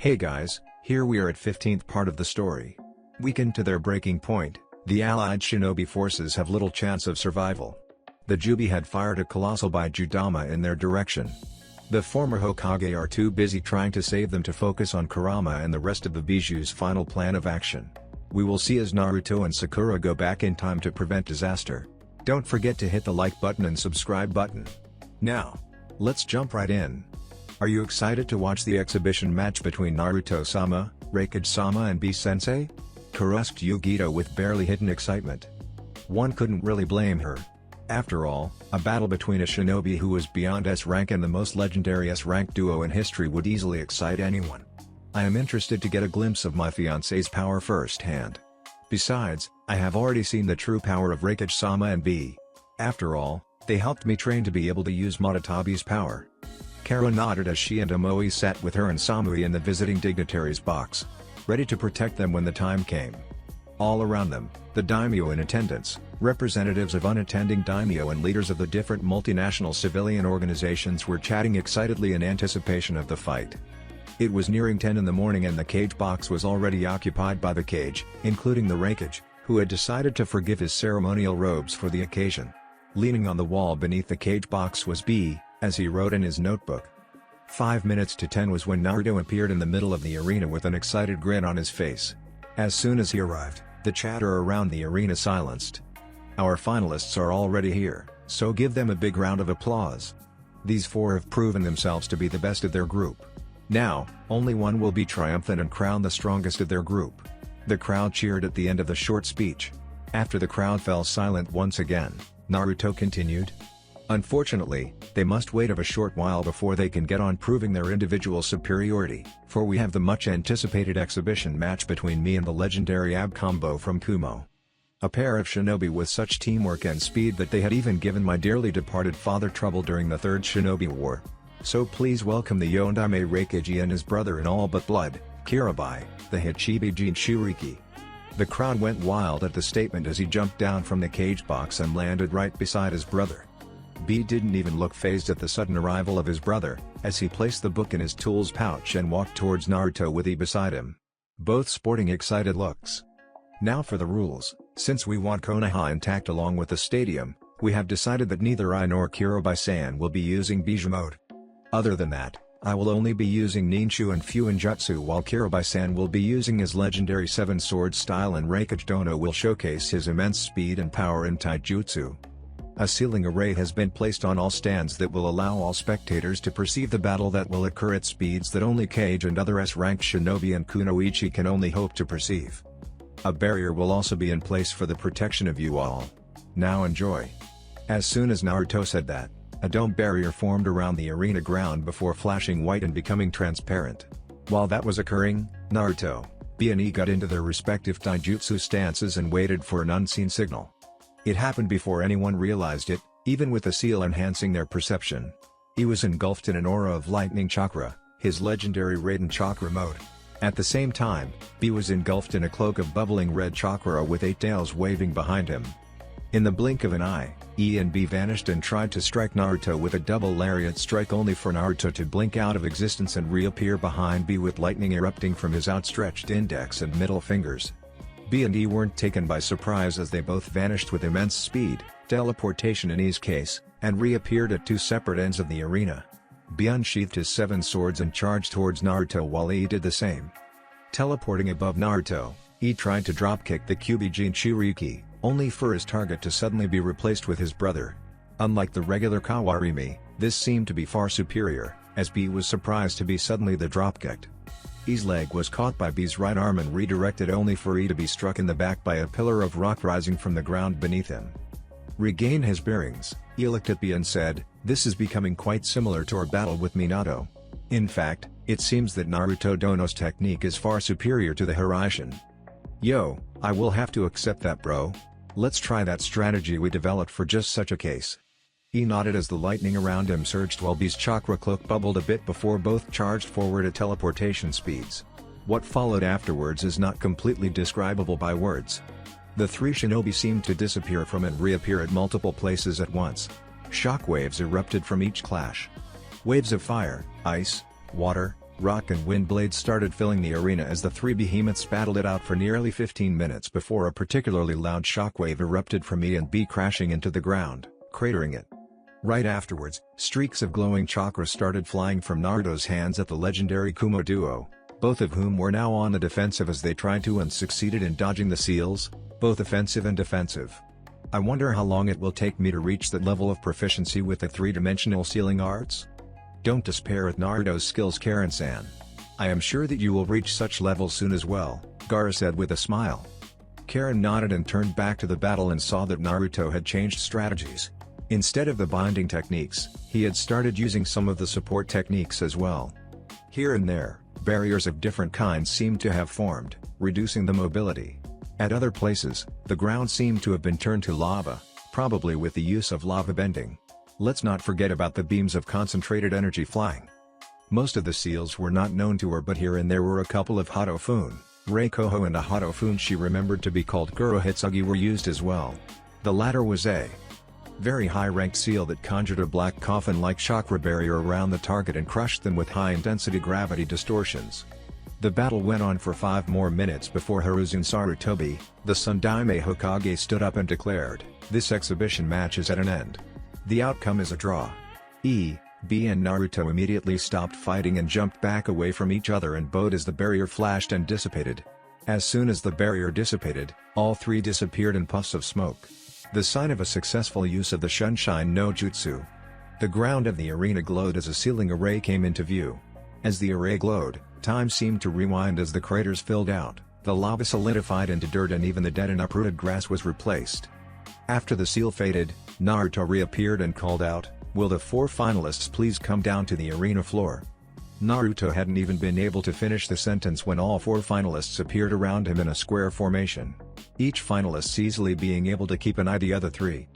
Hey guys, here we are at 15th part of the story. Weakened to their breaking point, the allied shinobi forces have little chance of survival. The Jubi had fired a colossal Bijudama in their direction. The former Hokage are too busy trying to save them to focus on Kurama and the rest of the Biju's final plan of action. We will see as Naruto and Sakura go back in time to prevent disaster. Don't forget to hit the like button and subscribe button. Now, let's jump right in. Are you excited to watch the exhibition match between Naruto-sama, Raikage-sama and B-sensei? Asked Yugito with barely hidden excitement. One couldn't really blame her. After all, a battle between a shinobi who was beyond S rank and the most legendary S rank duo in history would easily excite anyone. I am interested to get a glimpse of my fiancé's power firsthand. Besides, I have already seen the true power of Raikage-sama and B. After all, they helped me train to be able to use Madatabi's power. Kara nodded as she and Omoi sat with her and Samui in the visiting dignitaries box, ready to protect them when the time came. All around them, the daimyo in attendance, representatives of unattending daimyo and leaders of the different multinational civilian organizations were chatting excitedly in anticipation of the fight. It was nearing 10 in the morning and the cage box was already occupied by the cage, including the Raikage, who had decided to forgive his ceremonial robes for the occasion. Leaning on the wall beneath the cage box was B, as he wrote in his notebook. 5 minutes to 10 was when Naruto appeared in the middle of the arena with an excited grin on his face. As soon as he arrived, the chatter around the arena silenced. Our finalists are already here, so give them a big round of applause. These four have proven themselves to be the best of their group. Now, only one will be triumphant and crowned the strongest of their group. The crowd cheered at the end of the short speech. After the crowd fell silent once again, Naruto continued. Unfortunately, they must wait a short while before they can get on proving their individual superiority, for we have the much anticipated exhibition match between me and the legendary Ab Combo from Kumo. A pair of shinobi with such teamwork and speed that they had even given my dearly departed father trouble during the Third Shinobi War. So please welcome the Yondaime Raikage and his brother in all but blood, Kirabai, the Hichibi Jinchuriki. The crowd went wild at the statement as he jumped down from the cage box and landed right beside his brother. B didn't even look fazed at the sudden arrival of his brother, as he placed the book in his tools pouch and walked towards Naruto with E beside him. Both sporting excited looks. Now for the rules. Since we want Konoha intact along with the stadium, we have decided that neither I nor Kirabai-san will be using Biju mode. Other than that, I will only be using Ninshu and Fuinjutsu while Kirabai-san will be using his legendary Seven Sword style and Raikage Dono will showcase his immense speed and power in Taijutsu. A ceiling array has been placed on all stands that will allow all spectators to perceive the battle that will occur at speeds that only Kage and other S-rank shinobi and kunoichi can only hope to perceive. A barrier will also be in place for the protection of you all. Now enjoy. As soon as Naruto said that, a dome barrier formed around the arena ground before flashing white and becoming transparent. While that was occurring, Naruto, B and E got into their respective taijutsu stances and waited for an unseen signal. It happened before anyone realized it, even with the seal enhancing their perception. He was engulfed in an aura of lightning chakra, his legendary Raiden chakra mode. At the same time, B was engulfed in a cloak of bubbling red chakra with 8 tails waving behind him. In the blink of an eye, E and B vanished and tried to strike Naruto with a double lariat strike only for Naruto to blink out of existence and reappear behind B with lightning erupting from his outstretched index and middle fingers. B and E weren't taken by surprise as they both vanished with immense speed, teleportation in E's case, and reappeared at 2 separate ends of the arena. B unsheathed his 7 swords and charged towards Naruto while E did the same. Teleporting above Naruto, E tried to dropkick the Kyuubi Jinchuriki, only for his target to suddenly be replaced with his brother. Unlike the regular Kawarimi, this seemed to be far superior, as B was surprised to be suddenly the dropkicked. E's leg was caught by B's right arm and redirected only for E to be struck in the back by a pillar of rock rising from the ground beneath him. Regain his bearings, E looked at B and said, "This is becoming quite similar to our battle with Minato. In fact, it seems that Naruto Dono's technique is far superior to the heroism. Yo, I will have to accept that bro. Let's try that strategy we developed for just such a case." E nodded as the lightning around him surged while B's chakra cloak bubbled a bit before both charged forward at teleportation speeds. What followed afterwards is not completely describable by words. The 3 shinobi seemed to disappear from and reappear at multiple places at once. Shockwaves erupted from each clash. Waves of fire, ice, water, Rock and wind blades started filling the arena as the three behemoths battled it out for nearly 15 minutes before a particularly loud shockwave erupted from E and B, crashing into the ground, cratering it. Right afterwards, streaks of glowing chakra started flying from Naruto's hands at the legendary Kumo duo, both of whom were now on the defensive as they tried to and succeeded in dodging the seals, both offensive and defensive. I wonder how long it will take me to reach that level of proficiency with the three-dimensional sealing arts? Don't despair at Naruto's skills, Karen-san. I am sure that you will reach such levels soon as well, Gaara said with a smile. Karen nodded and turned back to the battle and saw that Naruto had changed strategies. Instead of the binding techniques, he had started using some of the support techniques as well. Here and there, barriers of different kinds seemed to have formed, reducing the mobility. At other places, the ground seemed to have been turned to lava, probably with the use of lava bending. Let's not forget about the beams of concentrated energy flying. Most of the seals were not known to her, but here and there were a couple of Hatofun, Reikoho and a Hatofun she remembered to be called Kurohitsugi were used as well. The latter was a very high-ranked seal that conjured a black coffin-like chakra barrier around the target and crushed them with high-intensity gravity distortions. The battle went on for 5 more minutes before Hiruzen Tobi, the Sundaime Hokage, stood up and declared, "This exhibition match is at an end. The outcome is a draw." E, B and Naruto immediately stopped fighting and jumped back away from each other and bowed as the barrier flashed and dissipated. As soon as the barrier dissipated, all three disappeared in puffs of smoke. The sign of a successful use of the Sunshine no Jutsu. The ground of the arena glowed as a sealing array came into view. As the array glowed, time seemed to rewind as the craters filled out, the lava solidified into dirt, and even the dead and uprooted grass was replaced. After the seal faded, Naruto reappeared and called out, "Will the 4 finalists please come down to the arena floor?" Naruto hadn't even been able to finish the sentence when all 4 finalists appeared around him in a square formation. Each finalist easily being able to keep an eye on the other 3.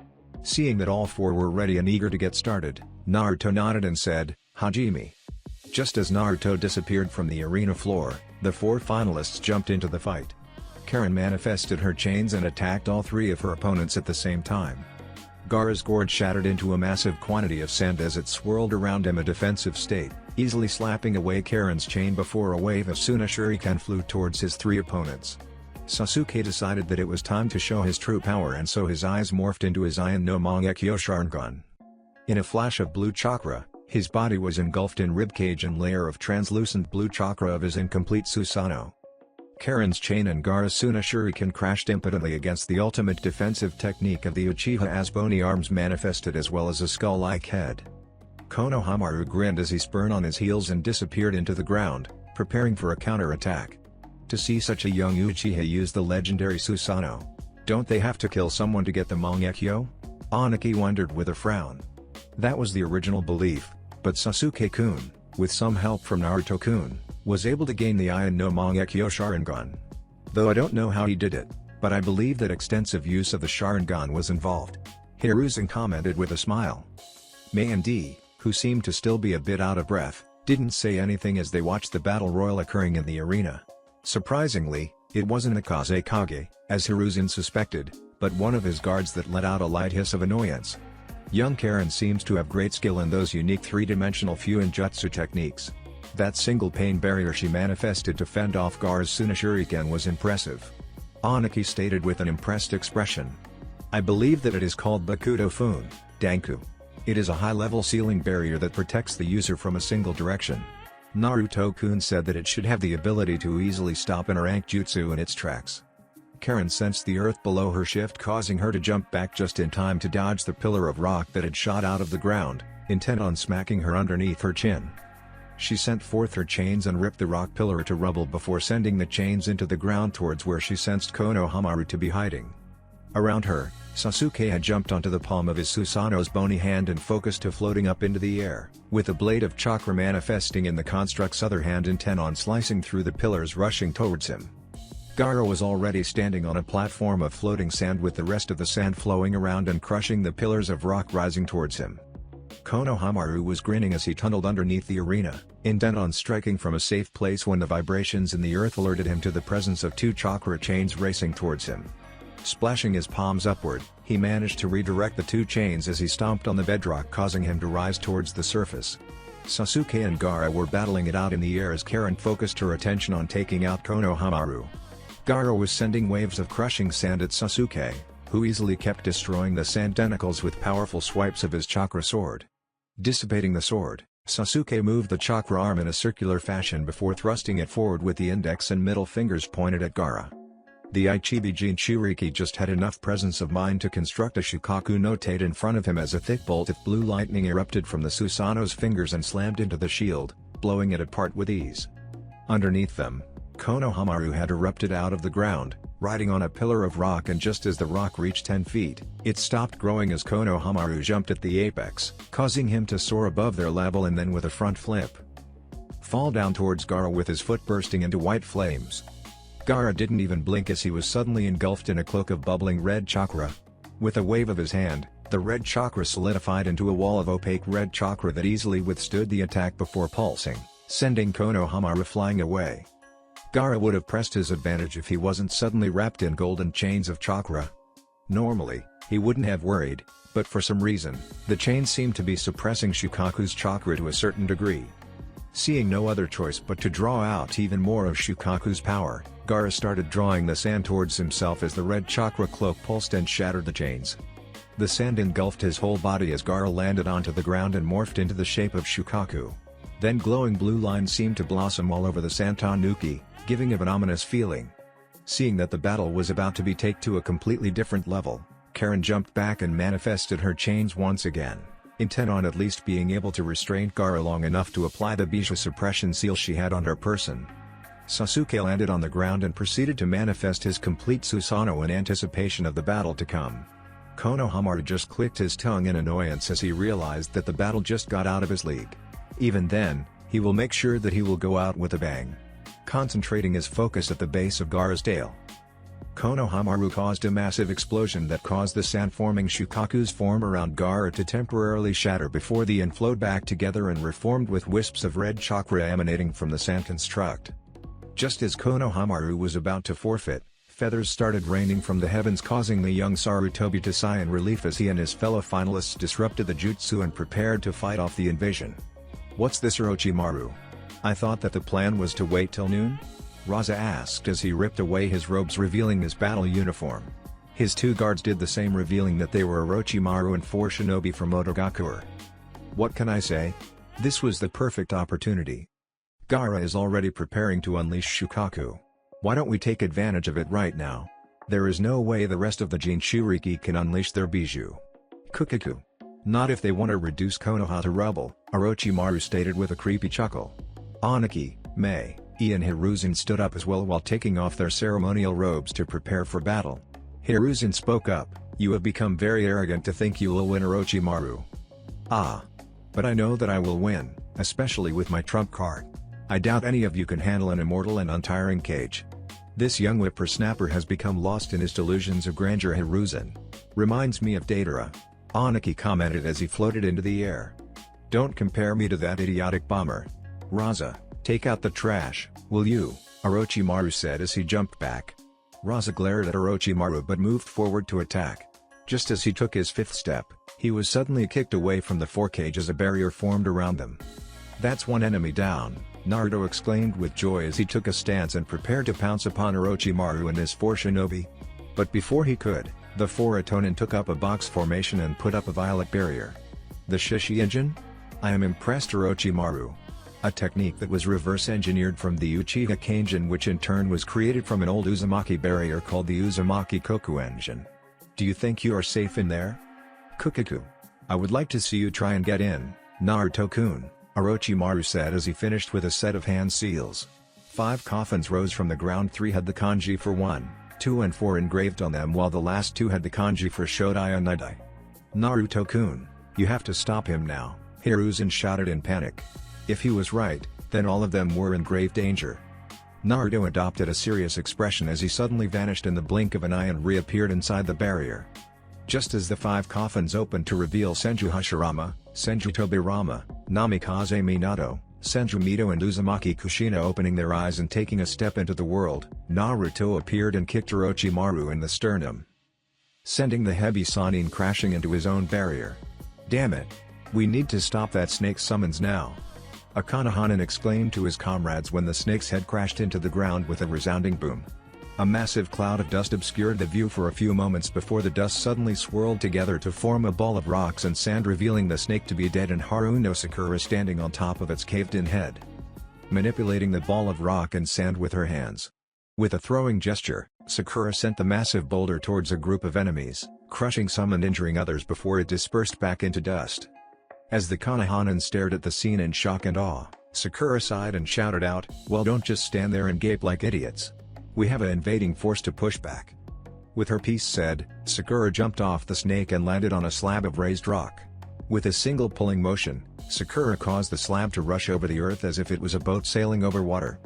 Seeing that all 4 were ready and eager to get started, Naruto nodded and said, "Hajime." Just as Naruto disappeared from the arena floor, the 4 finalists jumped into the fight. Karen manifested her chains and attacked all 3 of her opponents at the same time. Gaara's gourd shattered into a massive quantity of sand as it swirled around him, a defensive state, easily slapping away Karen's chain before a wave of Suna Shuriken flew towards his 3 opponents. Sasuke decided that it was time to show his true power, and so his eyes morphed into his Ion no Mangekyo Sharingan. In a flash of blue chakra, his body was engulfed in ribcage and layer of translucent blue chakra of his incomplete Susanoo. Karen's chain and Gaara's Suna Shuriken crashed impotently against the ultimate defensive technique of the Uchiha as bony arms manifested as well as a skull-like head. Konohamaru grinned as he spun on his heels and disappeared into the ground, preparing for a counterattack. To see such a young Uchiha use the legendary Susanoo. Don't they have to kill someone to get the Mangekyo? Aniki wondered with a frown. That was the original belief, but Sasuke-kun, with some help from Naruto-kun, was able to gain the Ion no Mangekyo Sharingan. Though I don't know how he did it, but I believe that extensive use of the Sharingan was involved. Hiruzen commented with a smile. Mei and D, who seemed to still be a bit out of breath, didn't say anything as they watched the battle royal occurring in the arena. Surprisingly, it wasn't Akaze Kage, as Hiruzen suspected, but one of his guards that let out a light hiss of annoyance. Young Karen seems to have great skill in those unique 3-dimensional Fuinjutsu techniques. That single pain barrier she manifested to fend off Gaara's Suna Shuriken was impressive. Aniki stated with an impressed expression. I believe that it is called Bakudo Fun, Danku. It is a high-level sealing barrier that protects the user from a single direction. Naruto-kun said that it should have the ability to easily stop an rank jutsu in its tracks. Karen sensed the earth below her shift, causing her to jump back just in time to dodge the pillar of rock that had shot out of the ground, intent on smacking her underneath her chin. She sent forth her chains and ripped the rock pillar to rubble before sending the chains into the ground towards where she sensed Konohamaru to be hiding. Around her, Sasuke had jumped onto the palm of his Susanoo's bony hand and focused to floating up into the air, with a blade of chakra manifesting in the construct's other hand, intent on slicing through the pillars rushing towards him. Gaara was already standing on a platform of floating sand with the rest of the sand flowing around and crushing the pillars of rock rising towards him. Konohamaru was grinning as he tunneled underneath the arena, intent on striking from a safe place when the vibrations in the earth alerted him to the presence of 2 chakra chains racing towards him. Splashing his palms upward, he managed to redirect the 2 chains as he stomped on the bedrock, causing him to rise towards the surface. Sasuke and Gaara were battling it out in the air as Karen focused her attention on taking out Konohamaru. Gaara was sending waves of crushing sand at Sasuke, who easily kept destroying the sand tentacles with powerful swipes of his chakra sword. Dissipating the sword, Sasuke moved the chakra arm in a circular fashion before thrusting it forward with the index and middle fingers pointed at Gaara. The Ichibi Jinchuriki just had enough presence of mind to construct a Shukaku notate in front of him as a thick bolt of blue lightning erupted from the Susanoo's fingers and slammed into the shield, blowing it apart with ease. Underneath them, Konohamaru had erupted out of the ground, riding on a pillar of rock, and just as the rock reached 10 feet, it stopped growing as Konohamaru jumped at the apex, causing him to soar above their level and then with a front flip fall down towards Gaara with his foot bursting into white flames. Gaara didn't even blink as he was suddenly engulfed in a cloak of bubbling red chakra. With a wave of his hand, the red chakra solidified into a wall of opaque red chakra that easily withstood the attack before pulsing, sending Konohamaru flying away. Gaara would have pressed his advantage if he wasn't suddenly wrapped in golden chains of chakra. Normally, he wouldn't have worried, but for some reason, the chains seemed to be suppressing Shukaku's chakra to a certain degree. Seeing no other choice but to draw out even more of Shukaku's power, Gaara started drawing the sand towards himself as the red chakra cloak pulsed and shattered the chains. The sand engulfed his whole body as Gaara landed onto the ground and morphed into the shape of Shukaku. Then glowing blue lines seemed to blossom all over the Santanuki, giving it an ominous feeling. Seeing that the battle was about to be taken to a completely different level, Karen jumped back and manifested her chains once again, intent on at least being able to restrain Gaara long enough to apply the Bijou suppression seal she had on her person. Sasuke landed on the ground and proceeded to manifest his complete Susanoo in anticipation of the battle to come. Konohamaru just clicked his tongue in annoyance as he realized that the battle just got out of his league. Even then, he will make sure that he will go out with a bang. Concentrating his focus at the base of Gaara's tail, Konohamaru caused a massive explosion that caused the sand-forming Shukaku's form around Gaara to temporarily shatter before they flowed back together and reformed with wisps of red chakra emanating from the sand construct. Just as Konohamaru was about to forfeit, feathers started raining from the heavens, causing the young Tobi to sigh in relief as he and his fellow finalists disrupted the jutsu and prepared to fight off the invasion. "What's this, Orochimaru? I thought that the plan was to wait till noon?" Rasa asked as he ripped away his robes, revealing his battle uniform. His two guards did the same, revealing that they were Orochimaru and 4 shinobi from Otogakure. "What can I say? This was the perfect opportunity. Gaara is already preparing to unleash Shukaku. Why don't we take advantage of it right now? There is no way the rest of the Jinchuriki can unleash their Bijou. Kukaku. Not if they want to reduce Konoha to rubble," Orochimaru stated with a creepy chuckle. Anaki, Mei, and Hiruzen stood up as well while taking off their ceremonial robes to prepare for battle. Hiruzen spoke up, "You have become very arrogant to think you will win, Orochimaru." "Ah. But I know that I will win, especially with my trump card. I doubt any of you can handle an immortal and untiring cage. This young whippersnapper has become lost in his delusions of grandeur." Hiruzen reminds me of Datara, Anaki commented as he floated into the air. "Don't compare me to that idiotic bomber. Rasa, take out the trash, will you?" Orochimaru said as he jumped back. Rasa glared at Orochimaru but moved forward to attack. Just as he took his 5th step, he was suddenly kicked away from the Hokage as a barrier formed around them. "That's one enemy down," Naruto exclaimed with joy as he took a stance and prepared to pounce upon Orochimaru and his 4 shinobi. But before he could, the 4 Itonin took up a box formation and put up a violet barrier. "The Shishi engine? I am impressed, Orochimaru." A technique that was reverse-engineered from the Uchiha Kanjin, which in turn was created from an old Uzumaki barrier called the Uzumaki Koku engine. "Do you think you are safe in there? Kukaku. I would like to see you try and get in, Naruto-kun," Orochimaru said as he finished with a set of hand seals. 5 coffins rose from the ground. 3 had the kanji for 1, 2 and 4 engraved on them, while the last 2 had the kanji for Shodai Nidai. "Naruto-kun, you have to stop him now," Hiruzen shouted in panic. If he was right, then all of them were in grave danger. Naruto adopted a serious expression as he suddenly vanished in the blink of an eye and reappeared inside the barrier. Just as the 5 coffins opened to reveal Senju Hashirama, Senju Tobirama, Namikaze Minato, Senju Mito and Uzumaki Kushina opening their eyes and taking a step into the world, Naruto appeared and kicked Orochimaru in the sternum, sending the heavy Sannin crashing into his own barrier. "Damn it! We need to stop that snake summons now," A Konohanin exclaimed to his comrades when the snake's head crashed into the ground with a resounding boom. A massive cloud of dust obscured the view for a few moments before the dust suddenly swirled together to form a ball of rocks and sand, revealing the snake to be dead and Haruno Sakura standing on top of its caved-in head, manipulating the ball of rock and sand with her hands. With a throwing gesture, Sakura sent the massive boulder towards a group of enemies, crushing some and injuring others before it dispersed back into dust. As the Konohanin stared at the scene in shock and awe, Sakura sighed and shouted out, "Well, don't just stand there and gape like idiots. We have an invading force to push back." With her piece said, Sakura jumped off the snake and landed on a slab of raised rock. With a single pulling motion, Sakura caused the slab to rush over the earth as if it was a boat sailing over water.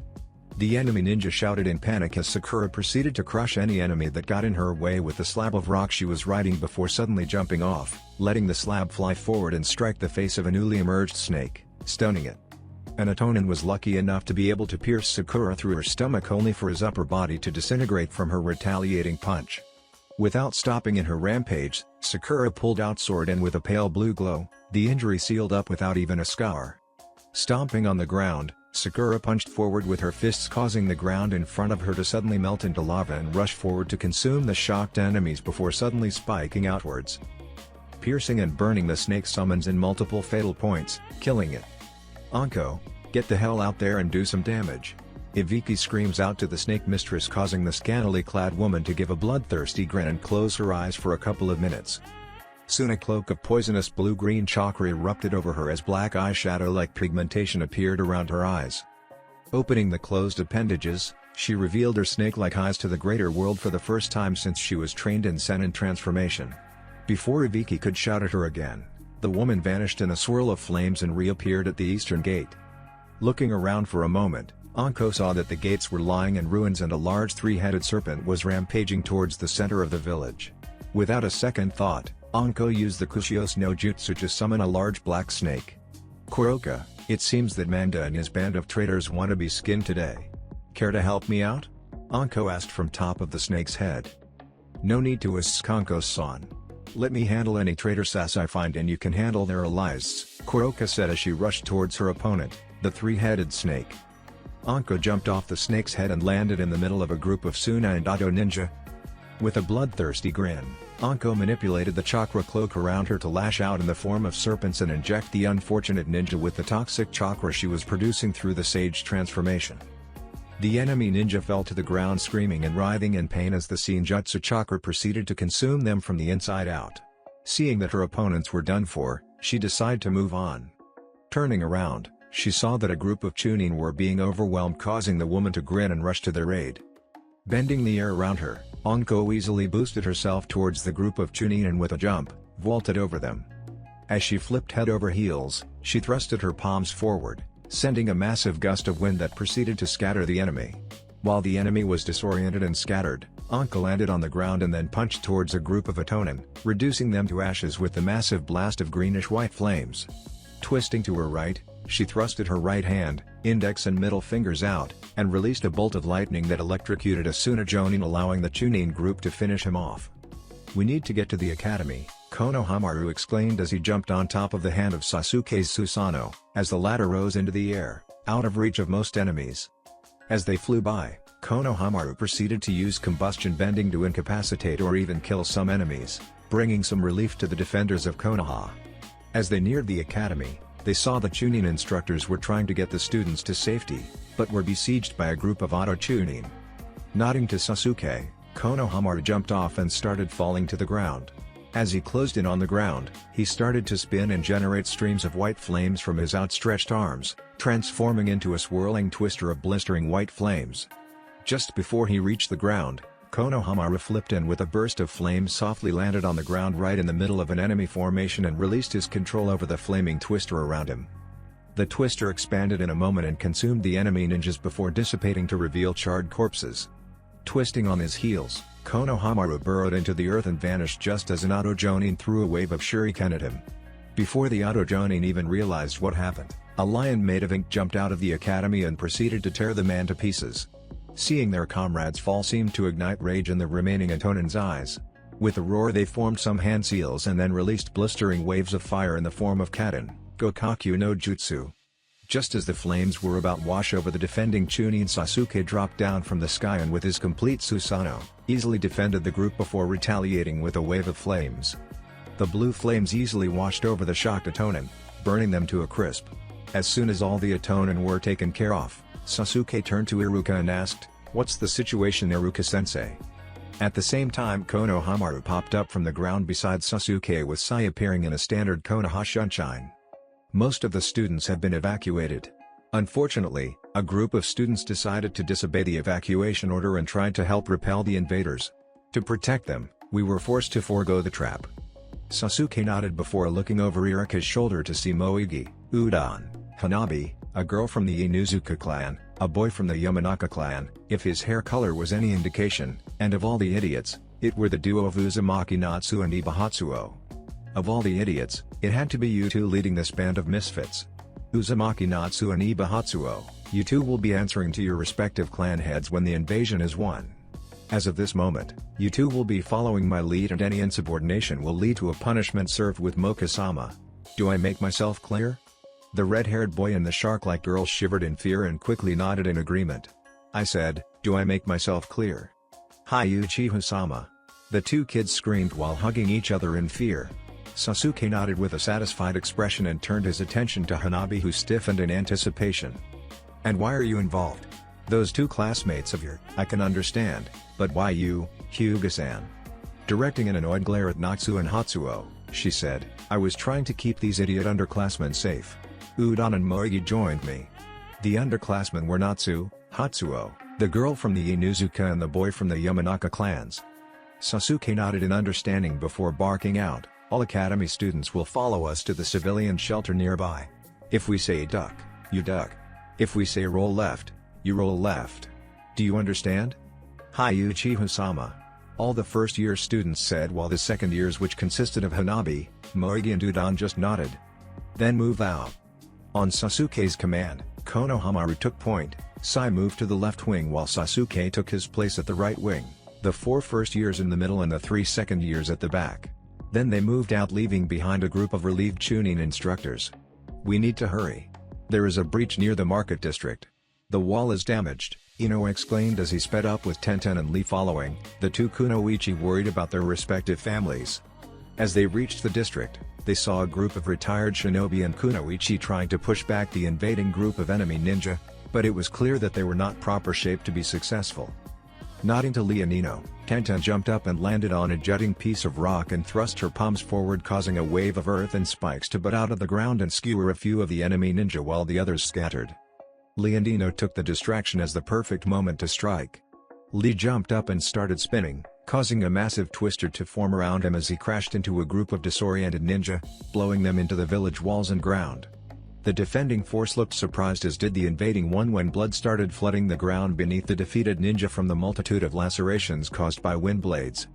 The enemy ninja shouted in panic as Sakura proceeded to crush any enemy that got in her way with the slab of rock she was riding before suddenly jumping off, letting the slab fly forward and strike the face of a newly emerged snake, stunning it. An Itonin was lucky enough to be able to pierce Sakura through her stomach, only for his upper body to disintegrate from her retaliating punch. Without stopping in her rampage, Sakura pulled out sword and with a pale blue glow, the injury sealed up without even a scar. Stomping on the ground, Sakura punched forward with her fists, causing the ground in front of her to suddenly melt into lava and rush forward to consume the shocked enemies before suddenly spiking outwards, piercing and burning the snake summons in multiple fatal points, killing it. "Anko, get the hell out there and do some damage!" Ibiki screams out to the snake mistress, causing the scantily clad woman to give a bloodthirsty grin and close her eyes for a couple of minutes. Soon a cloak of poisonous blue-green chakra erupted over her as black eyeshadow-like pigmentation appeared around her eyes. Opening the closed appendages, she revealed her snake-like eyes to the greater world for the first time since she was trained in Senin transformation. Before Ibiki could shout at her again, the woman vanished in a swirl of flames and reappeared at the eastern gate. Looking around for a moment, Anko saw that the gates were lying in ruins and a large three-headed serpent was rampaging towards the center of the village. Without a second thought, Anko used the Kushios no Jutsu to summon a large black snake. "Kuroka, it seems that Manda and his band of traitors want to be skinned today. Care to help me out?" Anko asked from top of the snake's head. "No need to ask, Anko-san. Let me handle any traitor sass I find and you can handle their allies," Kuroka said as she rushed towards her opponent, the three-headed snake. Anko jumped off the snake's head and landed in the middle of a group of Suna and Ado ninja. With a bloodthirsty grin, Anko manipulated the chakra cloak around her to lash out in the form of serpents and inject the unfortunate ninja with the toxic chakra she was producing through the sage transformation. The enemy ninja fell to the ground screaming and writhing in pain as the Senjutsu chakra proceeded to consume them from the inside out. Seeing that her opponents were done for, she decided to move on. Turning around, she saw that a group of Chunin were being overwhelmed, causing the woman to grin and rush to their aid. Bending the air around her, Anko easily boosted herself towards the group of Chunin and with a jump, vaulted over them. As she flipped head over heels, she thrusted her palms forward, sending a massive gust of wind that proceeded to scatter the enemy. While the enemy was disoriented and scattered, Anko landed on the ground and then punched towards a group of Itonin, reducing them to ashes with the massive blast of greenish-white flames. Twisting to her right, she thrusted her right hand, index and middle fingers out, and released a bolt of lightning that electrocuted Asuna Jonin, allowing the Chunin group to finish him off. "We need to get to the academy," Konohamaru exclaimed as he jumped on top of the hand of Sasuke's Susanoo, as the latter rose into the air, out of reach of most enemies. As they flew by, Konohamaru proceeded to use combustion bending to incapacitate or even kill some enemies, bringing some relief to the defenders of Konoha. As they neared the academy, they saw the Chunin instructors were trying to get the students to safety, but were besieged by a group of Auto Chunin. Nodding to Sasuke, Konohamaru jumped off and started falling to the ground. As he closed in on the ground, he started to spin and generate streams of white flames from his outstretched arms, transforming into a swirling twister of blistering white flames. Just before he reached the ground, Konohamaru flipped and with a burst of flames softly landed on the ground right in the middle of an enemy formation and released his control over the flaming twister around him. The twister expanded in a moment and consumed the enemy ninjas before dissipating to reveal charred corpses. Twisting on his heels, Konohamaru burrowed into the earth and vanished just as an Auto Jonin threw a wave of shuriken at him. Before the Auto Jonin even realized what happened, a lion made of ink jumped out of the academy and proceeded to tear the man to pieces. Seeing their comrades fall seemed to ignite rage in the remaining Itonin's eyes. With a roar they formed some hand seals and then released blistering waves of fire in the form of Katen, Gokaku no Jutsu. Just as the flames were about wash over the defending Chunin, Sasuke dropped down from the sky and with his complete Susanoo, easily defended the group before retaliating with a wave of flames. The blue flames easily washed over the shocked Itonin, burning them to a crisp. As soon as all the Itonin were taken care of, Sasuke turned to Iruka and asked, "What's the situation, Iruka-sensei?" At the same time, Konohamaru popped up from the ground beside Sasuke with Sai appearing in a standard Konoha Shunshin. Most of the students have been evacuated. Unfortunately, a group of students decided to disobey the evacuation order and tried to help repel the invaders. To protect them, we were forced to forego the trap. Sasuke nodded before looking over Iruka's shoulder to see Moegi, Udon, Hanabi, a girl from the Inuzuka clan, a boy from the Yamanaka clan, if his hair color was any indication, and of all the idiots, it were the duo of Uzumaki Natsu and Ibahatsuo. Of all the idiots, it had to be you two leading this band of misfits. Uzumaki Natsu and Ibahatsuo, you two will be answering to your respective clan heads when the invasion is won. As of this moment, you two will be following my lead and any insubordination will lead to a punishment served with Moka-sama. Do I make myself clear? The red-haired boy and the shark-like girl shivered in fear and quickly nodded in agreement. I said, "Do I make myself clear?" "Hi Uchiha-sama." The two kids screamed while hugging each other in fear. Sasuke nodded with a satisfied expression and turned his attention to Hanabi, who stiffened in anticipation. "And why are you involved? Those two classmates of yours, I can understand, but why you, Hyuga-san?" Directing an annoyed glare at Natsu and Hatsuo, she said, "I was trying to keep these idiot underclassmen safe." Udon and Moegi joined me. The underclassmen were Natsu, Hatsuo, the girl from the Inuzuka and the boy from the Yamanaka clans. Sasuke nodded in understanding before barking out, "All academy students will follow us to the civilian shelter nearby. If we say duck, you duck. If we say roll left, you roll left. Do you understand?" "Hi Uchiha-sama." All the first-year students said, while the second years, which consisted of Hanabi, Moegi and Udon, just nodded. "Then move out." On Sasuke's command, Konohamaru took point, Sai moved to the left wing while Sasuke took his place at the right wing, the 4 first years in the middle and the 3 second years at the back. Then they moved out, leaving behind a group of relieved Chunin instructors. "We need to hurry. There is a breach near the market district. The wall is damaged," Ino exclaimed as he sped up with Tenten and Lee following, the two kunoichi worried about their respective families. As they reached the district, they saw a group of retired shinobi and kunoichi trying to push back the invading group of enemy ninja, but it was clear that they were not proper shape to be successful. Nodding to Lee and Ino, Tenten jumped up and landed on a jutting piece of rock and thrust her palms forward, causing a wave of earth and spikes to butt out of the ground and skewer a few of the enemy ninja while the others scattered. Lee and Ino took the distraction as the perfect moment to strike. Lee jumped up and started spinning, causing a massive twister to form around him as he crashed into a group of disoriented ninja, blowing them into the village walls and ground. The defending force looked surprised, as did the invading one, when blood started flooding the ground beneath the defeated ninja from the multitude of lacerations caused by wind blades.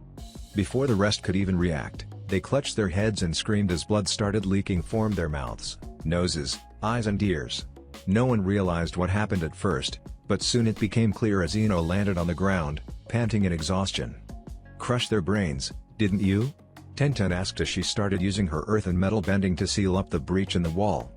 Before the rest could even react, they clutched their heads and screamed as blood started leaking from their mouths, noses, eyes and ears. No one realized what happened at first, but soon it became clear as Ino landed on the ground, panting in exhaustion. "Crush their brains, didn't you?" Tenten asked as she started using her earth and metal bending to seal up the breach in the wall.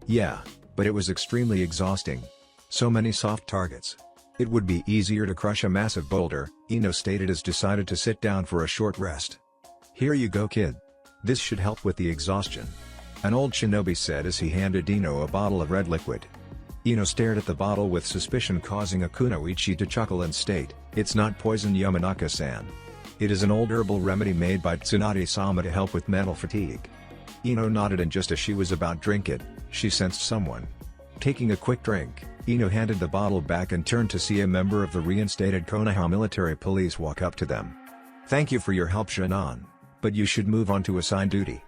"Yeah, but it was extremely exhausting. So many soft targets. It would be easier to crush a massive boulder," Ino stated as decided to sit down for a short rest. "Here you go, kid. This should help with the exhaustion," an old shinobi said as he handed Ino a bottle of red liquid. Ino stared at the bottle with suspicion, causing a kunoichi to chuckle and state, "It's not poison, Yamanaka-san. It is an old herbal remedy made by Tsunade-sama to help with mental fatigue." Ino nodded, and just as she was about to drink it, she sensed someone. Taking a quick drink, Ino handed the bottle back and turned to see a member of the reinstated Konoha military police walk up to them. "Thank you for your help, Shinon, but you should move on to assigned duty.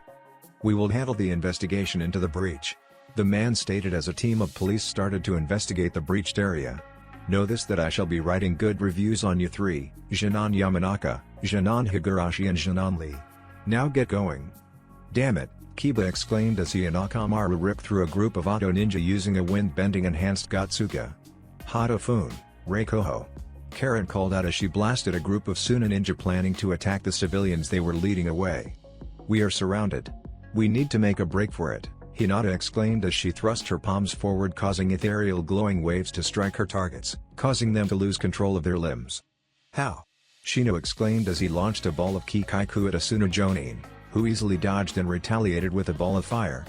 We will handle the investigation into the breach," the man stated as a team of police started to investigate the breached area. "Know this, that I shall be writing good reviews on you three, Shinon Yamanaka, Shinon Higurashi and Shinon Lee. Now get going." "Damn it," Kiba exclaimed as he and Akamaru ripped through a group of Auto ninja using a wind-bending enhanced Gatsuka. "Hato-fun, Reikoho," Karen called out as she blasted a group of Suna ninja planning to attack the civilians they were leading away. "We are surrounded. We need to make a break for it." Hinata exclaimed as she thrust her palms forward, causing ethereal glowing waves to strike her targets, causing them to lose control of their limbs. How? Shino exclaimed as he launched a ball of Kikaiku at Asuna Jonin, who easily dodged and retaliated with a ball of fire.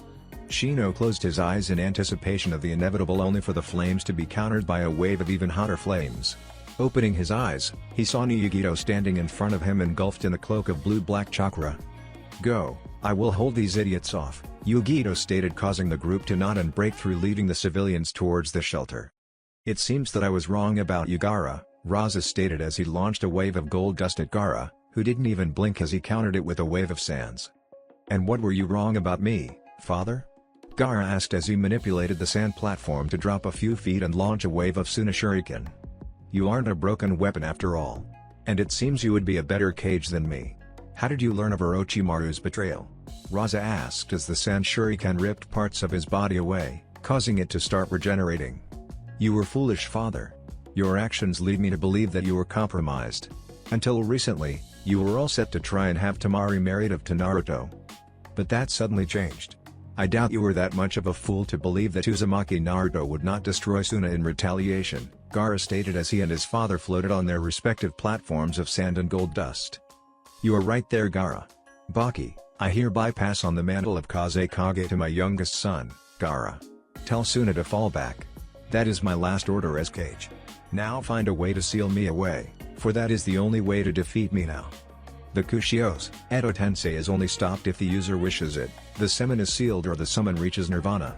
Shino closed his eyes in anticipation of the inevitable, only for the flames to be countered by a wave of even hotter flames. Opening his eyes, he saw Niyagito standing in front of him engulfed in a cloak of blue-black chakra. "Go, I will hold these idiots off," Yugito stated, causing the group to nod and break through, leading the civilians towards the shelter. "It seems that I was wrong about you, Gaara," Rasa stated as he launched a wave of gold dust at Gaara, who didn't even blink as he countered it with a wave of sands. "And what were you wrong about me, father?" Gaara asked as he manipulated the sand platform to drop a few feet and launch a wave of Suna Shuriken. "You aren't a broken weapon after all. And it seems you would be a better cage than me. How did you learn of Orochimaru's betrayal?" Rasa asked as the sand shuriken ripped parts of his body away, causing it to start regenerating. "You were foolish, father. Your actions lead me to believe that you were compromised. Until recently, you were all set to try and have Temari married off to Naruto. But that suddenly changed. I doubt you were that much of a fool to believe that Uzumaki Naruto would not destroy Suna in retaliation," Gaara stated as he and his father floated on their respective platforms of sand and gold dust. "You are right there, Gaara. Baki, I hereby pass on the mantle of Kazekage to my youngest son, Gaara. Tell Suna to fall back. That is my last order as Cage. Now find a way to seal me away, for that is the only way to defeat me now. The Kushios, Edo Tensei is only stopped if the user wishes it, the summon is sealed or the summon reaches Nirvana.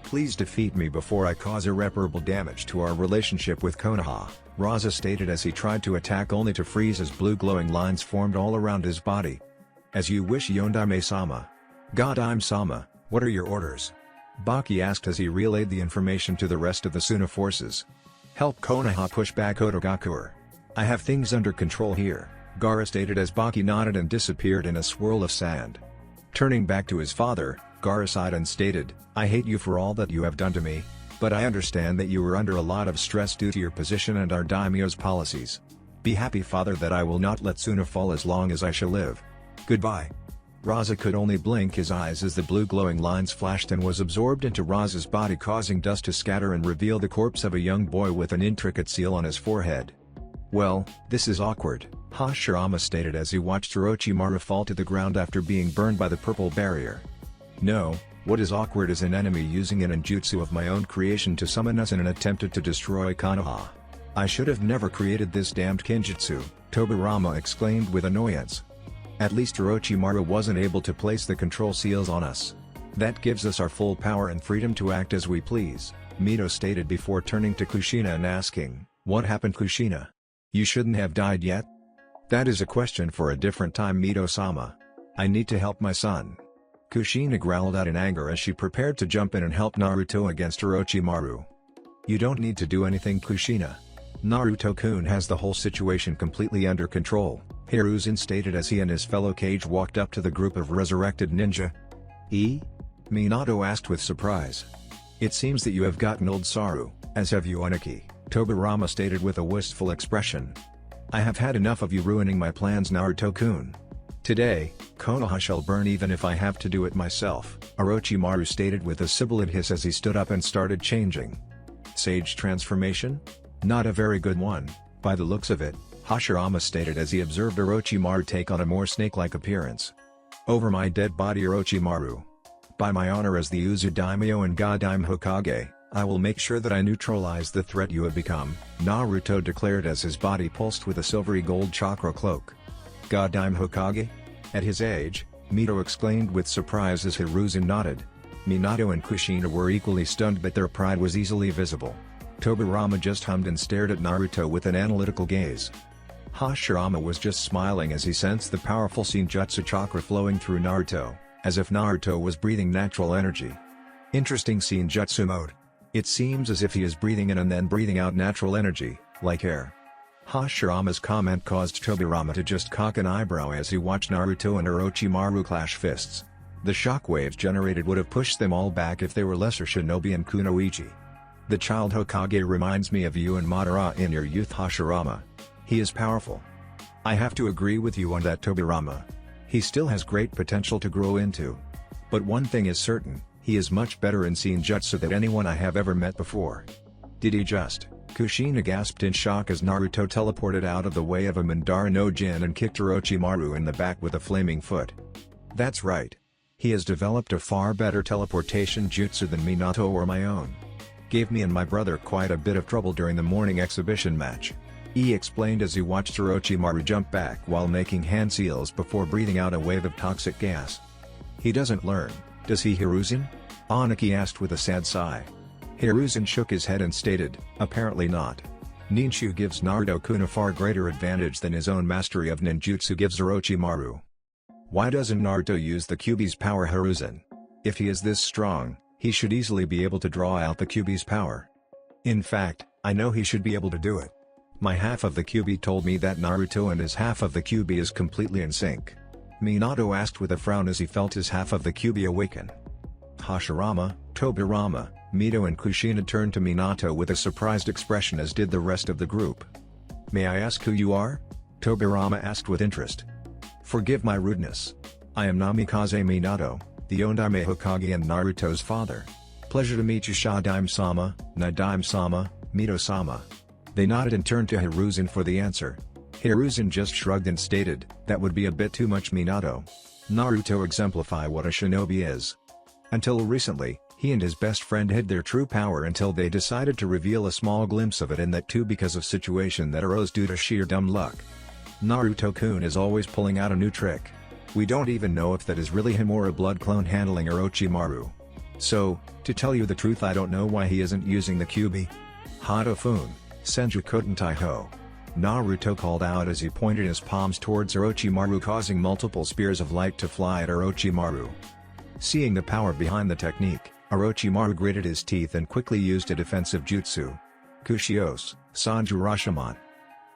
Please defeat me before I cause irreparable damage to our relationship with Konoha," Rasa stated as he tried to attack, only to freeze as blue glowing lines formed all around his body. "As you wish, Yondaime-sama. Godime-sama, what are your orders?" Baki asked as he relayed the information to the rest of the Suna forces. "Help Konoha push back Otogakuer. I have things under control here," Gaara stated as Baki nodded and disappeared in a swirl of sand. Turning back to his father, Gaara sighed and stated, "I hate you for all that you have done to me, but I understand that you were under a lot of stress due to your position and our daimyo's policies. Be happy, father, that I will not let Suna fall as long as I shall live. Goodbye." Rasa could only blink his eyes as the blue glowing lines flashed and was absorbed into Rasa's body, causing dust to scatter and reveal the corpse of a young boy with an intricate seal on his forehead. "Well, this is awkward," Hashirama stated as he watched Orochimaru fall to the ground after being burned by the purple barrier. "No, what is awkward is an enemy using an ninjutsu of my own creation to summon us in an attempt to destroy Konoha. I should have never created this damned kinjutsu," Tobirama exclaimed with annoyance. "At least Orochimaru wasn't able to place the control seals on us. That gives us our full power and freedom to act as we please," Mito stated before turning to Kushina and asking, "What happened, Kushina? You shouldn't have died yet?" "That is a question for a different time, Mito-sama. I need to help my son." Kushina growled out in anger as she prepared to jump in and help Naruto against Orochimaru. "You don't need to do anything, Kushina. Naruto-kun has the whole situation completely under control," Hiruzen stated as he and his fellow Kage walked up to the group of resurrected ninja. Minato asked with surprise. "It seems that you have gotten old Saru, as have you, Aniki," Tobirama stated with a wistful expression. "I have had enough of you ruining my plans, Naruto-kun. Today, Konoha shall burn even if I have to do it myself," Orochimaru stated with a sibilant hiss as he stood up and started changing. "Sage transformation? Not a very good one, by the looks of it," Hashirama stated as he observed Orochimaru take on a more snake-like appearance. "Over my dead body, Orochimaru. By my honor as the Uzu Daimyo and Godime Hokage, I will make sure that I neutralize the threat you have become," Naruto declared as his body pulsed with a silvery gold chakra cloak. "Godime Hokage? At his age?" Mito exclaimed with surprise as Hiruzen nodded. Minato and Kushina were equally stunned, but their pride was easily visible. Tobirama just hummed and stared at Naruto with an analytical gaze. Hashirama was just smiling as he sensed the powerful Senjutsu chakra flowing through Naruto, as if Naruto was breathing natural energy. Interesting Senjutsu mode. It seems as if he is breathing in and then breathing out natural energy, like air. Hashirama's comment caused Tobirama to just cock an eyebrow as he watched Naruto and Orochimaru clash fists. The shockwaves generated would have pushed them all back if they were lesser shinobi and kunoichi. "The child Hokage reminds me of you and Madara in your youth, Hashirama. He is powerful." "I have to agree with you on that, Tobirama. He still has great potential to grow into. But one thing is certain, He is much better in Senjutsu than anyone I have ever met before. Did he just? Kushina gasped in shock as Naruto teleported out of the way of a Mandara no Jin and kicked Orochimaru in the back with a flaming foot. That's right. He has developed a far better teleportation jutsu than Minato or my own. Gave me and my brother quite a bit of trouble during the morning exhibition match. He explained as he watched Orochimaru jump back while making hand seals before breathing out a wave of toxic gas. He doesn't learn, does he, Hiruzen? Aniki asked with a sad sigh. Hiruzen shook his head and stated, apparently not. Ninshu gives Naruto-kun a far greater advantage than his own mastery of ninjutsu gives Orochimaru. Why doesn't Naruto use the Kyuubi's power, Hiruzen? If he is this strong, he should easily be able to draw out the Kyuubi's power. In fact, I know he should be able to do it. My half of the Kyuubi told me that Naruto and his half of the Kyuubi is completely in sync. Minato asked with a frown as he felt his half of the Kyuubi awaken. Hashirama, Tobirama, Mito and Kushina turned to Minato with a surprised expression as did the rest of the group. May I ask who you are? Tobirama asked with interest. Forgive my rudeness. I am Namikaze Minato, the Ondaime Hokage and Naruto's father. Pleasure to meet you, Shadaime-sama, Nadaime-sama, Mito-sama. They nodded and turned to Hiruzen for the answer. Hiruzen just shrugged and stated, that would be a bit too much, Minato. Naruto exemplify what a shinobi is. Until recently, he and his best friend hid their true power until they decided to reveal a small glimpse of it, and that too because of situation that arose due to sheer dumb luck. Naruto-kun is always pulling out a new trick. We don't even know if that is really him or a blood clone handling Orochimaru. So, to tell you the truth, I don't know why he isn't using the Kyuubi. Hadofun, Senjutsu Taiho. Naruto called out as he pointed his palms towards Orochimaru, causing multiple spears of light to fly at Orochimaru. Seeing the power behind the technique, Orochimaru gritted his teeth and quickly used a defensive jutsu. Kushios, Sanju Rashomon.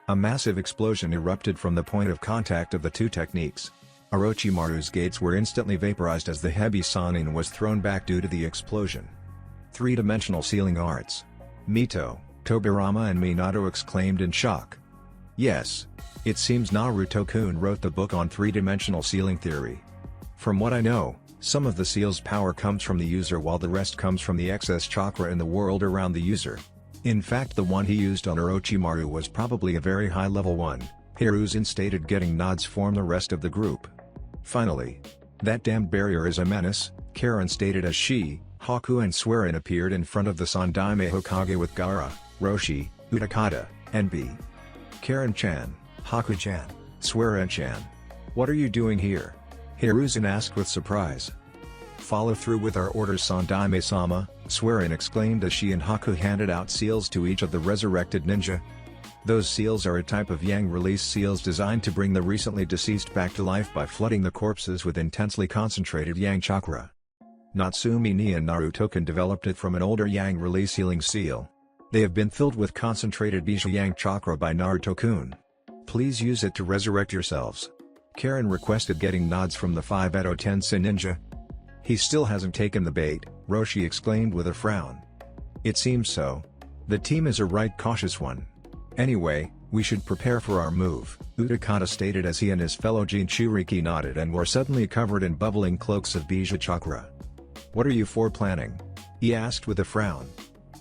A massive explosion erupted from the point of contact of the two techniques. Orochimaru's gates were instantly vaporized as the heavy Sannin was thrown back due to the explosion. Three-dimensional sealing arts. Mito, Tobirama and Minato exclaimed in shock. Yes. It seems Naruto-kun wrote the book on three-dimensional sealing theory. From what I know, some of the seal's power comes from the user while the rest comes from the excess chakra in the world around the user. In fact, the one he used on Orochimaru was probably a very high-level one, Hiruzen stated, getting nods from the rest of the group. Finally. That damned barrier is a menace, Karen stated as she, Haku and Swerin appeared in front of the Sandaime Hokage with Gaara, Roshi, Utakata, and B. Karen-chan, Haku-chan, Swerin-chan. What are you doing here? Hiruzen asked with surprise. Follow through with our orders, Sandaime-sama, Swerin exclaimed as she and Haku handed out seals to each of the resurrected ninja. Those seals are a type of yang release seals designed to bring the recently deceased back to life by flooding the corpses with intensely concentrated yang chakra. Natsumi ni and Naruto-kun developed it from an older yang release healing seal. They have been filled with concentrated Bijou yang chakra by Naruto-kun. Please use it to resurrect yourselves. Karen requested, getting nods from the 5 out of 10 ninja. He still hasn't taken the bait, Roshi exclaimed with a frown. It seems so. The team is a right cautious one. Anyway, we should prepare for our move, Utakata stated as he and his fellow Jinchuriki nodded and were suddenly covered in bubbling cloaks of Bijou chakra. What are you four planning? He asked with a frown.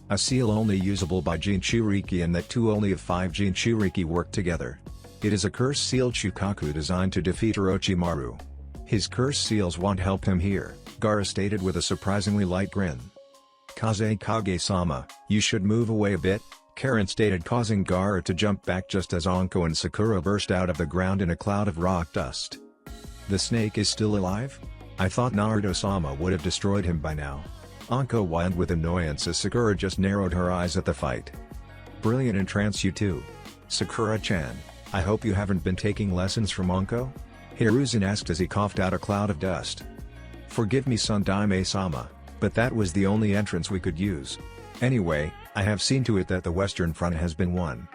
A seal only usable by Jinchuriki, and that too only if 5 Jinchuriki work together. It is a curse seal Shukaku designed to defeat Orochimaru. His curse seals won't help him here, Gaara stated with a surprisingly light grin. Kaze Kage-sama, you should move away a bit, Karen stated, causing Gaara to jump back just as Anko and Sakura burst out of the ground in a cloud of rock dust. The snake is still alive? I thought Naruto-sama would have destroyed him by now. Anko whined with annoyance as Sakura just narrowed her eyes at the fight. Brilliant entrance, you two. Sakura-chan, I hope you haven't been taking lessons from Anko? Hiruzen asked as he coughed out a cloud of dust. Forgive me, Sandaime-sama, but that was the only entrance we could use. Anyway, I have seen to it that the western front has been won.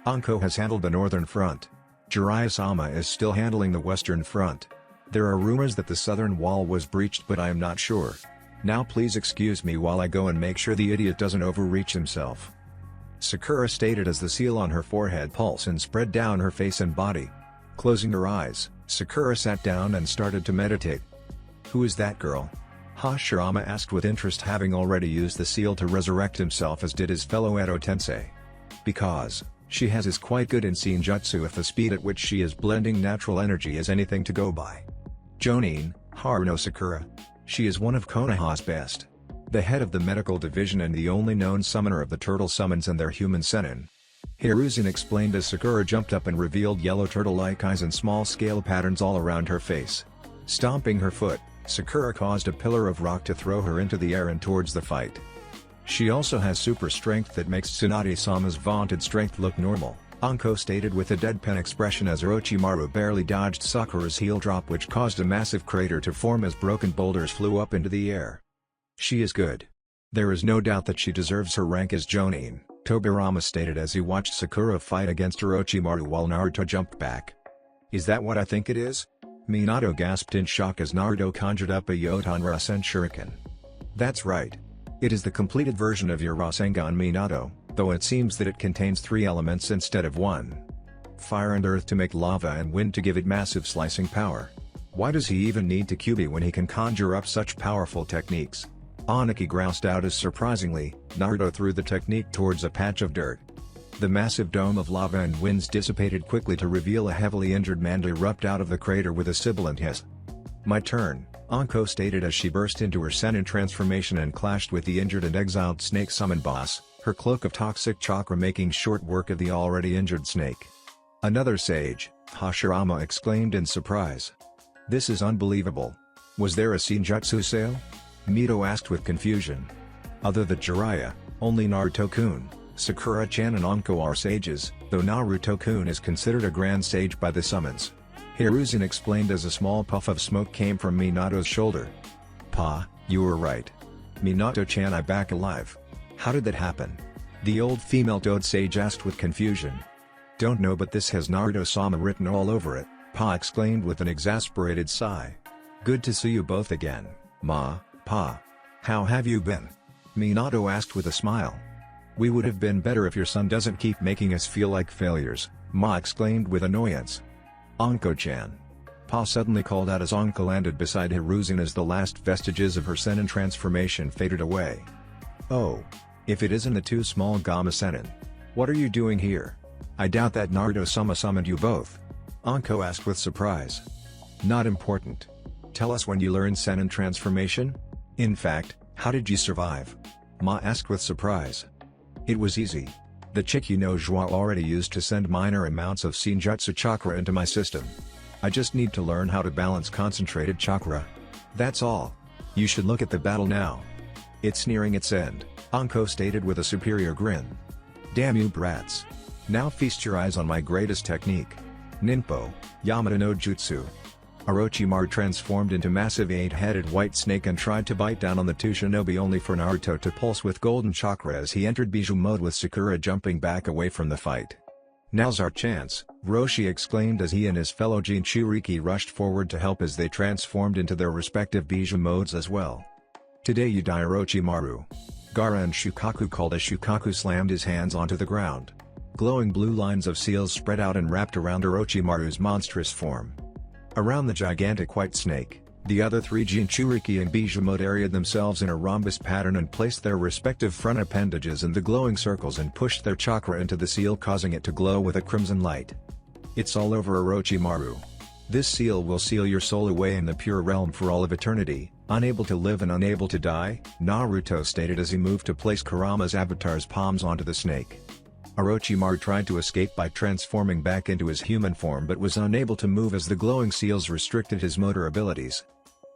Anko has handled the northern front. Jiraiya-sama is still handling the western front. There are rumors that the southern wall was breached, but I am not sure. Now please excuse me while I go and make sure the idiot doesn't overreach himself. Sakura stated as the seal on her forehead pulsed and spread down her face and body. Closing her eyes, Sakura sat down and started to meditate. Who is that girl? Hashirama asked with interest, having already used the seal to resurrect himself as did his fellow Edo Tensei. Because she is quite good in Senjutsu if the speed at which she is blending natural energy is anything to go by. Jonin, Haruno Sakura. She is one of Konoha's best. The head of the medical division and the only known summoner of the turtle summons and their human Sennin. Hiruzen explained as Sakura jumped up and revealed yellow turtle-like eyes and small-scale patterns all around her face. Stomping her foot, Sakura caused a pillar of rock to throw her into the air and towards the fight. She also has super strength that makes Tsunade-sama's vaunted strength look normal, Anko stated with a deadpan expression as Orochimaru barely dodged Sakura's heel drop, which caused a massive crater to form as broken boulders flew up into the air. She is good. There is no doubt that she deserves her rank as Jonin, Tobirama stated as he watched Sakura fight against Orochimaru while Naruto jumped back. Is that what I think it is? Minato gasped in shock as Naruto conjured up a Yotan Rasen Shuriken. That's right. It is the completed version of your Rasengan Minato, though it seems that it contains 3 elements instead of 1. Fire and earth to make lava and wind to give it massive slicing power. Why does he even need to Kyuubi when he can conjure up such powerful techniques? Aniki groused out as surprisingly, Naruto threw the technique towards a patch of dirt. The massive dome of lava and winds dissipated quickly to reveal a heavily injured man to erupt out of the crater with a sibilant hiss. My turn, Anko stated as she burst into her Sennin transformation and clashed with the injured and exiled snake summon boss, her cloak of toxic chakra making short work of the already injured snake. Another sage, Hashirama exclaimed in surprise. This is unbelievable. Was there a Senjutsu sale? Mito asked with confusion. Other than Jiraiya, only Naruto-kun, Sakura-chan and Anko are sages, though Naruto-kun is considered a grand sage by the summons. Hiruzen explained as a small puff of smoke came from Minato's shoulder. Pa, you were right. Minato-chan is back alive. How did that happen? The old female toad sage asked with confusion. Don't know, but this has Naruto-sama written all over it, Pa exclaimed with an exasperated sigh. Good to see you both again, Ma, Pa. How have you been? Minato asked with a smile. We would have been better if your son doesn't keep making us feel like failures, Ma exclaimed with annoyance. Anko-chan. Pa suddenly called out as Anko landed beside Hiruzen as the last vestiges of her Sennin transformation faded away. Oh. If it isn't the 2 small Gamma Sennin. What are you doing here? I doubt that Naruto-sama summoned you both. Anko asked with surprise. Not important. Tell us when you learned Sennin transformation? In fact, how did you survive? Ma asked with surprise. It was easy. The Chikyu no Joie already used to send minor amounts of Senjutsu chakra into my system. I just need to learn how to balance concentrated chakra. That's all. You should look at the battle now. It's nearing its end, Anko stated with a superior grin. Damn you brats. Now feast your eyes on my greatest technique. Ninpo, Yamata no Jutsu. Orochimaru transformed into massive 8-headed white snake and tried to bite down on the 2 shinobi, only for Naruto to pulse with golden chakra as he entered Bijou mode with Sakura jumping back away from the fight. Now's our chance, Roshi exclaimed as he and his fellow Jinchuriki rushed forward to help as they transformed into their respective Bijou modes as well. Today you die, Orochimaru. Gaara and Shukaku called as Shukaku slammed his hands onto the ground. Glowing blue lines of seals spread out and wrapped around Orochimaru's monstrous form. Around the gigantic white snake, the other 3 Jinchuriki in Bijou mode areaed themselves in a rhombus pattern and placed their respective front appendages in the glowing circles and pushed their chakra into the seal, causing it to glow with a crimson light. It's all over, Orochimaru. This seal will seal your soul away in the pure realm for all of eternity, unable to live and unable to die, Naruto stated as he moved to place Kurama's avatar's palms onto the snake. Orochimaru tried to escape by transforming back into his human form but was unable to move as the glowing seals restricted his motor abilities.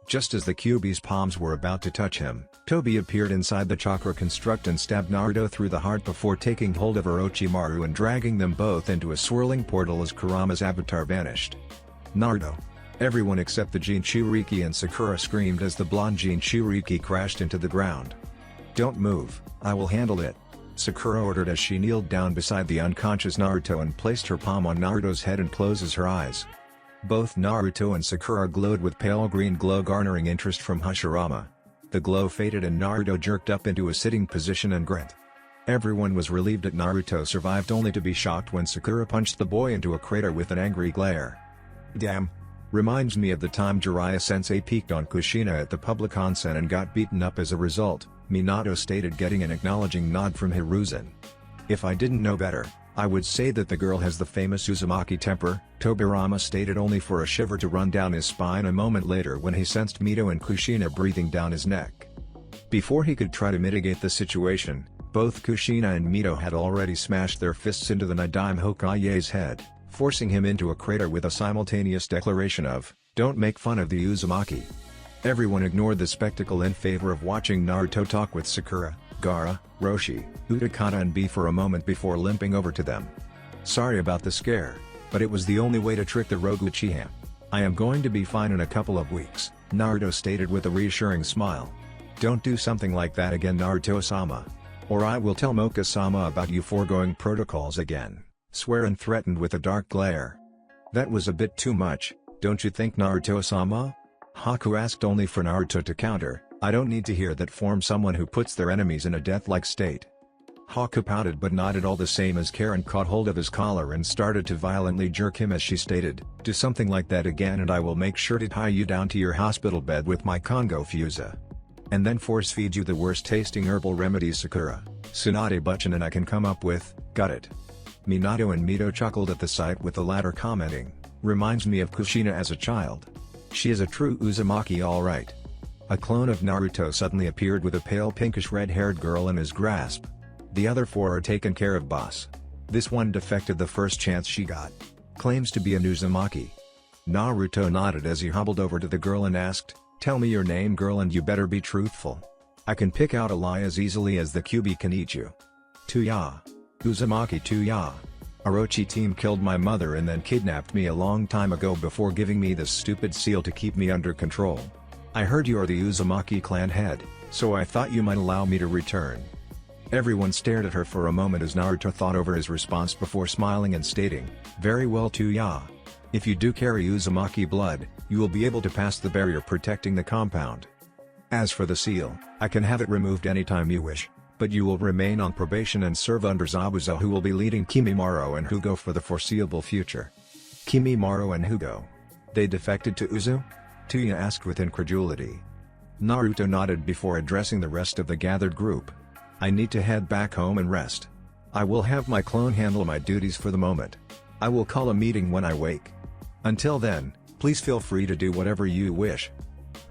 Just as the Kyuubi's palms were about to touch him, Tobi appeared inside the chakra construct and stabbed Naruto through the heart before taking hold of Orochimaru and dragging them both into a swirling portal as Kurama's avatar vanished. Naruto. Everyone except the Jinchuriki and Sakura screamed as the blonde Jinchuriki crashed into the ground. Don't move, I will handle it, Sakura ordered as she kneeled down beside the unconscious Naruto and placed her palm on Naruto's head and closes her eyes. Both Naruto and Sakura glowed with pale green glow, garnering interest from Hashirama. The glow faded and Naruto jerked up into a sitting position and grinned. Everyone was relieved that Naruto survived, only to be shocked when Sakura punched the boy into a crater with an angry glare. Damn. Reminds me of the time Jiraiya-sensei peeked on Kushina at the public onsen and got beaten up as a result, Minato stated, getting an acknowledging nod from Hiruzen. If I didn't know better, I would say that the girl has the famous Uzumaki temper, Tobirama stated, only for a shiver to run down his spine a moment later when he sensed Mito and Kushina breathing down his neck. Before he could try to mitigate the situation, both Kushina and Mito had already smashed their fists into the Nadaime Hokage's head, forcing him into a crater with a simultaneous declaration of, "Don't make fun of the Uzumaki." Everyone ignored the spectacle in favor of watching Naruto talk with Sakura, Gaara, Roshi, Utakata and B for a moment before limping over to them. "Sorry about the scare, but it was the only way to trick the rogue Uchiha. I am going to be fine in a couple of weeks," Naruto stated with a reassuring smile. "Don't do something like that again, Naruto-sama. Or I will tell Moka-sama about you foregoing protocols again," Swearin threatened with a dark glare. "That was a bit too much, don't you think, Naruto-sama?" Haku asked, only for Naruto to counter, "I don't need to hear that from someone who puts their enemies in a death-like state." Haku pouted but nodded all the same as Karen caught hold of his collar and started to violently jerk him as she stated, "Do something like that again and I will make sure to tie you down to your hospital bed with my Congo Fusa. And then force feed you the worst tasting herbal remedies Sakura, Tsunade Buchan and I can come up with, got it?" Minato and Mito chuckled at the sight, with the latter commenting, "Reminds me of Kushina as a child. She is a true Uzumaki alright." A clone of Naruto suddenly appeared with a pale pinkish red-haired girl in his grasp. "The other four are taken care of, boss. This one defected the first chance she got. Claims to be an Uzumaki." Naruto nodded as he hobbled over to the girl and asked, "Tell me your name, girl, and you better be truthful. I can pick out a lie as easily as the Kyuubi can eat you." "Tuya. Uzumaki Tuya. Orochi team killed my mother and then kidnapped me a long time ago before giving me this stupid seal to keep me under control. I heard you're the Uzumaki clan head, so I thought you might allow me to return." Everyone stared at her for a moment as Naruto thought over his response before smiling and stating, "Very well, Tuya. If you do carry Uzumaki blood, you will be able to pass the barrier protecting the compound. As for the seal, I can have it removed anytime you wish, but you will remain on probation and serve under Zabuza, who will be leading Kimimaro and Hugo for the foreseeable future." "Kimimaro and Hugo? They defected to Uzu?" Tuya asked with incredulity. Naruto nodded before addressing the rest of the gathered group. "I need to head back home and rest. I will have my clone handle my duties for the moment. I will call a meeting when I wake. Until then, please feel free to do whatever you wish.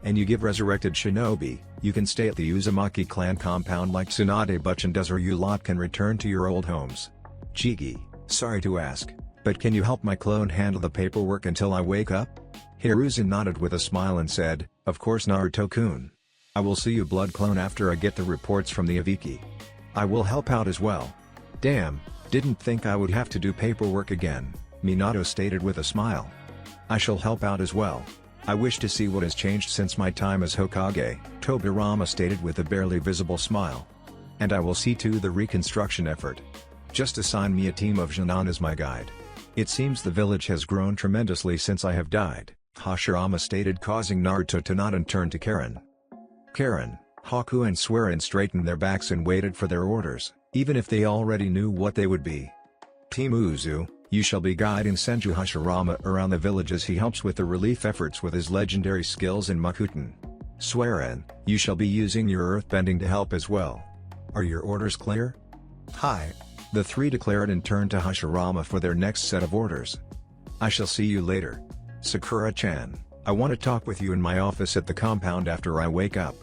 And you give resurrected shinobi, you can stay at the Uzumaki clan compound like Tsunade Buchan does, or you lot can return to your old homes. Chigi, sorry to ask, but can you help my clone handle the paperwork until I wake up?" Hiruzen nodded with a smile and said, "Of course, Naruto-kun. I will see you, blood clone, after I get the reports from the Aviki. I will help out as well." "Damn, didn't think I would have to do paperwork again," Minato stated with a smile. "I shall help out as well. I wish to see what has changed since my time as Hokage," Tobirama stated with a barely visible smile. "And I will see to the reconstruction effort. Just assign me a team of Genin as my guide. It seems the village has grown tremendously since I have died," Hashirama stated, causing Naruto to nod and turn to Karen. Karen, Haku and Swearin straightened their backs and waited for their orders, even if they already knew what they would be. "Team Uzu, you shall be guiding Senju Hashirama around the village as he helps with the relief efforts with his legendary skills in Makuten. Swearin, you shall be using your earthbending to help as well. Are your orders clear?" "Hi." The three declared and turned to Hashirama for their next set of orders. "I shall see you later. Sakura-chan, I want to talk with you in my office at the compound after I wake up.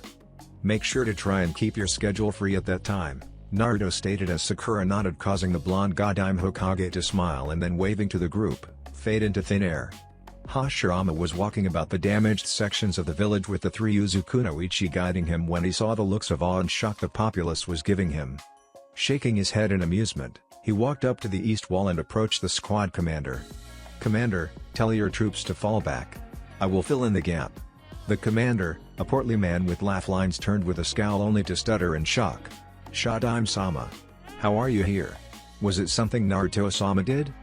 Make sure to try and keep your schedule free at that time," Naruto stated as Sakura nodded, causing the blonde Nadaime Hokage to smile and then, waving to the group, fade into thin air. Hashirama was walking about the damaged sections of the village with the three Uzukunoichi guiding him when he saw the looks of awe and shock the populace was giving him. Shaking his head in amusement, he walked up to the east wall and approached the squad commander. "Commander, tell your troops to fall back. I will fill in the gap." The commander, a portly man with laugh lines, turned with a scowl only to stutter in shock. "Shadaime-sama. How are you here? Was it something Naruto-sama did?"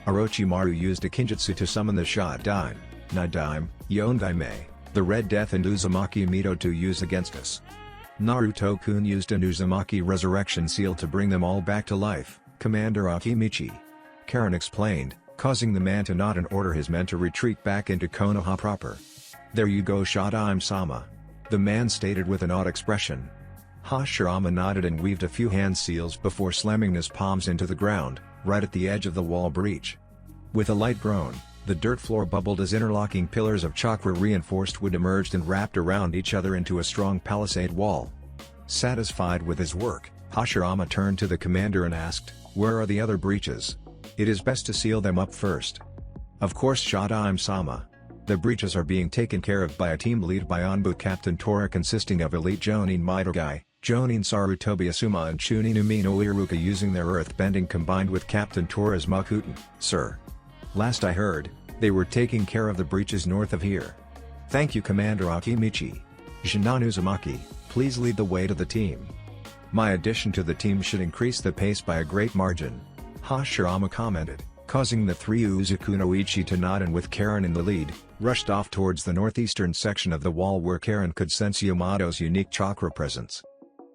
"Orochimaru used a Kinjutsu to summon the Shadaime, Nadaime, Yondaime, the Red Death and Uzumaki Mito to use against us. Naruto-kun used an Uzumaki resurrection seal to bring them all back to life," Commander Akimichi. Karen explained, causing the man to nod and order his men to retreat back into Konoha proper. "There you go, Showdown-sama," the man stated with an odd expression. Hashirama nodded and weaved a few hand seals before slamming his palms into the ground, right at the edge of the wall breach. With a light groan, the dirt floor bubbled as interlocking pillars of chakra-reinforced wood emerged and wrapped around each other into a strong palisade wall. Satisfied with his work, Hashirama turned to the commander and asked, "Where are the other breaches? It is best to seal them up first." "Of course, Showdown-sama. The breaches are being taken care of by a team led by Onbu Captain Tora consisting of elite Jonin Mitogai, Jonin Sarutobi Asuma and Chunin Umino Iruka using their earth-bending combined with Captain Tora's Makuten, sir. Last I heard, they were taking care of the breaches north of here. Thank you, Commander Akimichi. Shinan Uzumaki, please lead the way to the team. My addition to the team should increase the pace by a great margin," Hashirama commented, causing the three Uzukunoichi to nod and with Karen in the lead, rushed off towards the northeastern section of the wall where Karen could sense Yamato's unique chakra presence.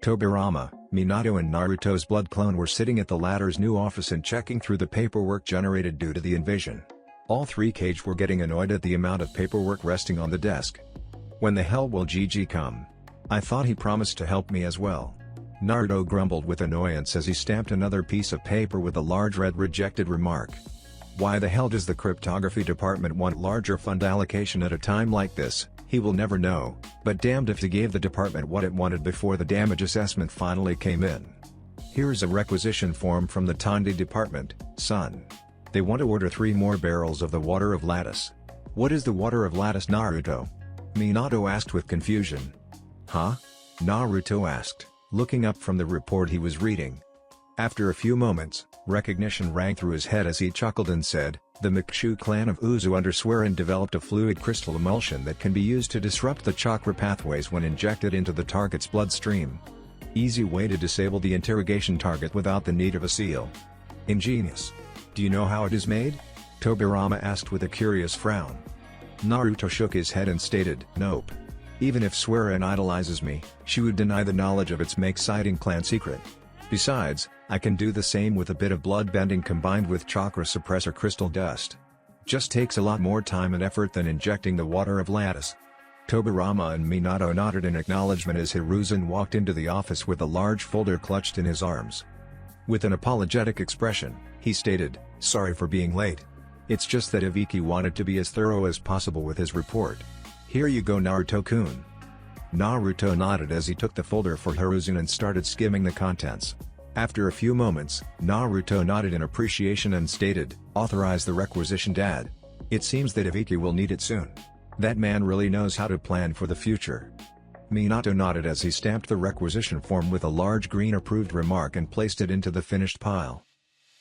Tobirama, Minato and Naruto's blood clone were sitting at the latter's new office and checking through the paperwork generated due to the invasion. All three Kage were getting annoyed at the amount of paperwork resting on the desk. "When the hell will Gigi come? I thought he promised to help me as well." Naruto grumbled with annoyance as he stamped another piece of paper with a large red rejected remark. "Why the hell does the cryptography department want larger fund allocation at a time like this? He will never know, but damned if he gave the department what it wanted before the damage assessment finally came in. Here's a requisition form from the Tandi department, son. They want to order 3 more barrels of the water of lattice." "What is the water of lattice, Naruto?" Minato asked with confusion. "Huh?" Naruto asked, looking up from the report he was reading. After a few moments, recognition rang through his head as he chuckled and said, "The Mikshu clan of Uzu under Swerin developed a fluid crystal emulsion that can be used to disrupt the chakra pathways when injected into the target's bloodstream. Easy way to disable the interrogation target without the need of a seal. Ingenious. Do you know how it is made?" Tobirama asked with a curious frown. Naruto shook his head and stated, "Nope. Even if Swerin idolizes me, she would deny the knowledge of its make-citing clan secret. Besides, I can do the same with a bit of blood bending combined with chakra suppressor crystal dust. Just takes a lot more time and effort than injecting the water of lattice." Tobirama and Minato nodded in acknowledgement as Hiruzen walked into the office with a large folder clutched in his arms. With an apologetic expression, he stated, "Sorry for being late. It's just that Ibiki wanted to be as thorough as possible with his report. Here you go, Naruto-kun." Naruto nodded as he took the folder for Hiruzen and started skimming the contents. After a few moments, Naruto nodded in appreciation and stated, "Authorize the requisition, Dad. It seems that Ibiki will need it soon. That man really knows how to plan for the future." Minato nodded as he stamped the requisition form with a large green approved remark and placed it into the finished pile.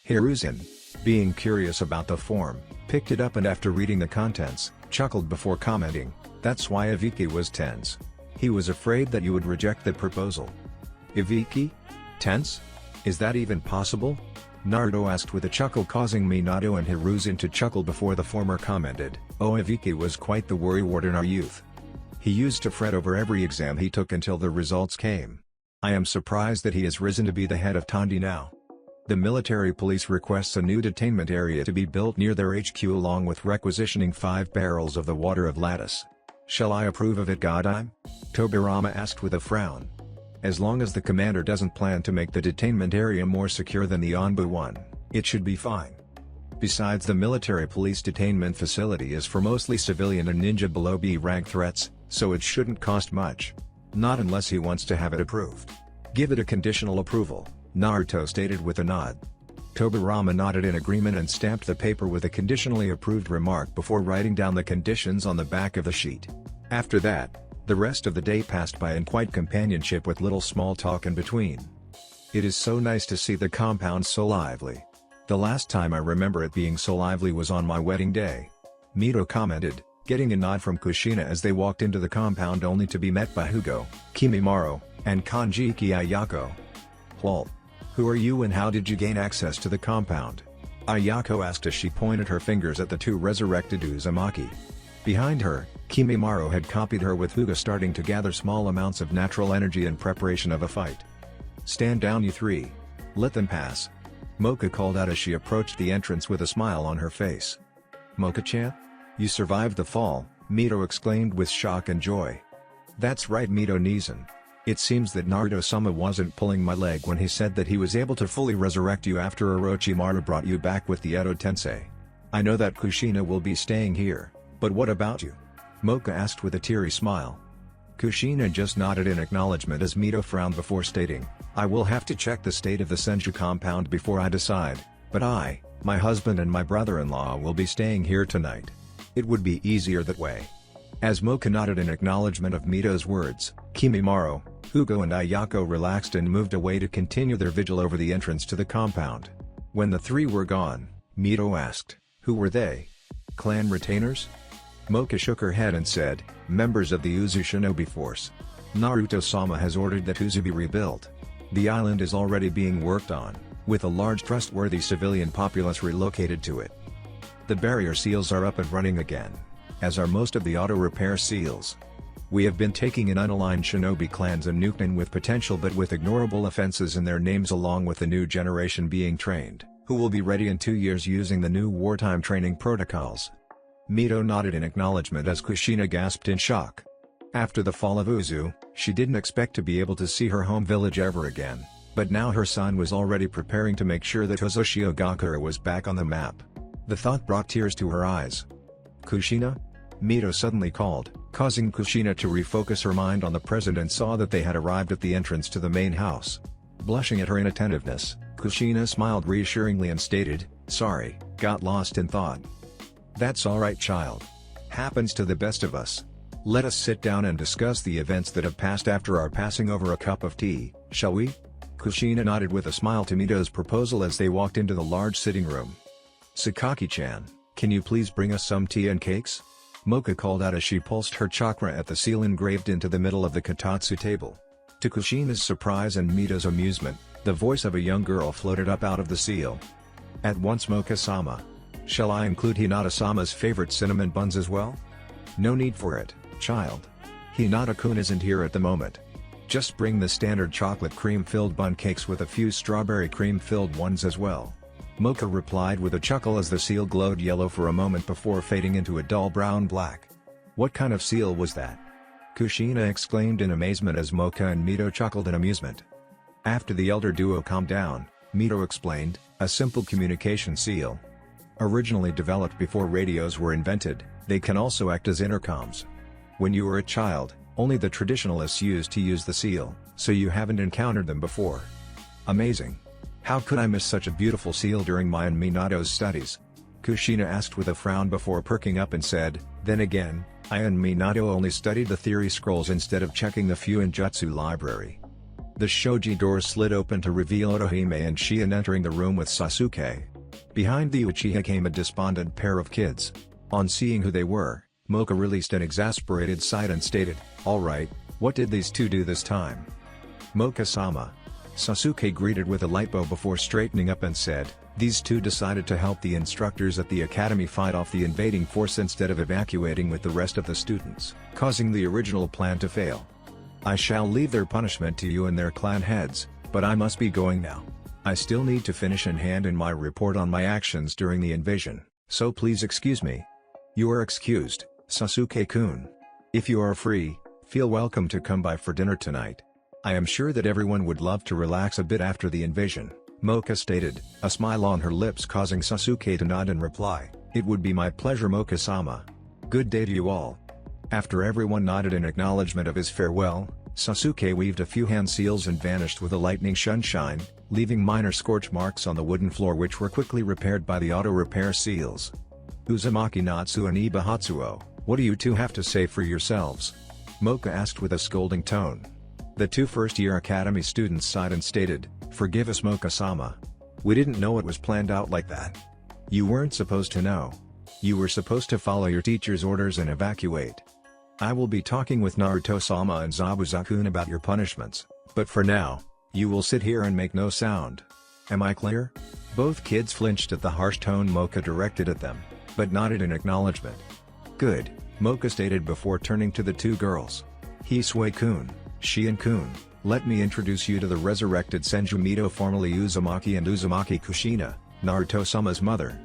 Hiruzen, being curious about the form, picked it up and after reading the contents, chuckled before commenting, "That's why Ibiki was tense. He was afraid that you would reject the proposal." "Ibiki? Tense? Is that even possible?" Naruto asked with a chuckle, causing Minato and Hiruzen to chuckle before the former commented, "Oh, Ibiki was quite the worrywart in our youth. He used to fret over every exam he took until the results came. I am surprised that he has risen to be the head of Tandi now." The military police requests a new detainment area to be built near their HQ along with requisitioning 5 barrels of the water of lattice. "Shall I approve of it, Godime?" Tobirama asked with a frown. "As long as the commander doesn't plan to make the detainment area more secure than the Onbu one, it should be fine. Besides, the military police detainment facility is for mostly civilian and ninja below B rank threats, so it shouldn't cost much. Not unless he wants to have it approved. Give it a conditional approval," Naruto stated with a nod. Tobirama nodded in agreement and stamped the paper with a conditionally approved remark before writing down the conditions on the back of the sheet. After that, the rest of the day passed by in quiet companionship with little small talk in between. "It is so nice to see the compound so lively. The last time I remember it being so lively was on my wedding day," Mito commented, getting a nod from Kushina as they walked into the compound only to be met by Hugo, Kimimaro, and Kanjiki Ayako. "Lol. Who are you and how did you gain access to the compound?" Ayako asked as she pointed her fingers at the 2 resurrected Uzumaki. Behind her, Kimimaro had copied her with Hugo starting to gather small amounts of natural energy in preparation of a fight. "Stand down, you 3. Let them pass." Mocha called out as she approached the entrance with a smile on her face. "Mocha-chan? You survived the fall," Mito exclaimed with shock and joy. "That's right, Mito Nizan. It seems that Naruto-sama wasn't pulling my leg when he said that he was able to fully resurrect you after Orochimaru brought you back with the Edo Tensei. I know that Kushina will be staying here, but what about you?" Mocha asked with a teary smile. Kushina just nodded in acknowledgement as Mito frowned before stating, "I will have to check the state of the Senju compound before I decide, but I, my husband and my brother-in-law will be staying here tonight. It would be easier that way." As Mocha nodded in acknowledgement of Mito's words, Kimimaro, Hugo and Ayako relaxed and moved away to continue their vigil over the entrance to the compound. When the three were gone, Mito asked, "Who were they? Clan retainers?" Mocha shook her head and said, "Members of the Uzu Shinobi force. Naruto-sama has ordered that Uzu be rebuilt. The island is already being worked on, with a large trustworthy civilian populace relocated to it. The barrier seals are up and running again, as are most of the auto repair seals. We have been taking in unaligned shinobi clans and Nukenin with potential but with ignorable offenses in their names along with the new generation being trained, who will be ready in 2 years using the new wartime training protocols." Mito nodded in acknowledgement as Kushina gasped in shock. After the fall of Uzu, she didn't expect to be able to see her home village ever again, but now her son was already preparing to make sure that Hozoshio-gakure was back on the map. The thought brought tears to her eyes. "Kushina?" Mito suddenly called, causing Kushina to refocus her mind on the present and saw that they had arrived at the entrance to the main house. Blushing at her inattentiveness, Kushina smiled reassuringly and stated, "Sorry, got lost in thought." "That's alright, child. Happens to the best of us. Let us sit down and discuss the events that have passed after our passing over a cup of tea, shall we?" Kushina nodded with a smile to Mito's proposal as they walked into the large sitting room. "Sakaki-chan, can you please bring us some tea and cakes?" Mocha called out as she pulsed her chakra at the seal engraved into the middle of the katatsu table. To Kushina's surprise and Mito's amusement, the voice of a young girl floated up out of the seal. "At once, Mocha-sama. Shall I include Hinata-sama's favorite cinnamon buns as well?" "No need for it, child. Hinata-kun isn't here at the moment. Just bring the standard chocolate cream-filled bun cakes with a few strawberry cream-filled ones as well." Mocha replied with a chuckle as the seal glowed yellow for a moment before fading into a dull brown black. "What kind of seal was that?" Kushina exclaimed in amazement as Mocha and Mito chuckled in amusement. After the elder duo calmed down, Mito explained, "A simple communication seal. Originally developed before radios were invented, they can also act as intercoms. When you were a child, only the traditionalists used to use the seal, so you haven't encountered them before." "Amazing. How could I miss such a beautiful seal during my and Minato's studies?" Kushina asked with a frown before perking up and said, "Then again, I and Minato only studied the theory scrolls instead of checking the Fuinjutsu library." The shoji door slid open to reveal Otohime and Shion entering the room with Sasuke. Behind the Uchiha came a despondent pair of kids. On seeing who they were, Mocha released an exasperated sigh and stated, "Alright, what did these two do this time?" "Mocha-sama." Sasuke greeted with a light bow before straightening up and said, "These two decided to help the instructors at the academy fight off the invading force instead of evacuating with the rest of the students, causing the original plan to fail. I shall leave their punishment to you and their clan heads, but I must be going now. I still need to finish and hand in my report on my actions during the invasion, so please excuse me." "You are excused, Sasuke-kun. If you are free, feel welcome to come by for dinner tonight. I am sure that everyone would love to relax a bit after the invasion," Mocha stated, a smile on her lips causing Sasuke to nod and reply, "It would be my pleasure, Mocha-sama. Good day to you all." After everyone nodded in acknowledgement of his farewell, Sasuke weaved a few hand seals and vanished with a lightning sunshine, leaving minor scorch marks on the wooden floor which were quickly repaired by the auto repair seals. "Uzumaki Natsu and Iba Hatsuo, what do you two have to say for yourselves?" Mocha asked with a scolding tone. The two first-year academy students sighed and stated, "Forgive us, Mocha-sama. We didn't know it was planned out like that. You weren't supposed to know. You were supposed to follow your teacher's orders and evacuate. I will be talking with Naruto-sama and Zabuza-kun about your punishments, but for now, you will sit here and make no sound. Am I clear?" Both kids flinched at the harsh tone Mocha directed at them, but nodded in acknowledgement. "Good," Mocha stated before turning to the two girls. "Hisui-kun, Shion-kun, Let me introduce you to the resurrected Senjutsu, formerly Uzumaki and Uzumaki Kushina, Naruto-sama's mother.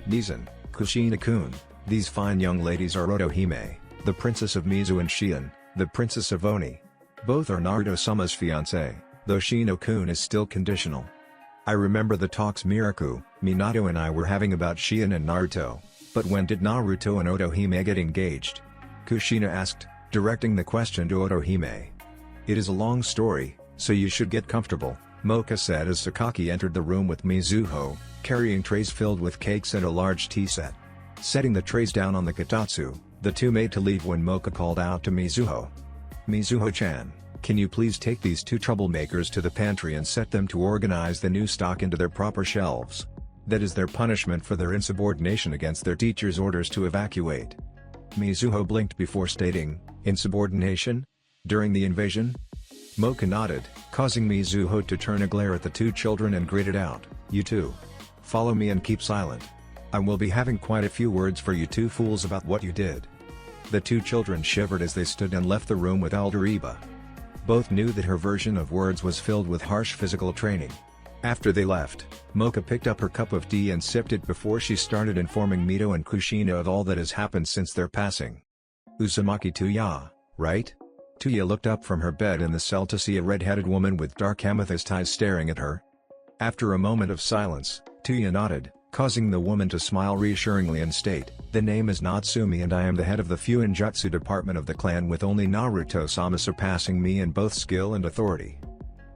Nizan, Kushina-kun, these fine young ladies are Otohime, the princess of Mizu, and Shion, the princess of Oni. Both are Naruto-sama's fiancé, though Shino-kun is still conditional. I remember the talks Miraku, Minato and I were having about Shion and Naruto, but when did Naruto and Otohime get engaged? Kushina asked, directing the question to Otohime. It is a long story, so you should get comfortable, Mocha said as Shukaku entered the room with Mizuho, carrying trays filled with cakes and a large tea set. Setting the trays down on the kotatsu, the two made to leave when Mocha called out to Mizuho. Mizuho-chan, can you please take these two troublemakers to the pantry and set them to organize the new stock into their proper shelves? That is their punishment for their insubordination against their teacher's orders to evacuate. Mizuho blinked before stating, insubordination? During the invasion? Mocha nodded, causing Mizuho to turn a glare at the two children and gritted out, you two. Follow me and keep silent. I will be having quite a few words for you two fools about what you did. The two children shivered as they stood and left the room with Elder Iba. Both knew that her version of words was filled with harsh physical training. After they left, Mocha picked up her cup of tea and sipped it before she started informing Mito and Kushina of all that has happened since their passing. Uzumaki Tuya, right? Tuya looked up from her bed in the cell to see a red-headed woman with dark amethyst eyes staring at her. After a moment of silence, Tuya nodded, causing the woman to smile reassuringly and state, the name is Natsumi and I am the head of the Fuinjutsu department of the clan, with only Naruto-sama surpassing me in both skill and authority.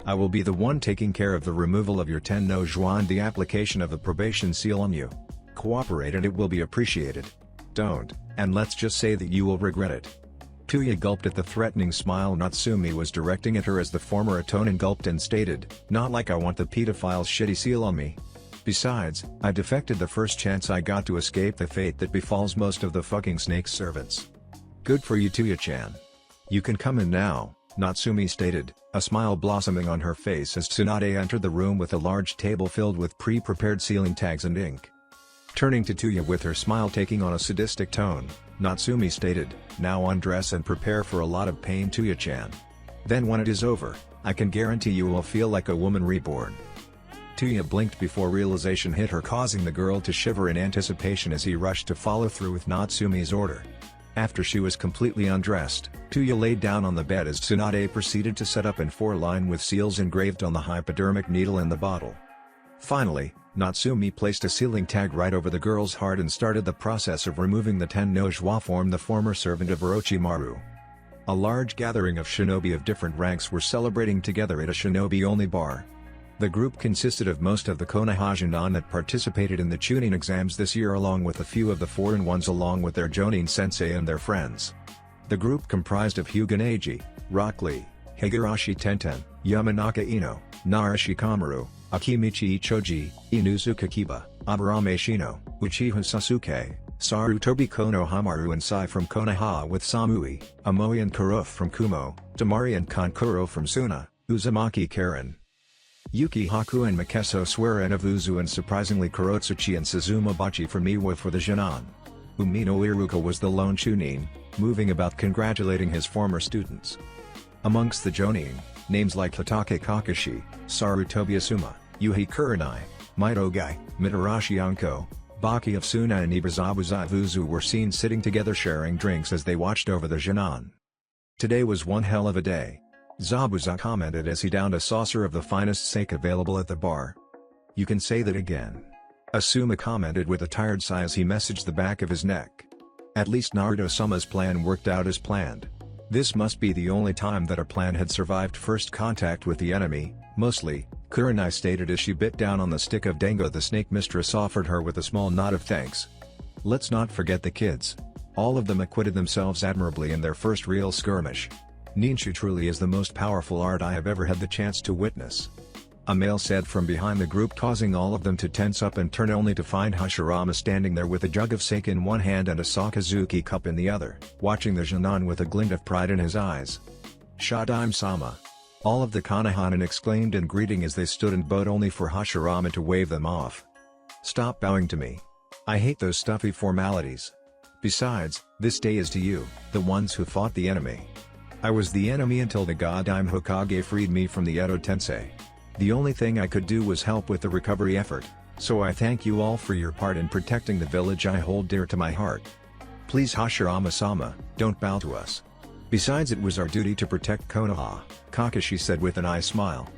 I will be the one taking care of the removal of your ten no joie and the application of the probation seal on you. Cooperate and it will be appreciated. Don't, and let's just say that you will regret it. Tuya gulped at the threatening smile Natsumi was directing at her as the former Atonin gulped and stated, not like I want the pedophile's shitty seal on me. Besides, I defected the first chance I got to escape the fate that befalls most of the fucking snake's servants. Good for you Tuya-chan. You can come in now, Natsumi stated, a smile blossoming on her face as Tsunade entered the room with a large table filled with pre-prepared sealing tags and ink. Turning to Tuya with her smile taking on a sadistic tone, Natsumi stated, now undress and prepare for a lot of pain Tuya-chan. Then when it is over, I can guarantee you will feel like a woman reborn. Tuya blinked before realization hit her, causing the girl to shiver in anticipation as he rushed to follow through with Natsumi's order. After she was completely undressed, Tuya laid down on the bed as Tsunade proceeded to set up in 4-line with seals engraved on the hypodermic needle in the bottle. Finally, Natsumi placed a sealing tag right over the girl's heart and started the process of removing the ten no joie form, the former servant of Orochimaru. A large gathering of shinobi of different ranks were celebrating together at a shinobi-only bar. The group consisted of most of the Konoha that participated in the Chunin exams this year, along with a few of the foreign ones along with their Jonin sensei and their friends. The group comprised of Hyuga Neji, Rock Lee, Higurashi Tenten, Yamanaka Ino, Narashi Kamaru, Akimichi Ichoji, Inuzuka Kiba, Aburame Shino, Uchiha Sasuke, Sarutobi Konohamaru and Sai from Konoha with Samui, Amoy and Kuruf from Kumo, Tamari and Kankuro from Suna, Uzumaki Karen, Yuki Haku and Makeso Sueren of Uzu, and surprisingly Kurotsuchi and Suzumabachi from Iwa for the Jinan. Umino Iruka was the lone Chunin, moving about congratulating his former students. Amongst the Jonin, names like Hitake Kakashi, Sarutobi Asuma, Yuhi Kurenai, Mitogai, Mitarashi Anko, Baki of Suna and Ibazabuza of Uzu were seen sitting together sharing drinks as they watched over the Jinan. Today was one hell of a day, Zabuza commented as he downed a saucer of the finest sake available at the bar. You can say that again. Asuma commented with a tired sigh as he messaged the back of his neck. At least Naruto-sama's plan worked out as planned. This must be the only time that our plan had survived first contact with the enemy, mostly, Kurenai stated as she bit down on the stick of dango the snake mistress offered her with a small nod of thanks. Let's not forget the kids. All of them acquitted themselves admirably in their first real skirmish. Ninshu truly is the most powerful art I have ever had the chance to witness. A male said from behind the group, causing all of them to tense up and turn only to find Hashirama standing there with a jug of sake in one hand and a Sakazuki cup in the other, watching the Jinan with a glint of pride in his eyes. Shadaime-sama. All of the Konohanin exclaimed in greeting as they stood and bowed only for Hashirama to wave them off. Stop bowing to me. I hate those stuffy formalities. Besides, this day is to you, the ones who fought the enemy. I was the enemy until the goddamn Hokage freed me from the Edo Tensei. The only thing I could do was help with the recovery effort, so I thank you all for your part in protecting the village I hold dear to my heart. Please Hashirama-sama, don't bow to us. Besides, it was our duty to protect Konoha, Kakashi said with an eye smile.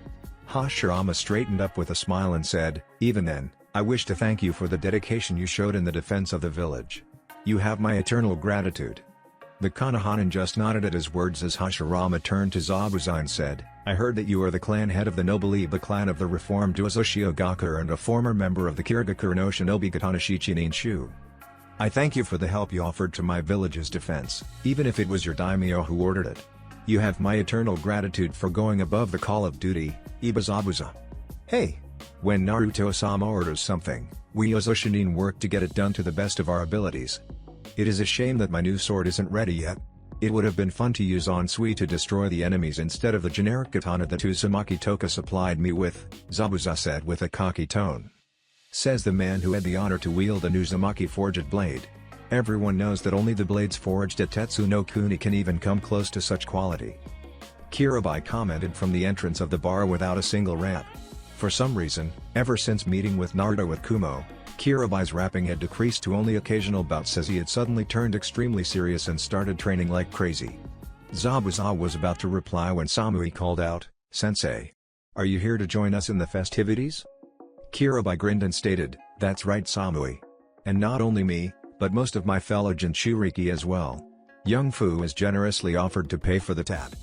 Hashirama straightened up with a smile and said, even then, I wish to thank you for the dedication you showed in the defense of the village. You have my eternal gratitude. The Konohanan just nodded at his words as Hashirama turned to Zabuza and said, I heard that you are the clan head of the noble Iba clan of the reformed Uzoshiogaku and a former member of the Kirigakure no Shinobi Katana Shichinin Shu. I thank you for the help you offered to my village's defense, even if it was your daimyo who ordered it. You have my eternal gratitude for going above the call of duty, Iba Zabuza. Hey! When Naruto-sama orders something, we Uzoshinin work to get it done to the best of our abilities. It is a shame that my new sword isn't ready yet. It would have been fun to use Onsui to destroy the enemies instead of the generic katana that Uzumaki Toka supplied me with, Zabuza said with a cocky tone. Says the man who had the honor to wield an Uzumaki forged blade. Everyone knows that only the blades forged at Tetsu no Kuni can even come close to such quality. Kirabai commented from the entrance of the bar without a single rap. For some reason, ever since meeting with Naruto with Kumo, Kirabai's rapping had decreased to only occasional bouts as he had suddenly turned extremely serious and started training like crazy. Zabuza was about to reply when Samui called out, Sensei. Are you here to join us in the festivities? Kirabai grinned and stated, that's right Samui. And not only me, but most of my fellow Jinchuriki as well. Young Fu has generously offered to pay for the tab.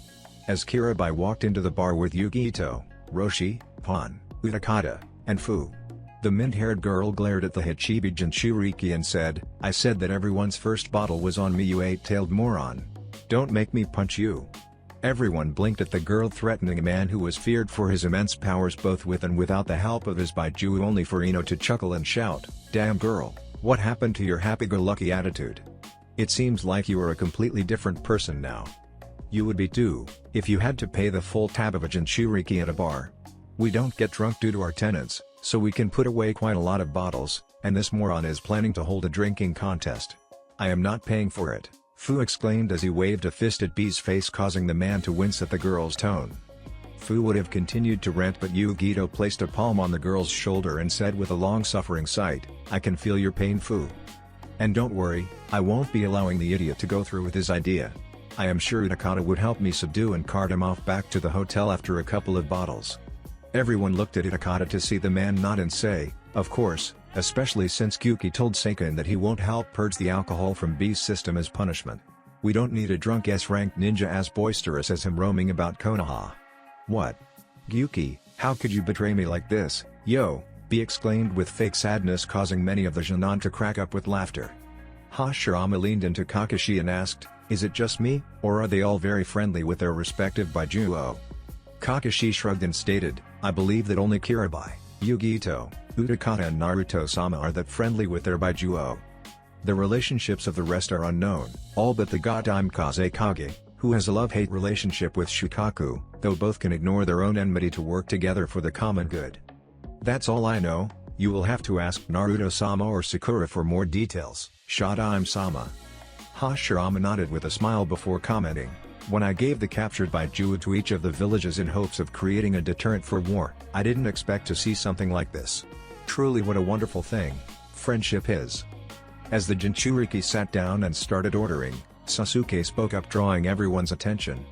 As Kirabai walked into the bar with Yugi Ito, Roshi, Pon, Utakata, and Fu. The mint-haired girl glared at the Hachibi Jinchuriki and said, I said that everyone's first bottle was on me you eight-tailed moron. Don't make me punch you. Everyone blinked at the girl threatening a man who was feared for his immense powers both with and without the help of his Baiju only for Ino to chuckle and shout, damn girl, what happened to your happy-go-lucky attitude? It seems like you are a completely different person now. You would be too, if you had to pay the full tab of a Jinchuriki at a bar. We don't get drunk due to our tenants, so we can put away quite a lot of bottles, and this moron is planning to hold a drinking contest. I am not paying for it, Fu exclaimed as he waved a fist at B's face causing the man to wince at the girl's tone. Fu would have continued to rant but Yugito placed a palm on the girl's shoulder and said with a long-suffering sight, I can feel your pain Fu. And don't worry, I won't be allowing the idiot to go through with his idea. I am sure Utakata would help me subdue and cart him off back to the hotel after a couple of bottles. Everyone looked at Utakata to see the man nod and say, of course, especially since Kyuki told Seiken that he won't help purge the alcohol from B's system as punishment. We don't need a drunk S-ranked ninja as boisterous as him roaming about Konoha. What? Gyuki, how could you betray me like this, yo, B exclaimed with fake sadness causing many of the Junon to crack up with laughter. Hashirama leaned into Kakashi and asked, is it just me, or are they all very friendly with their respective Baijuo? Kakashi shrugged and stated, I believe that only Kirabai, Yugito, Utakata and Naruto-sama are that friendly with their Baijuo. The relationships of the rest are unknown, all but the goddamn Kazekage, who has a love-hate relationship with Shukaku, though both can ignore their own enmity to work together for the common good. That's all I know, you will have to ask Naruto-sama or Sakura for more details, Showdown-sama. Hashirama nodded with a smile before commenting, when I gave the captured Baiju to each of the villages in hopes of creating a deterrent for war, I didn't expect to see something like this. Truly what a wonderful thing, friendship is. As the Jinchuriki sat down and started ordering, Sasuke spoke up drawing everyone's attention.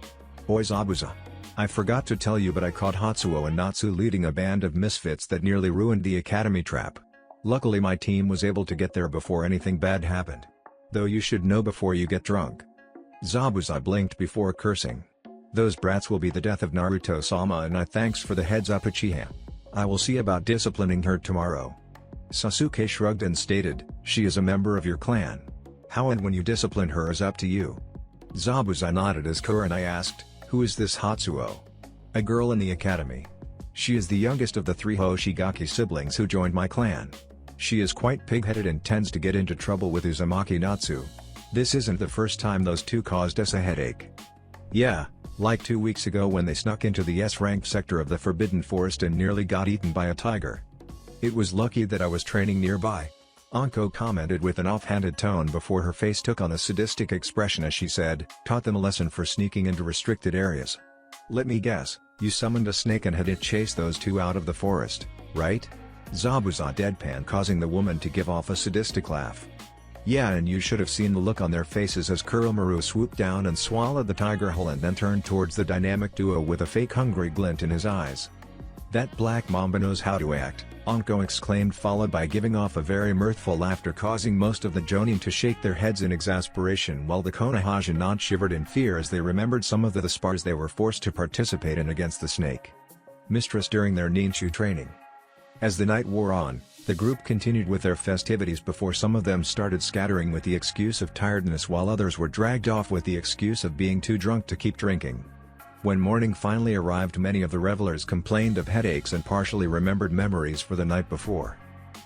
Oi Zabuza. I forgot to tell you but I caught Hatsuo and Natsu leading a band of misfits that nearly ruined the academy trap. Luckily my team was able to get there before anything bad happened. Though you should know before you get drunk. Zabuza blinked before cursing. Those brats will be the death of Naruto-sama and I thanks for the heads up Uchiha. I will see about disciplining her tomorrow. Sasuke shrugged and stated, she is a member of your clan. How and when you discipline her is up to you. Zabuza nodded as Kurenai asked, who is this Hatsuo? A girl in the academy. She is the youngest of the 3 Hoshigaki siblings who joined my clan. She is quite pig-headed and tends to get into trouble with Uzumaki Natsu. This isn't the first time those two caused us a headache. Yeah, like 2 weeks ago when they snuck into the S-ranked sector of the Forbidden Forest and nearly got eaten by a tiger. It was lucky that I was training nearby. Anko commented with an offhanded tone before her face took on a sadistic expression as she said, "Taught them a lesson for sneaking into restricted areas. Let me guess, you summoned a snake and had it chase those two out of the forest, right?" Zabuza deadpan, causing the woman to give off a sadistic laugh. "Yeah, and you should have seen the look on their faces as Kuromaru swooped down and swallowed the tiger whole and then turned towards the dynamic duo with a fake hungry glint in his eyes. That black mamba knows how to act," Anko exclaimed, followed by giving off a very mirthful laughter, causing most of the jonin to shake their heads in exasperation, while the Konohage non shivered in fear as they remembered some of the spars they were forced to participate in against the snake mistress during their ninchu training. As the night wore on, the group continued with their festivities before some of them started scattering with the excuse of tiredness, while others were dragged off with the excuse of being too drunk to keep drinking. When morning finally arrived, many of the revelers complained of headaches and partially remembered memories for the night before.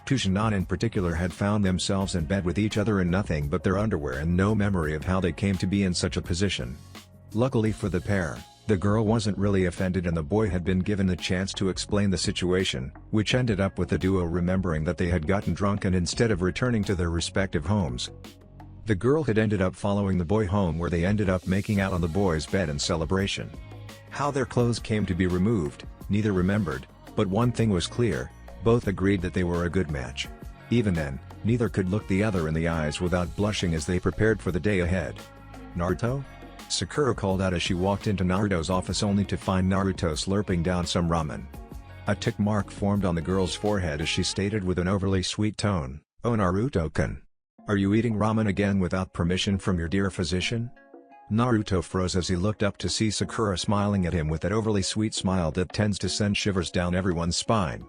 Tsunade in particular had found themselves in bed with each other in nothing but their underwear and no memory of how they came to be in such a position. Luckily for the pair, the girl wasn't really offended and the boy had been given the chance to explain the situation, which ended up with the duo remembering that they had gotten drunk and instead of returning to their respective homes, the girl had ended up following the boy home, where they ended up making out on the boy's bed in celebration. How their clothes came to be removed, neither remembered, but one thing was clear: both agreed that they were a good match. Even then, neither could look the other in the eyes without blushing as they prepared for the day ahead. "Naruto?" Sakura called out as she walked into Naruto's office, only to find Naruto slurping down some ramen. A tick mark formed on the girl's forehead as she stated with an overly sweet tone, "Oh Naruto-kun. Are you eating ramen again without permission from your dear physician?" Naruto froze as he looked up to see Sakura smiling at him with that overly sweet smile that tends to send shivers down everyone's spine.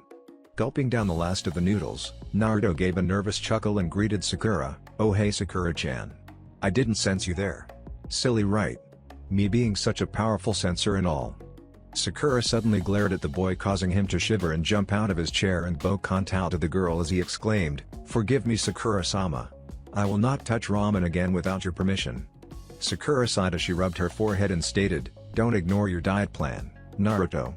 Gulping down the last of the noodles, Naruto gave a nervous chuckle and greeted Sakura, "Oh hey Sakura-chan. I didn't sense you there. Silly, right? Me being such a powerful sensor and all." Sakura suddenly glared at the boy, causing him to shiver and jump out of his chair and bow kontou to the girl as he exclaimed, "Forgive me Sakura-sama. I will not touch ramen again without your permission." Sakura sighed as she rubbed her forehead and stated, "Don't ignore your diet plan, Naruto.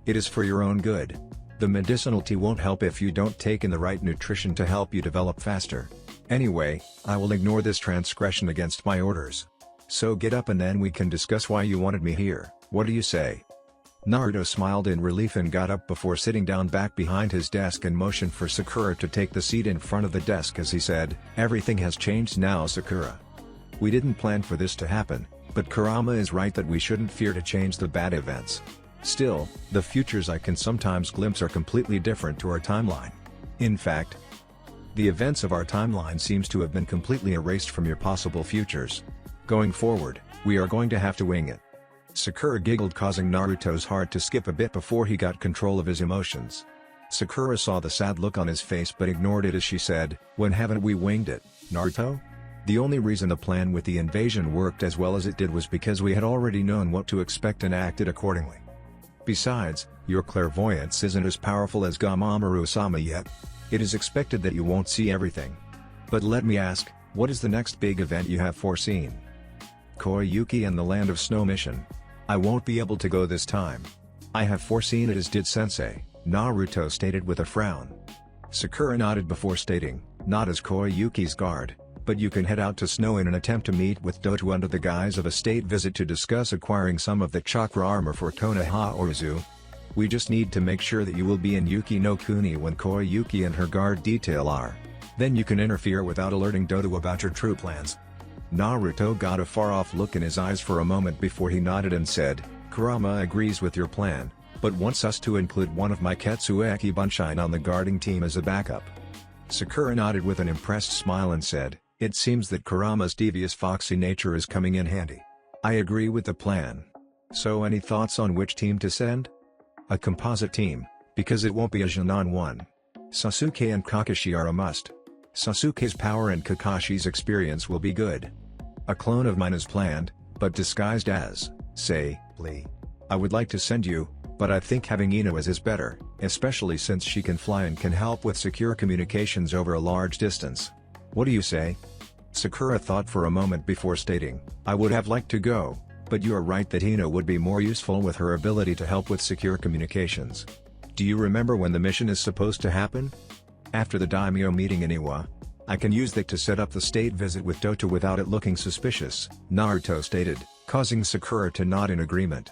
It is for your own good. The medicinal tea won't help if you don't take in the right nutrition to help you develop faster. Anyway, I will ignore this transgression against my orders. So get up and then we can discuss why you wanted me here, what do you say?" Naruto smiled in relief and got up before sitting down back behind his desk and motioned for Sakura to take the seat in front of the desk as he said, "Everything has changed now, Sakura. We didn't plan for this to happen, but Kurama is right that we shouldn't fear to change the bad events. Still, the futures I can sometimes glimpse are completely different to our timeline. In fact, the events of our timeline seems to have been completely erased from your possible futures. Going forward, we are going to have to wing it." Sakura giggled, causing Naruto's heart to skip a bit before he got control of his emotions. Sakura saw the sad look on his face but ignored it as she said, "When haven't we winged it, Naruto? The only reason the plan with the invasion worked as well as it did was because we had already known what to expect and acted accordingly. Besides, your clairvoyance isn't as powerful as Gamamaru-sama yet. It is expected that you won't see everything. But let me ask, what is the next big event you have foreseen?" "Koyuki and the Land of Snow mission. I won't be able to go this time. I have foreseen it, as did Sensei," Naruto stated with a frown. Sakura nodded before stating, "Not as Koyuki's guard, but you can head out to Snow in an attempt to meet with Doto under the guise of a state visit to discuss acquiring some of the chakra armor for Konoha or Uzu. We just need to make sure that you will be in Yuki no Kuni when Koyuki and her guard detail are. Then you can interfere without alerting Doto about your true plans." Naruto got a far-off look in his eyes for a moment before he nodded and said, "Kurama agrees with your plan, but wants us to include one of my Katsueki Bunshin on the guarding team as a backup." Sakura nodded with an impressed smile and said, "It seems that Kurama's devious foxy nature is coming in handy. I agree with the plan. So any thoughts on which team to send?" "A composite team, because it won't be a Jinan one. Sasuke and Kakashi are a must. Sasuke's power and Kakashi's experience will be good. A clone of mine is planned, but disguised as, say, Lee. I would like to send you, but I think having Ino as is better, especially since she can fly and can help with secure communications over a large distance. What do you say?" Sakura thought for a moment before stating, "I would have liked to go, but you are right that Ino would be more useful with her ability to help with secure communications. Do you remember when the mission is supposed to happen?" "After the daimyo meeting in Iwa, I can use that to set up the state visit with Dota without it looking suspicious, Naruto stated, causing Sakura to nod in agreement.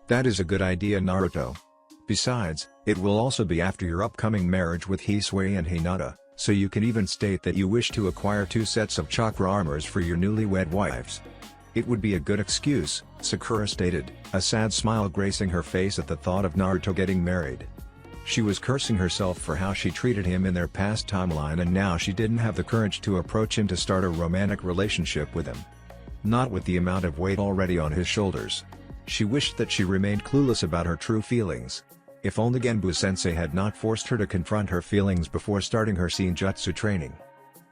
That is a good idea, Naruto. Besides, it will also be after your upcoming marriage with Hisui and Hinata, so you can even state that you wish to acquire 2 sets of chakra armors for your newlywed wives. It would be a good excuse, Sakura stated, a sad smile gracing her face at the thought of Naruto getting married. She was cursing herself for how she treated him in their past timeline, and now she didn't have the courage to approach him to start a romantic relationship with him. Not with the amount of weight already on his shoulders. She wished that she remained clueless about her true feelings. If only Genbu-sensei had not forced her to confront her feelings before starting her Senjutsu training.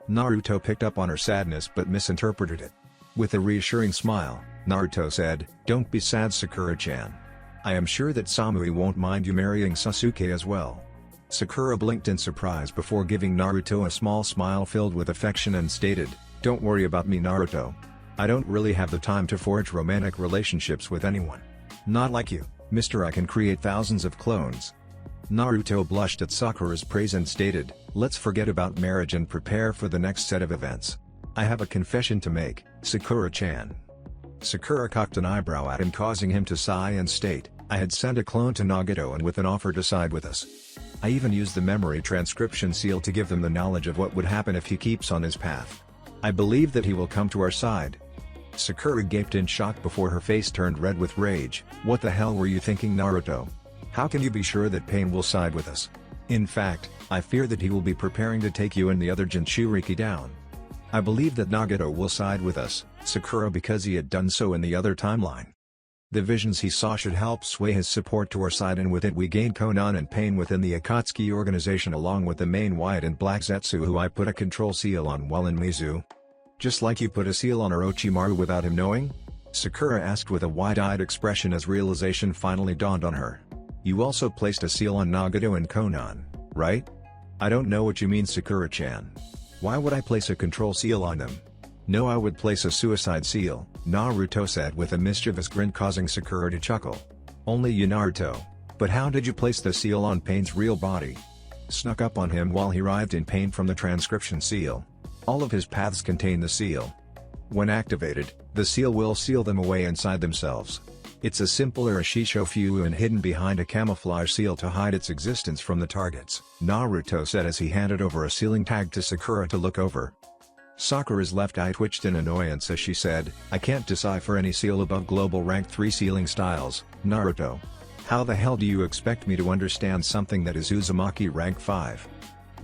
Naruto picked up on her sadness but misinterpreted it. With a reassuring smile, Naruto said, "Don't be sad, Sakura-chan. I am sure that Samui won't mind you marrying Sasuke as well." Sakura blinked in surprise before giving Naruto a small smile filled with affection and stated, "Don't worry about me, Naruto. I don't really have the time to forge romantic relationships with anyone. Not like you, mister. I can create thousands of clones." Naruto blushed at Sakura's praise and stated, "Let's forget about marriage and prepare for the next set of events. I have a confession to make, Sakura-chan." Sakura cocked an eyebrow at him, causing him to sigh and state, "I had sent a clone to Nagato and with an offer to side with us. I even used the memory transcription seal to give them the knowledge of what would happen if he keeps on his path. I believe that he will come to our side." Sakura gaped in shock before her face turned red with rage. "What the hell were you thinking, Naruto? How can you be sure that Pain will side with us? In fact, I fear that he will be preparing to take you and the other Jinchuriki down. I believe that Nagato will side with us, Sakura, because he had done so in the other timeline. The visions he saw should help sway his support to our side, and with it we gain Conan and Pain within the Akatsuki organization along with the main white and black Zetsu who I put a control seal on while in Mizu. Just like you put a seal on Orochimaru without him knowing?" Sakura asked with a wide-eyed expression as realization finally dawned on her. "You also placed a seal on Nagato and Conan, right?" "I don't know what you mean, Sakura-chan. Why would I place a control seal on them?" "No, I would place a suicide seal," Naruto said with a mischievous grin, causing Sakura to chuckle. "Only you, Naruto. But how did you place the seal on Pain's real body?" "Snuck up on him while he arrived in Pain from the transcription seal. All of his paths contain the seal. When activated, the seal will seal them away inside themselves. It's a simple Shisho Fu and hidden behind a camouflage seal to hide its existence from the targets," Naruto said as he handed over a sealing tag to Sakura to look over. Sakura's left eye twitched in annoyance as she said, "I can't decipher any seal above global rank 3 sealing styles, Naruto. How the hell do you expect me to understand something that is Uzumaki rank 5?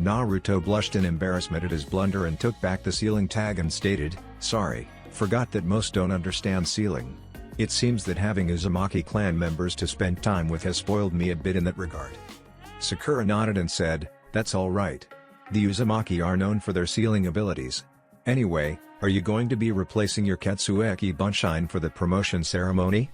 Naruto blushed in embarrassment at his blunder and took back the sealing tag and stated, "Sorry, forgot that most don't understand sealing. It seems that having Uzumaki clan members to spend time with has spoiled me a bit in that regard." Sakura nodded and said, "That's alright. The Uzumaki are known for their sealing abilities. Anyway, are you going to be replacing your Katsueki Bunshine for the promotion ceremony?"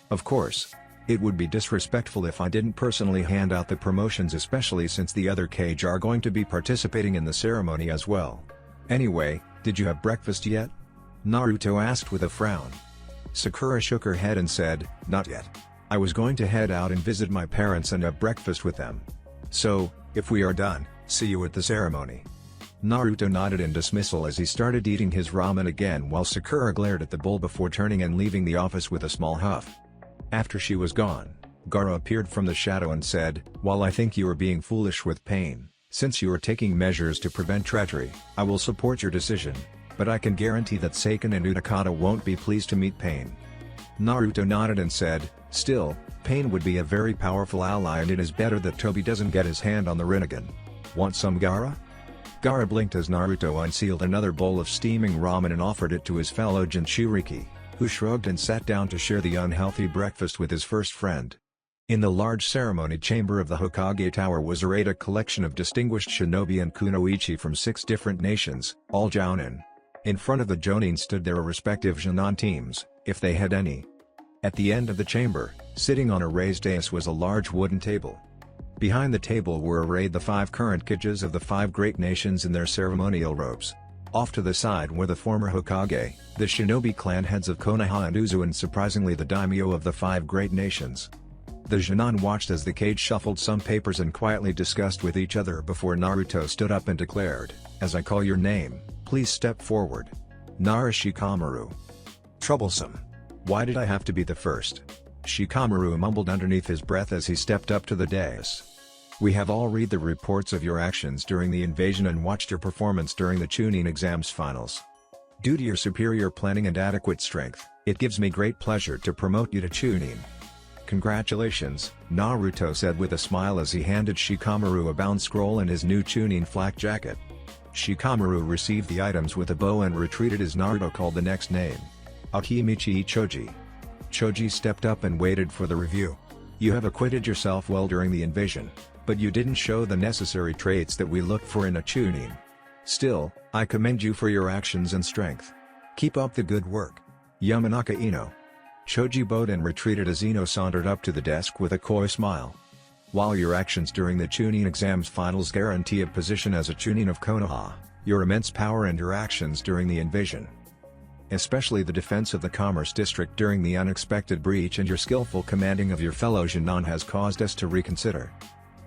"Of course. It would be disrespectful if I didn't personally hand out the promotions, especially since the other Kage are going to be participating in the ceremony as well. Anyway, did you have breakfast yet?" Naruto asked with a frown. Sakura shook her head and said, "Not yet. I was going to head out and visit my parents and have breakfast with them. So, if we are done, see you at the ceremony." Naruto nodded in dismissal as he started eating his ramen again while Sakura glared at the bowl before turning and leaving the office with a small huff. After she was gone, Gaara appeared from the shadow and said, "While I think you are being foolish with Pain, since you are taking measures to prevent treachery, I will support your decision, but I can guarantee that Seiken and Utakata won't be pleased to meet Pain." Naruto nodded and said, "Still, Pain would be a very powerful ally and it is better that Tobi doesn't get his hand on the Rinnegan. Want some, Gaara?" Gaara blinked as Naruto unsealed another bowl of steaming ramen and offered it to his fellow Jinchuriki, who shrugged and sat down to share the unhealthy breakfast with his first friend. In the large ceremony chamber of the Hokage Tower was arrayed a collection of distinguished shinobi and kunoichi from 6 different nations, all jounin. In front of the jounin stood their respective jounin teams, if they had any. At the end of the chamber, sitting on a raised dais was a large wooden table. Behind the table were arrayed the 5 current Kages of the 5 great nations in their ceremonial robes. Off to the side were the former Hokage, the shinobi clan heads of Konoha and Uzu, and surprisingly the daimyo of the 5 great nations. The Genin watched as the cage shuffled some papers and quietly discussed with each other before Naruto stood up and declared, "As I call your name, please step forward. Shikamaru." Troublesome. Why did I have to be the first? Shikamaru mumbled underneath his breath as he stepped up to the dais. "We have all read the reports of your actions during the invasion and watched your performance during the Chunin exams finals. Due to your superior planning and adequate strength, it gives me great pleasure to promote you to Chunin." "Congratulations," Naruto said with a smile as he handed Shikamaru a bound scroll and his new Chunin flak jacket. Shikamaru received the items with a bow and retreated as Naruto called the next name. "Akimichi Choji." Choji stepped up and waited for the review. "You have acquitted yourself well during the invasion, but you didn't show the necessary traits that we look for in a Chunin. Still, I commend you for your actions and strength. Keep up the good work. Yamanaka Ino." Choji bowed and retreated as Ino sauntered up to the desk with a coy smile. "While your actions during the Chunin exams finals guarantee a position as a Chunin of Konoha, your immense power and your actions during the invasion, especially the defense of the Commerce District during the unexpected breach and your skillful commanding of your fellow Genin has caused us to reconsider.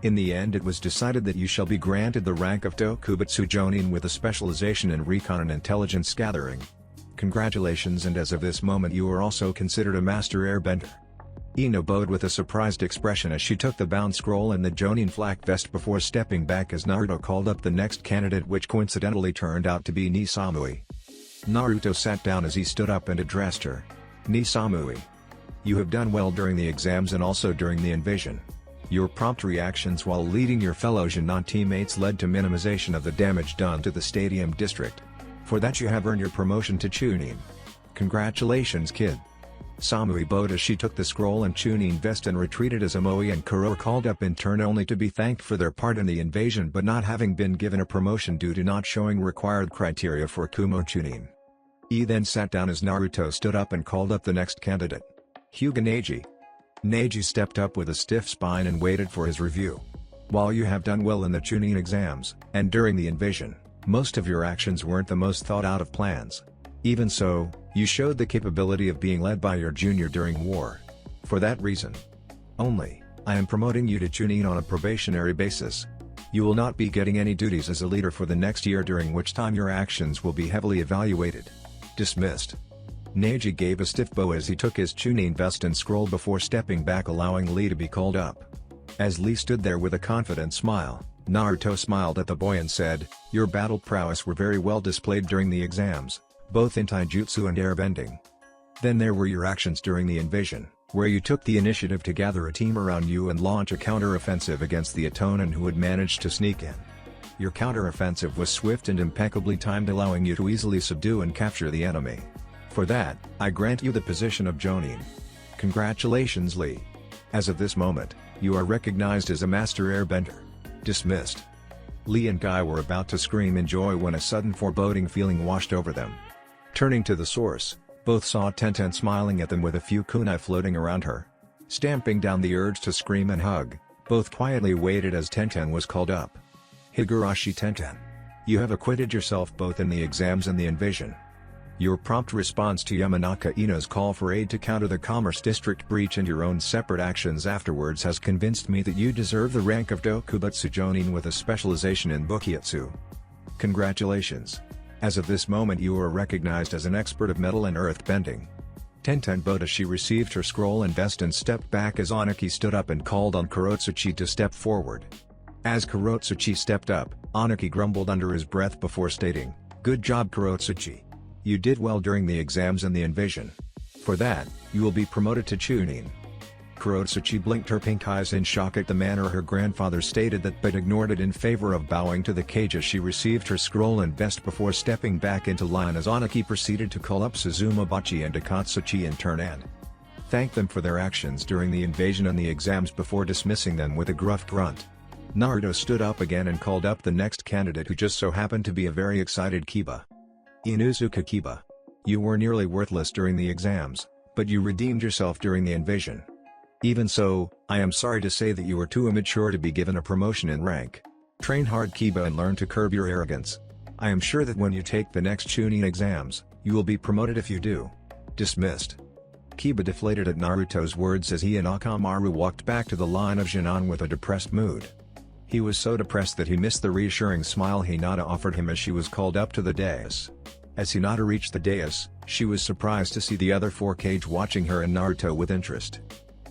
In the end it was decided that you shall be granted the rank of Dokubutsu Jonin with a specialization in recon and intelligence gathering. Congratulations, and as of this moment you are also considered a master airbender." Ino bowed with a surprised expression as she took the bound scroll and the Jonin flak vest before stepping back as Naruto called up the next candidate, which coincidentally turned out to be Natsumi. Naruto sat down as he stood up and addressed her. "Natsumi, you have done well during the exams and also during the invasion. Your prompt reactions while leading your fellow Genin teammates led to minimization of the damage done to the stadium district. For that you have earned your promotion to Chunin. Congratulations, kid." Samui bowed as she took the scroll and Chunin vest and retreated as Amoi and Kuro called up in turn, only to be thanked for their part in the invasion but not having been given a promotion due to not showing required criteria for Kumo Chunin. Then sat down as Naruto stood up and called up the next candidate. "Hyuga Neji." Neji stepped up with a stiff spine and waited for his review. "While you have done well in the Chunin exams, and during the invasion, most of your actions weren't the most thought out of plans. Even so, you showed the capability of being led by your junior during war. For that reason only, I am promoting you to Chunin on a probationary basis. You will not be getting any duties as a leader for the next year, during which time your actions will be heavily evaluated." Dismissed. Neji gave a stiff bow as he took his Chunin vest and scroll before stepping back, allowing Lee to be called up. As Lee stood there with a confident smile, Naruto smiled at the boy and said, "Your battle prowess were very well displayed during the exams, both in taijutsu and airbending. Then there were your actions during the invasion, where you took the initiative to gather a team around you and launch a counter-offensive against the Itonen who had managed to sneak in. Your counter-offensive was swift and impeccably timed, allowing you to easily subdue and capture the enemy. For that, I grant you the position of Jonin. Congratulations, Lee. As of this moment, you are recognized as a master airbender." Dismissed. Lee and Guy were about to scream in joy when a sudden foreboding feeling washed over them. Turning to the source, both saw Tenten smiling at them with a few kunai floating around her. Stamping down the urge to scream and hug, both quietly waited as Tenten was called up. "Higurashi Tenten. You have acquitted yourself both in the exams and the invasion. Your prompt response to Yamanaka Ino's call for aid to counter the Commerce District breach and your own separate actions afterwards has convinced me that you deserve the rank of Dokubutsu Jonin with a specialization in Bukietsu. Congratulations. As of this moment you are recognized as an expert of metal and earth bending." Tenten bowed as she received her scroll and vest and stepped back as Anaki stood up and called on Kurotsuchi to step forward. As Kurotsuchi stepped up, Anaki grumbled under his breath before stating, "Good job, Kurotsuchi. You did well during the exams and the invasion. For that, you will be promoted to Chunin." Kurotsuchi blinked her pink eyes in shock at the manner her grandfather stated that, but ignored it in favor of bowing to the cage as she received her scroll and vest before stepping back into line as Anaki proceeded to call up Suzumabachi and Akatsuki in turn and thank them for their actions during the invasion and the exams before dismissing them with a gruff grunt. Naruto stood up again and called up the next candidate, who just so happened to be a very excited Kiba. "Inuzuka Kiba. You were nearly worthless during the exams, but you redeemed yourself during the invasion. Even so, I am sorry to say that you are too immature to be given a promotion in rank. Train hard, Kiba, and learn to curb your arrogance. I am sure that when you take the next Chunin exams, you will be promoted if you do." Dismissed. Kiba deflated at Naruto's words as he and Orochimaru walked back to the line of Jinan with a depressed mood. He was so depressed that he missed the reassuring smile Hinata offered him as she was called up to the dais. As Hinata reached the dais, she was surprised to see the other Hokage watching her and Naruto with interest.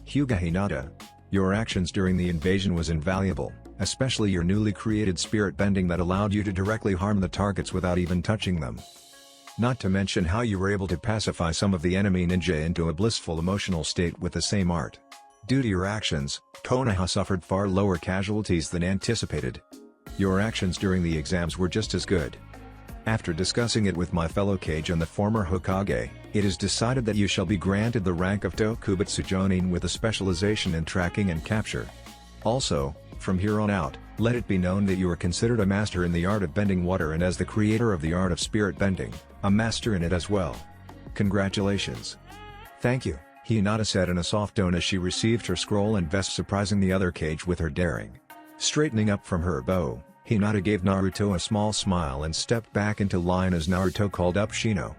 Hyuga Hinata. Your actions during the invasion was invaluable, especially your newly created spirit bending that allowed you to directly harm the targets without even touching them. Not to mention how you were able to pacify some of the enemy ninja into a blissful emotional state with the same art. Due to your actions, Konoha suffered far lower casualties than anticipated. Your actions during the exams were just as good. After discussing it with my fellow Kage and the former Hokage, it is decided that you shall be granted the rank of Tokubutsu Jonin with a specialization in tracking and capture. Also, from here on out, let it be known that you are considered a master in the art of bending water and as the creator of the art of spirit bending, a master in it as well. Congratulations. Thank you, Hinata said in a soft tone as she received her scroll and vest, surprising the other Kage with her daring. Straightening up from her bow, Hinata gave Naruto a small smile and stepped back into line as Naruto called up Shino.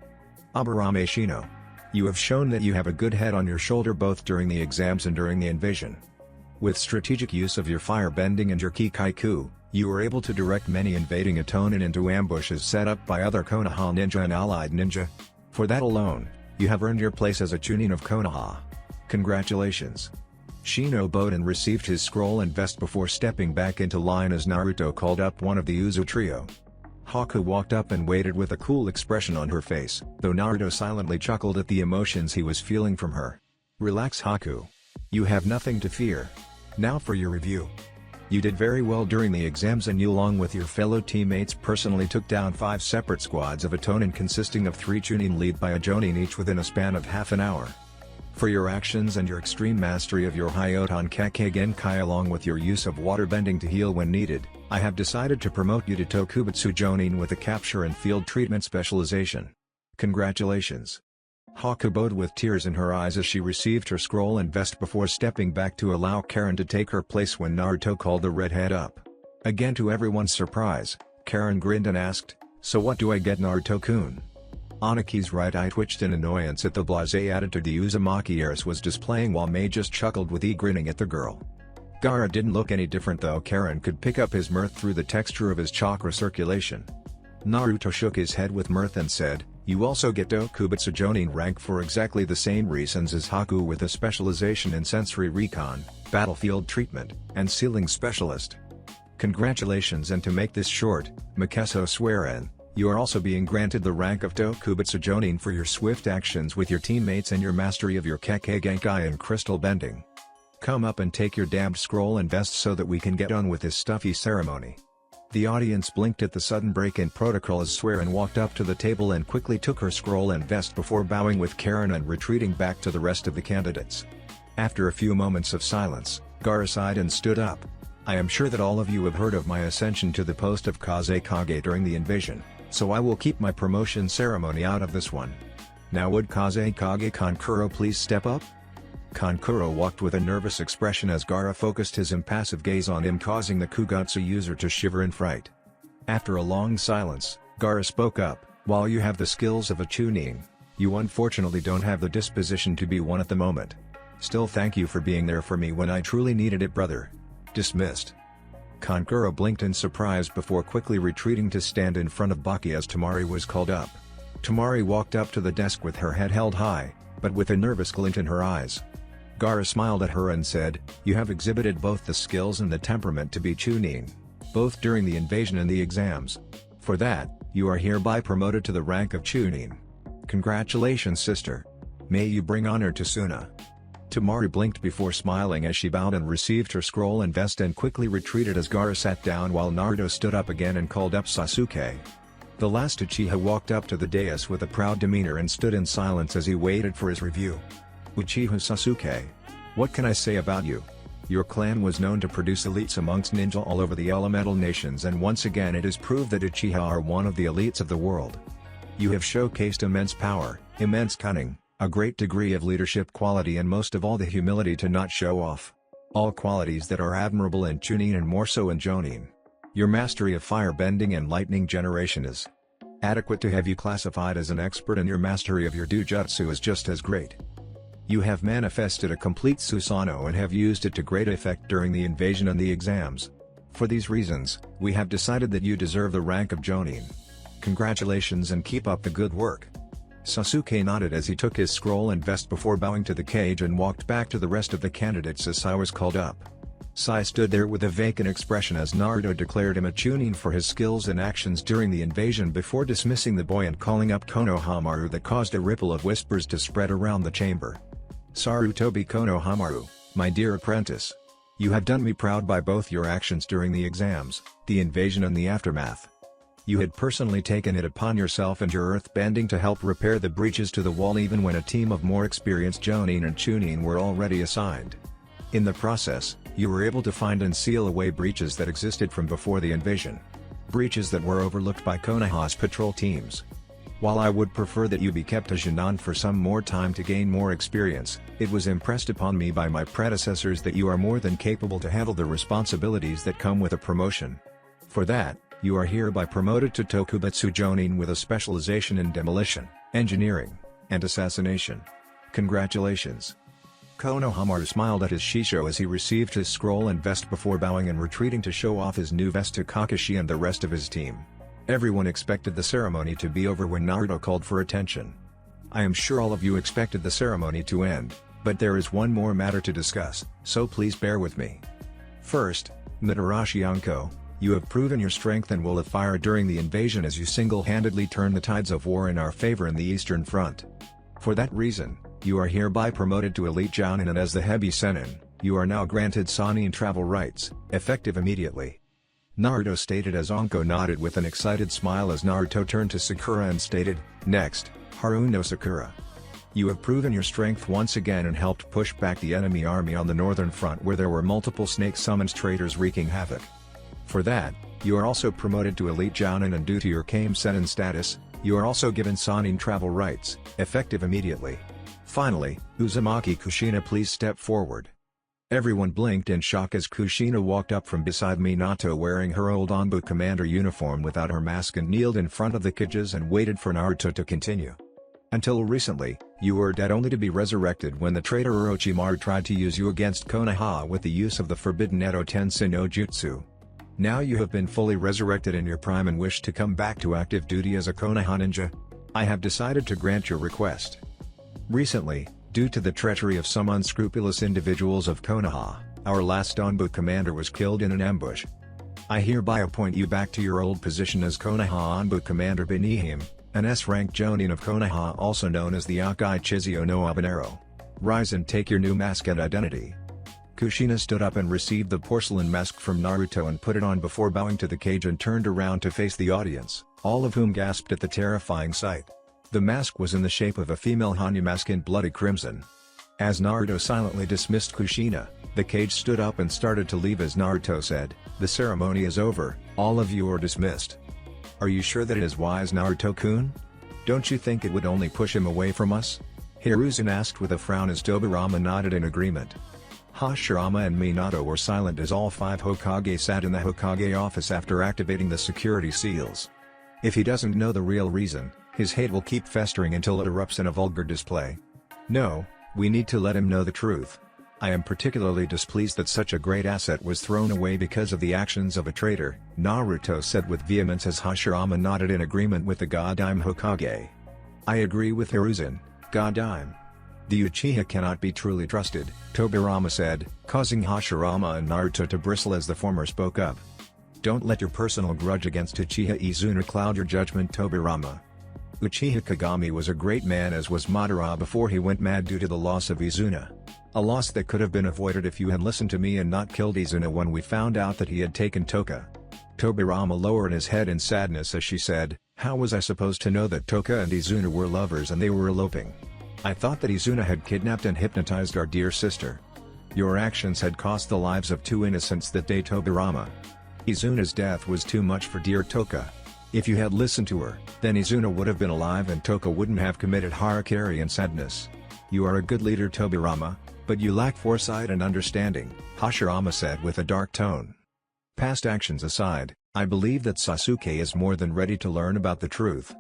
Aburame Shino. You have shown that you have a good head on your shoulder both during the exams and during the invasion. With strategic use of your fire bending and your Kikaiku, you were able to direct many invading Itonin into ambushes set up by other Konoha ninja and allied ninja. For that alone, you have earned your place as a Chunin of Konoha. Congratulations. Shino bowed and received his scroll and vest before stepping back into line as Naruto called up one of the Uzu Trio. Haku walked up and waited with a cool expression on her face, though Naruto silently chuckled at the emotions he was feeling from her. Relax Haku. You have nothing to fear. Now for your review. You did very well during the exams and you along with your fellow teammates personally took down 5 separate squads of Itonin consisting of 3 Chunin led by a Jonin each within a span of half an hour. For your actions and your extreme mastery of your Hyoton Kake Genkai along with your use of water bending to heal when needed, I have decided to promote you to Tokubutsu Jonin with a capture and field treatment specialization. Congratulations. Haku bowed with tears in her eyes as she received her scroll and vest before stepping back to allow Karen to take her place when Naruto called the redhead up. Again to everyone's surprise, Karen grinned and asked, "So what do I get Naruto-kun?" Anaki's right eye twitched in annoyance at the blasé attitude the Uzumaki heiress was displaying while Mei just chuckled with grinning at the girl. Gaara didn't look any different though Karen could pick up his mirth through the texture of his chakra circulation. Naruto shook his head with mirth and said, "You also get Tokubutsu Jonin rank for exactly the same reasons as Haku with a specialization in sensory recon, battlefield treatment, and sealing specialist. Congratulations, and to make this short, Makeso Swearen, you are also being granted the rank of Tokubutsu Jonin for your swift actions with your teammates and your mastery of your Kake Genkai and crystal bending. Come up and take your damned scroll and vest so that we can get on with this stuffy ceremony." The audience blinked at the sudden break in protocol as Swearen walked up to the table and quickly took her scroll and vest before bowing with Karen and retreating back to the rest of the candidates. After a few moments of silence, Gaara sighed and stood up. "I am sure that all of you have heard of my ascension to the post of Kazekage during the invasion, so I will keep my promotion ceremony out of this one. Now would Kazekage Kankuro please step up?" Kankuro walked with a nervous expression as Gaara focused his impassive gaze on him, causing the Kugatsu user to shiver in fright. After a long silence, Gaara spoke up, "While you have the skills of a Chunin, you unfortunately don't have the disposition to be one at the moment. Still, thank you for being there for me when I truly needed it, brother." Dismissed. Kankuro blinked in surprise before quickly retreating to stand in front of Baki as Tamari was called up. Tamari walked up to the desk with her head held high, but with a nervous glint in her eyes. Gaara smiled at her and said, "You have exhibited both the skills and the temperament to be Chunin, both during the invasion and the exams. For that, you are hereby promoted to the rank of Chunin. Congratulations, sister. May you bring honor to Suna." Tamari blinked before smiling as she bowed and received her scroll and vest and quickly retreated as Gaara sat down while Naruto stood up again and called up Sasuke. The last Uchiha walked up to the dais with a proud demeanor and stood in silence as he waited for his review. "Uchiha Sasuke. What can I say about you? Your clan was known to produce elites amongst ninja all over the elemental nations, and once again it is proved that Uchiha are one of the elites of the world. You have showcased immense power, immense cunning, a great degree of leadership quality and most of all the humility to not show off. All qualities that are admirable in Chunin and more so in Jonin. Your mastery of fire bending and lightning generation is adequate to have you classified as an expert, and your mastery of your Dujutsu is just as great. You have manifested a complete Susanoo and have used it to great effect during the invasion and the exams. For these reasons, we have decided that you deserve the rank of Jonin. Congratulations and keep up the good work." Sasuke nodded as he took his scroll and vest before bowing to the cage and walked back to the rest of the candidates as Sai was called up. Sai stood there with a vacant expression as Naruto declared him a Chunin for his skills and actions during the invasion before dismissing the boy and calling up Konohamaru that caused a ripple of whispers to spread around the chamber. "Sarutobi Konohamaru, my dear apprentice. You have done me proud by both your actions during the exams, the invasion and the aftermath. You had personally taken it upon yourself and your earthbending to help repair the breaches to the wall even when a team of more experienced Jonin and Chunin were already assigned. In the process, you were able to find and seal away breaches that existed from before the invasion. Breaches that were overlooked by Konoha's patrol teams. While I would prefer that you be kept a Jonin for some more time to gain more experience, it was impressed upon me by my predecessors that you are more than capable to handle the responsibilities that come with a promotion. For that, you are hereby promoted to Tokubetsu Jonin with a specialization in demolition, engineering, and assassination. Congratulations." Konohamaru smiled at his shisho as he received his scroll and vest before bowing and retreating to show off his new vest to Kakashi and the rest of his team. Everyone expected the ceremony to be over when Naruto called for attention. "I am sure all of you expected the ceremony to end, but there is one more matter to discuss, so please bear with me. First, Mitarashi Anko, you have proven your strength and will of fire during the invasion as you single-handedly turned the tides of war in our favor in the Eastern Front. For that reason, you are hereby promoted to Elite Jounin and as the Hebi Sennin, you are now granted Sannin travel rights, effective immediately." Naruto stated as Anko nodded with an excited smile as Naruto turned to Sakura and stated, "Next, Haruno Sakura. You have proven your strength once again and helped push back the enemy army on the northern front where there were multiple snake summons traitors wreaking havoc. For that, you are also promoted to Elite Jounin and due to your Kame Sennin status, you are also given Sannin travel rights, effective immediately. Finally, Uzumaki Kushina, please step forward." Everyone blinked in shock as Kushina walked up from beside Minato wearing her old Anbu commander uniform without her mask and kneeled in front of the cages and waited for Naruto to continue. "Until recently, you were dead only to be resurrected when the traitor Orochimaru tried to use you against Konoha with the use of the forbidden Edo Tensei no Jutsu. Now you have been fully resurrected in your prime and wish to come back to active duty as a Konoha ninja. I have decided to grant your request. Recently, due to the treachery of some unscrupulous individuals of Konoha, our last Anbu commander was killed in an ambush. I hereby appoint you back to your old position as Konoha Anbu commander beneath him, an S-rank Jonin of Konoha also known as the Akai Chizio no Habanero. Rise and take your new mask and identity." Kushina stood up and received the porcelain mask from Naruto and put it on before bowing to the cage and turned around to face the audience, all of whom gasped at the terrifying sight. The mask was in the shape of a female Hanyu mask in bloody crimson. As Naruto silently dismissed Kushina, the cage stood up and started to leave as Naruto said, "The ceremony is over, all of you are dismissed." "Are you sure that it is wise, Naruto-kun? Don't you think it would only push him away from us?" Hiruzen asked with a frown as Tobirama nodded in agreement. Hashirama and Minato were silent as all 5 Hokage sat in the Hokage office after activating the security seals. If he doesn't know the real reason, his hate will keep festering until it erupts in a vulgar display. No, we need to let him know the truth. I am particularly displeased that such a great asset was thrown away because of the actions of a traitor, Naruto said with vehemence as Hashirama nodded in agreement with the Godime Hokage. I agree with Hiruzen, Godime. The Uchiha cannot be truly trusted, Tobirama said, causing Hashirama and Naruto to bristle as the former spoke up. Don't let your personal grudge against Uchiha Izuna cloud your judgment, Tobirama. Uchiha Kagami was a great man as was Madara before he went mad due to the loss of Izuna. A loss that could have been avoided if you had listened to me and not killed Izuna when we found out that he had taken Toka. Tobirama lowered his head in sadness as she said, how was I supposed to know that Toka and Izuna were lovers and they were eloping? I thought that Izuna had kidnapped and hypnotized our dear sister. Your actions had cost the lives of 2 innocents that day, Tobirama. Izuna's death was too much for dear Toka. If you had listened to her, then Izuna would have been alive and Toka wouldn't have committed harakiri and sadness. You are a good leader, Tobirama, but you lack foresight and understanding, Hashirama said with a dark tone. Past actions aside, I believe that Sasuke is more than ready to learn about the truth.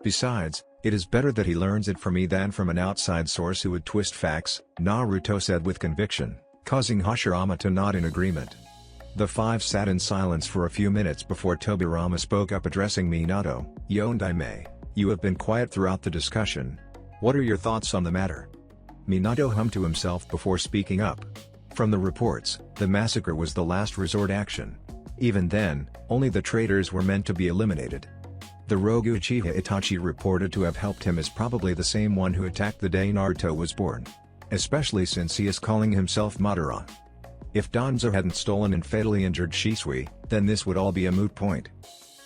Besides, it is better that he learns it from me than from an outside source who would twist facts, Naruto said with conviction, causing Hashirama to nod in agreement. The five sat in silence for a few minutes before Tobirama spoke up addressing Minato. "Yondaime, you have been quiet throughout the discussion. What are your thoughts on the matter?" Minato hummed to himself before speaking up. From the reports, the massacre was the last resort action. Even then, only the traitors were meant to be eliminated. The rogue Uchiha Itachi reported to have helped him is probably the same one who attacked the day Naruto was born. Especially since he is calling himself Madara. If Danzo hadn't stolen and fatally injured Shisui, then this would all be a moot point.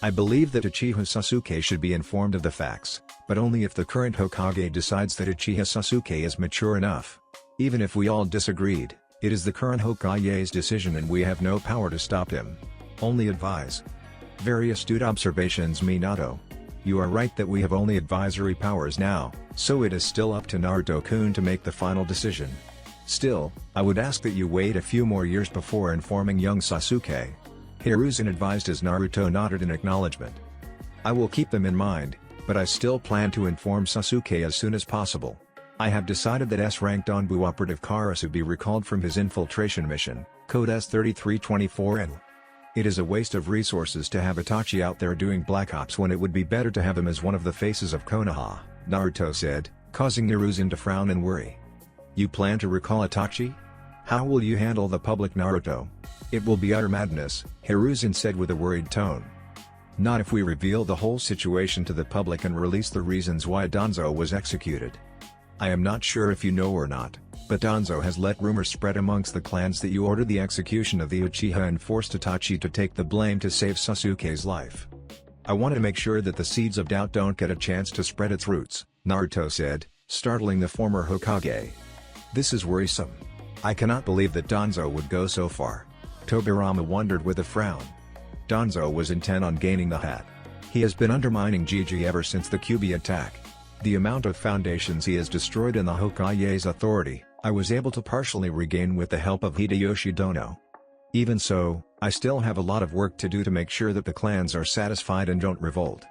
I believe that Uchiha Sasuke should be informed of the facts, but only if the current Hokage decides that Uchiha Sasuke is mature enough. Even if we all disagreed, it is the current Hokage's decision and we have no power to stop him. Only advise. Very astute observations, Minato. You are right that we have only advisory powers now, so it is still up to Naruto-kun to make the final decision. Still, I would ask that you wait a few more years before informing young Sasuke. Hiruzen advised as Naruto nodded in acknowledgement. I will keep them in mind, but I still plan to inform Sasuke as soon as possible. I have decided that S-ranked Onbu operative Karasu be recalled from his infiltration mission, code S3324N. It is a waste of resources to have Itachi out there doing Black Ops when it would be better to have him as one of the faces of Konoha, Naruto said, causing Hiruzen to frown and worry. You plan to recall Itachi? How will you handle the public, Naruto? It will be utter madness, Hiruzen said with a worried tone. Not if we reveal the whole situation to the public and release the reasons why Danzo was executed. I am not sure if you know or not, but Danzo has let rumors spread amongst the clans that you ordered the execution of the Uchiha and forced Itachi to take the blame to save Sasuke's life. I want to make sure that the seeds of doubt don't get a chance to spread its roots, Naruto said, startling the former Hokage. This is worrisome. I cannot believe that Danzo would go so far. Tobirama wondered with a frown. Danzo was intent on gaining the hat. He has been undermining Gigi ever since the Kyuubi attack. The amount of foundations he has destroyed in the Hokage's authority, I was able to partially regain with the help of Hideyoshi Dono. Even so, I still have a lot of work to do to make sure that the clans are satisfied and don't revolt.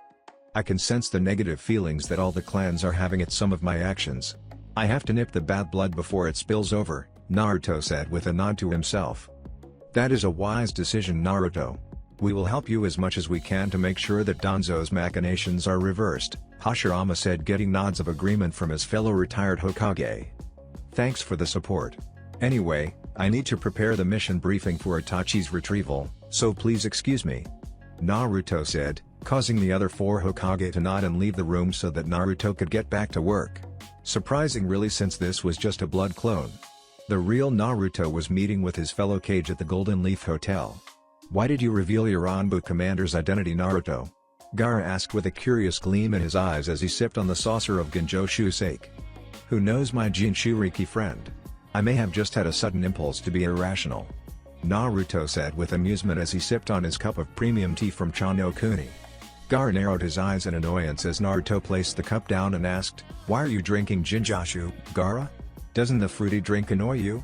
I can sense the negative feelings that all the clans are having at some of my actions. I have to nip the bad blood before it spills over, Naruto said with a nod to himself. That is a wise decision, Naruto. We will help you as much as we can to make sure that Danzo's machinations are reversed, Hashirama said, getting nods of agreement from his fellow retired Hokage. Thanks for the support. Anyway, I need to prepare the mission briefing for Itachi's retrieval, so please excuse me. Naruto said, causing the other four Hokage to nod and leave the room so that Naruto could get back to work. Surprising really, since this was just a blood clone. The real Naruto was meeting with his fellow Kage at the Golden Leaf Hotel. Why did you reveal your Anbu commander's identity, Naruto? Gaara asked with a curious gleam in his eyes as he sipped on the saucer of Genjoshu sake. Who knows, my Jinchuriki friend? I may have just had a sudden impulse to be irrational. Naruto said with amusement as he sipped on his cup of premium tea from Chanokuni. Gaara narrowed his eyes in annoyance as Naruto placed the cup down and asked, Why are you drinking Jinjoshu, Gaara? Doesn't the fruity drink annoy you?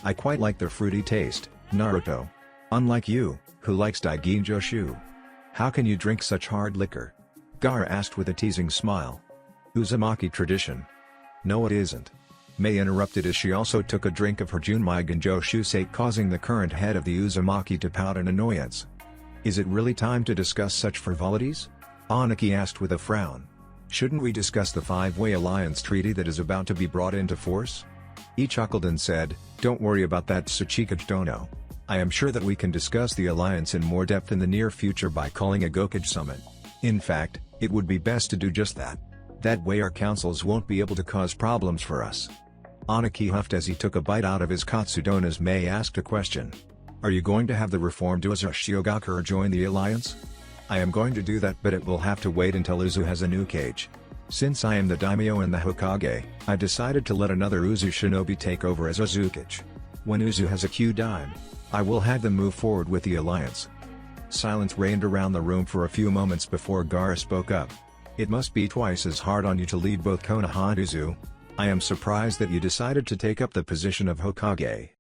I quite like the fruity taste, Naruto. Unlike you, who likes Daiginjoshu. How can you drink such hard liquor? Gaara asked with a teasing smile. Uzumaki tradition. No, it isn't. Mei interrupted as she also took a drink of her Junmai Genjoshu sake, causing the current head of the Uzumaki to pout in annoyance. Is it really time to discuss such frivolities? Aniki asked with a frown. Shouldn't we discuss the five-way alliance treaty that is about to be brought into force? He chuckled and said, Don't worry about that, Tsuchikage Dono. I am sure that we can discuss the alliance in more depth in the near future by calling a Gokage summit. In fact, it would be best to do just that. That way our councils won't be able to cause problems for us. Aniki huffed as he took a bite out of his katsudon as Mei asked a question. Are you going to have the reformed Uzu Shiogakure join the alliance? I am going to do that, but it will have to wait until Uzu has a new Kage. Since I am the daimyo and the Hokage, I decided to let another Uzu shinobi take over as Uzukage. When Uzu has a Q-dime, I will have them move forward with the alliance. Silence reigned around the room for a few moments before Gaara spoke up. It must be twice as hard on you to lead both Konoha and Uzu. I am surprised that you decided to take up the position of Hokage.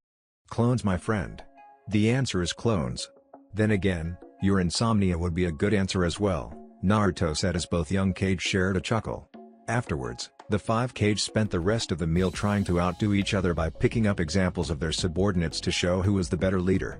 Clones, my friend. The answer is clones. Then again, your insomnia would be a good answer as well, Naruto said as both young Kage shared a chuckle. Afterwards, the five Kage spent the rest of the meal trying to outdo each other by picking up examples of their subordinates to show who was the better leader.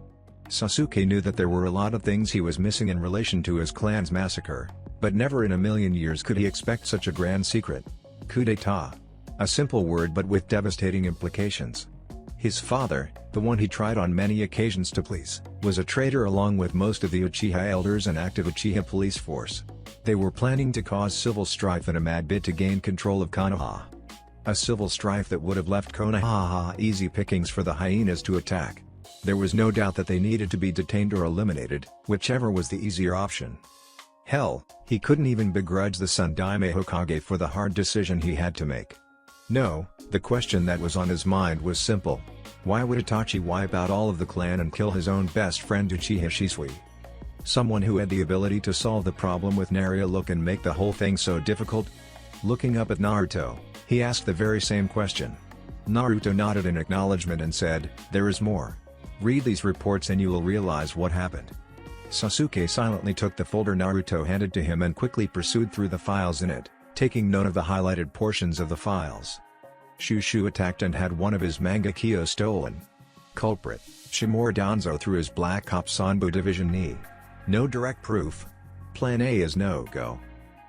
Sasuke knew that there were a lot of things he was missing in relation to his clan's massacre, but never in a million years could he expect such a grand secret. Coup d'état. A simple word but with devastating implications. His father, the one he tried on many occasions to please, was a traitor along with most of the Uchiha elders and active Uchiha police force. They were planning to cause civil strife in a mad bid to gain control of Konoha. A civil strife that would have left Konoha easy pickings for the hyenas to attack. There was no doubt that they needed to be detained or eliminated, whichever was the easier option. Hell, he couldn't even begrudge the Sun Daime Hokage for the hard decision he had to make. No, the question that was on his mind was simple. Why would Itachi wipe out all of the clan and kill his own best friend Uchiha Shisui? Someone who had the ability to solve the problem with nary a look and make the whole thing so difficult? Looking up at Naruto, he asked the very same question. Naruto nodded in acknowledgement and said, "There is more. Read these reports and you will realize what happened." Sasuke silently took the folder Naruto handed to him and quickly pursued through the files in it, taking note of the highlighted portions of the files. Shushu attacked and had one of his Mangekyo stolen. Culprit, Shimura Danzo through his Black Ops Sanbo Division knee. No direct proof. Plan A is no-go.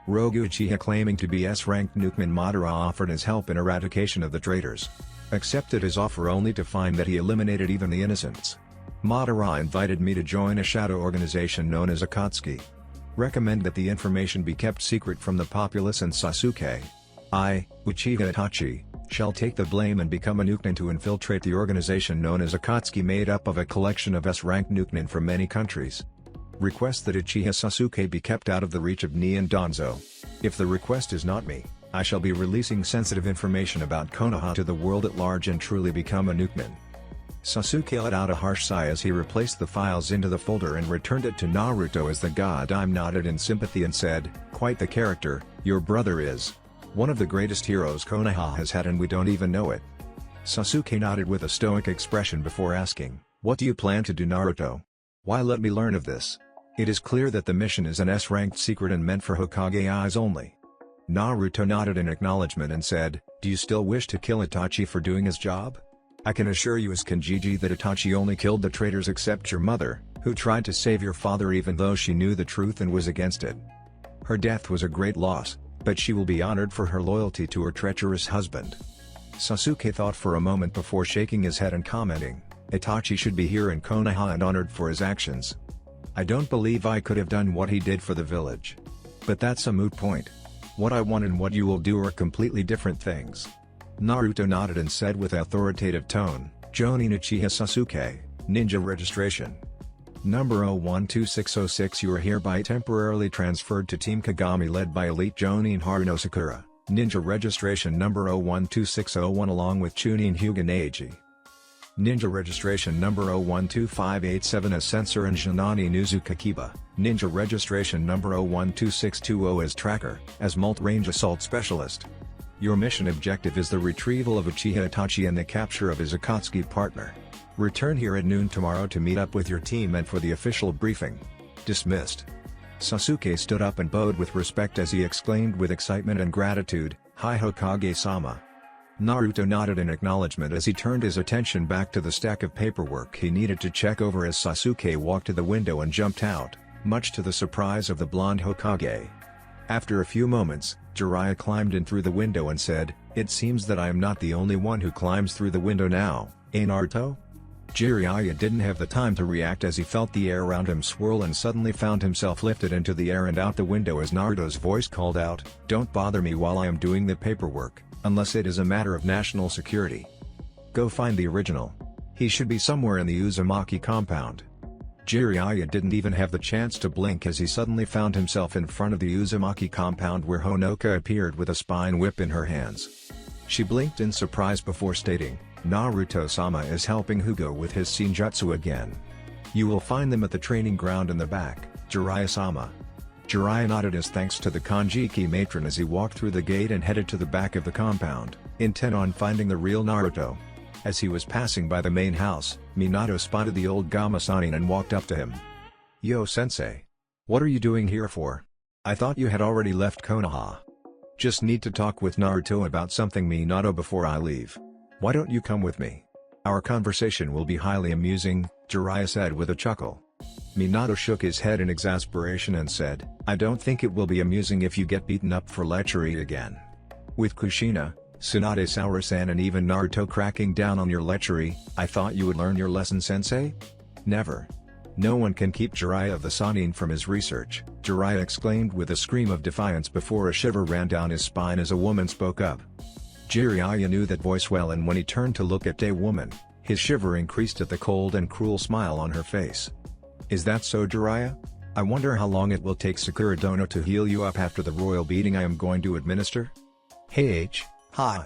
Rogue Uchiha claiming to be S-ranked Nukeman Madara offered his help in eradication of the traitors. Accepted his offer only to find that he eliminated even the innocents. Madara invited me to join a shadow organization known as Akatsuki. Recommend that the information be kept secret from the populace and Sasuke. I, Uchiha Itachi, shall take the blame and become a Nukenin to infiltrate the organization known as Akatsuki, made up of a collection of S-ranked Nukenin from many countries. Request that Uchiha Sasuke be kept out of the reach of Ni and Danzo. If the request is not me, I shall be releasing sensitive information about Konoha to the world at large and truly become a Nukenin. Sasuke let out a harsh sigh as he replaced the files into the folder and returned it to Naruto as the god nodded in sympathy and said, "Quite the character, your brother is. One of the greatest heroes Konoha has had and we don't even know it." Sasuke nodded with a stoic expression before asking, "What do you plan to do, Naruto? Why let me learn of this? It is clear that the mission is an S-ranked secret and meant for Hokage eyes only." Naruto nodded in acknowledgement and said, "Do you still wish to kill Itachi for doing his job? I can assure you as Kanjiji that Itachi only killed the traitors except your mother, who tried to save your father even though she knew the truth and was against it. Her death was a great loss, but she will be honored for her loyalty to her treacherous husband." Sasuke thought for a moment before shaking his head and commenting, "Itachi should be here in Konoha and honored for his actions. I don't believe I could have done what he did for the village. But that's a moot point. What I want and what you will do are completely different things." Naruto nodded and said with authoritative tone, "Jonin Uchiha Sasuke, Ninja Registration. Number 012606, you are hereby temporarily transferred to Team Kagami led by Elite Jonin Haruno Sakura, Ninja Registration number 012601 along with Chunin Hyuga Neji. Ninja Registration number 012587 as Sensor and Jinani Nuzuka Kiba, Ninja Registration number 012620 as Tracker, as Mult-Range Assault Specialist. Your mission objective is the retrieval of Uchiha Itachi and the capture of his Akatsuki partner. Return here at noon tomorrow to meet up with your team and for the official briefing. Dismissed." Sasuke stood up and bowed with respect as he exclaimed with excitement and gratitude, "Hi Hokage-sama." Naruto nodded in acknowledgement as he turned his attention back to the stack of paperwork he needed to check over as Sasuke walked to the window and jumped out, much to the surprise of the blonde Hokage. After a few moments, Jiraiya climbed in through the window and said, "It seems that I am not the only one who climbs through the window now, eh Naruto?" Jiraiya didn't have the time to react as he felt the air around him swirl and suddenly found himself lifted into the air and out the window as Naruto's voice called out, "Don't bother me while I am doing the paperwork, unless it is a matter of national security. Go find the original. He should be somewhere in the Uzumaki compound." Jiraiya didn't even have the chance to blink as he suddenly found himself in front of the Uzumaki compound where Honoka appeared with a spine whip in her hands. She blinked in surprise before stating, "Naruto-sama is helping Hugo with his Senjutsu again. You will find them at the training ground in the back, Jiraiya-sama." Jiraiya nodded as thanks to the Kanjiki matron as he walked through the gate and headed to the back of the compound, intent on finding the real Naruto. As he was passing by the main house, Minato spotted the old Gama-sanin and walked up to him. "Yo sensei. What are you doing here for?" I thought you had already left Konoha. Just need to talk with Naruto about something Minato before I leave. Why don't you come with me? Our conversation will be highly amusing, Jiraiya said with a chuckle. Minato shook his head in exasperation and said, I don't think it will be amusing if you get beaten up for lechery again. With Kushina, Tsunade Saura-san and even Naruto cracking down on your lechery, I thought you would learn your lesson, sensei? Never. No one can keep Jiraiya of the Sannin from his research, Jiraiya exclaimed with a scream of defiance before a shiver ran down his spine as a woman spoke up. Jiraiya knew that voice well, and when he turned to look at a woman, his shiver increased at the cold and cruel smile on her face. Is that so, Jiraiya? I wonder how long it will take Sakura Dono to heal you up after the royal beating I am going to administer? Hey H. Hi.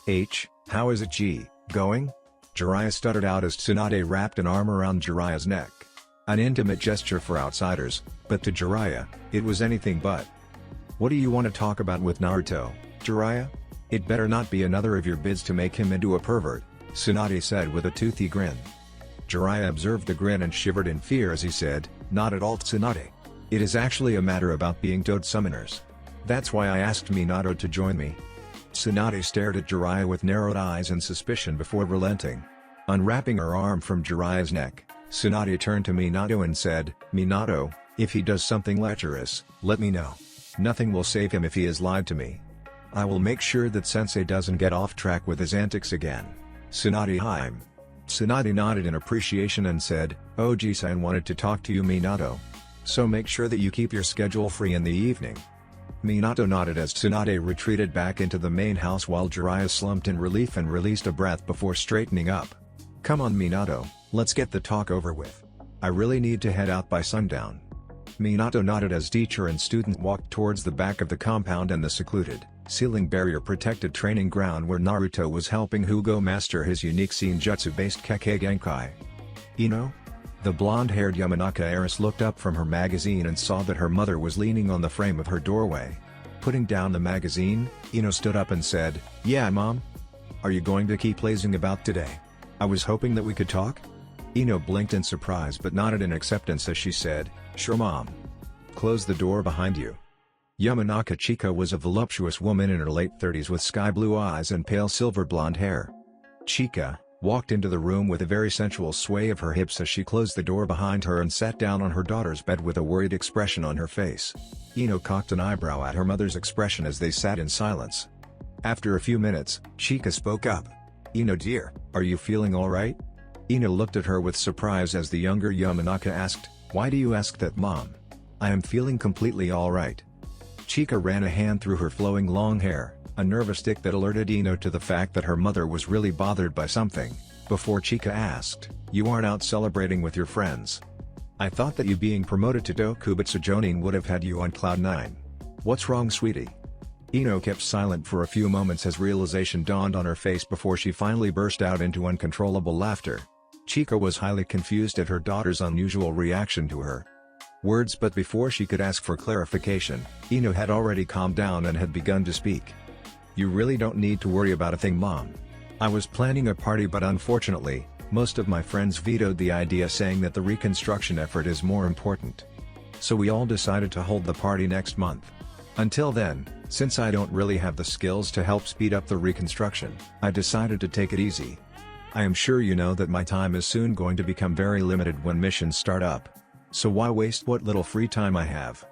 H, how is it going? Jiraiya stuttered out as Tsunade wrapped an arm around Jiraiya's neck. An intimate gesture for outsiders, but to Jiraiya, it was anything but. What do you want to talk about with Naruto, Jiraiya? It better not be another of your bids to make him into a pervert, Tsunade said with a toothy grin. Jiraiya observed the grin and shivered in fear as he said, not at all, Tsunade. It is actually a matter about being toad summoners. That's why I asked Minato to join me. Tsunade stared at Jiraiya with narrowed eyes and suspicion before relenting. Unwrapping her arm from Jiraiya's neck, Tsunade turned to Minato and said, Minato, if he does something lecherous, let me know. Nothing will save him if he has lied to me. I will make sure that sensei doesn't get off track with his antics again. Tsunade Haim. Tsunade nodded in appreciation and said, Oji-san wanted to talk to you, Minato. So make sure that you keep your schedule free in the evening. Minato nodded as Tsunade retreated back into the main house while Jiraiya slumped in relief and released a breath before straightening up. Come on Minato, let's get the talk over with. I really need to head out by sundown. Minato nodded as teacher and student walked towards the back of the compound and the secluded, ceiling barrier-protected training ground where Naruto was helping Hugo master his unique Senjutsu-based Kekkei Genkai. Ino? The blonde-haired Yamanaka heiress looked up from her magazine and saw that her mother was leaning on the frame of her doorway. Putting down the magazine, Ino stood up and said, Yeah Mom? Are you going to keep lazing about today? I was hoping that we could talk? Ino blinked in surprise but nodded in acceptance as she said, Sure Mom. Close the door behind you. Yamanaka Chika was a voluptuous woman in her late 30s with sky-blue eyes and pale silver blonde hair. Chika walked into the room with a very sensual sway of her hips as she closed the door behind her and sat down on her daughter's bed with a worried expression on her face. Ino cocked an eyebrow at her mother's expression as they sat in silence. After a few minutes, Chika spoke up. Ino dear, are you feeling alright? Ino looked at her with surprise as the younger Yamanaka asked, Why do you ask that Mom? I am feeling completely alright. Chika ran a hand through her flowing long hair, a nervous tick that alerted Ino to the fact that her mother was really bothered by something, before Chika asked, You aren't out celebrating with your friends? I thought that you being promoted to Dokubutsu Jonin would have had you on cloud 9. What's wrong sweetie? Ino kept silent for a few moments as realization dawned on her face before she finally burst out into uncontrollable laughter. Chika was highly confused at her daughter's unusual reaction to her words, but before she could ask for clarification, Ino had already calmed down and had begun to speak. You really don't need to worry about a thing Mom. I was planning a party but unfortunately, most of my friends vetoed the idea saying that the reconstruction effort is more important. So we all decided to hold the party next month. Until then, since I don't really have the skills to help speed up the reconstruction, I decided to take it easy. I am sure you know that my time is soon going to become very limited when missions start up. So why waste what little free time I have?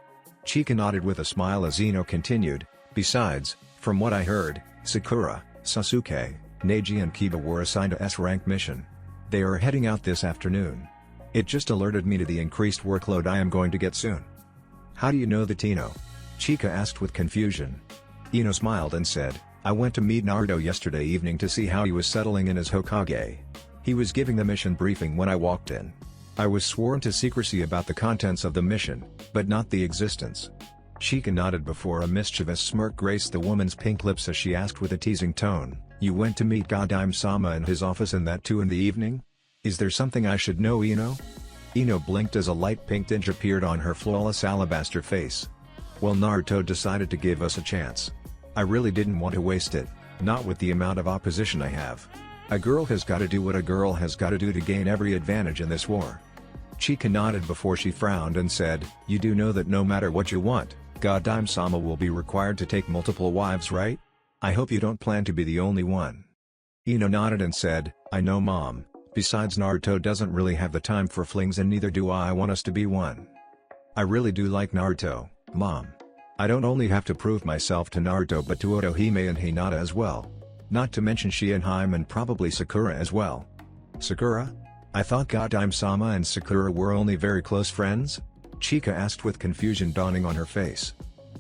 Chika nodded with a smile as Ino continued, Besides, from what I heard, Sakura, Sasuke, Neji and Kiba were assigned a S-rank mission. They are heading out this afternoon. It just alerted me to the increased workload I am going to get soon. How do you know that Ino? Chika asked with confusion. Ino smiled and said, I went to meet Naruto yesterday evening to see how he was settling in as Hokage. He was giving the mission briefing when I walked in. I was sworn to secrecy about the contents of the mission, but not the existence. Chika nodded before a mischievous smirk graced the woman's pink lips as she asked with a teasing tone, You went to meet Godime-sama in his office and that too in the evening? Is there something I should know, Ino? Ino blinked as a light pink tinge appeared on her flawless alabaster face. Well, Naruto decided to give us a chance. I really didn't want to waste it, not with the amount of opposition I have. A girl has got to do what a girl has got to do to gain every advantage in this war. Chika nodded before she frowned and said, You do know that no matter what you want, Goddamn-sama will be required to take multiple wives, right? I hope you don't plan to be the only one. Ino nodded and said, I know mom, besides Naruto doesn't really have the time for flings and neither do I want us to be one. I really do like Naruto, mom. I don't only have to prove myself to Naruto but to Otohime and Hinata as well. Not to mention Shienheim and probably Sakura as well. Sakura? I thought Goddamn-sama and Sakura were only very close friends? Chika asked with confusion dawning on her face.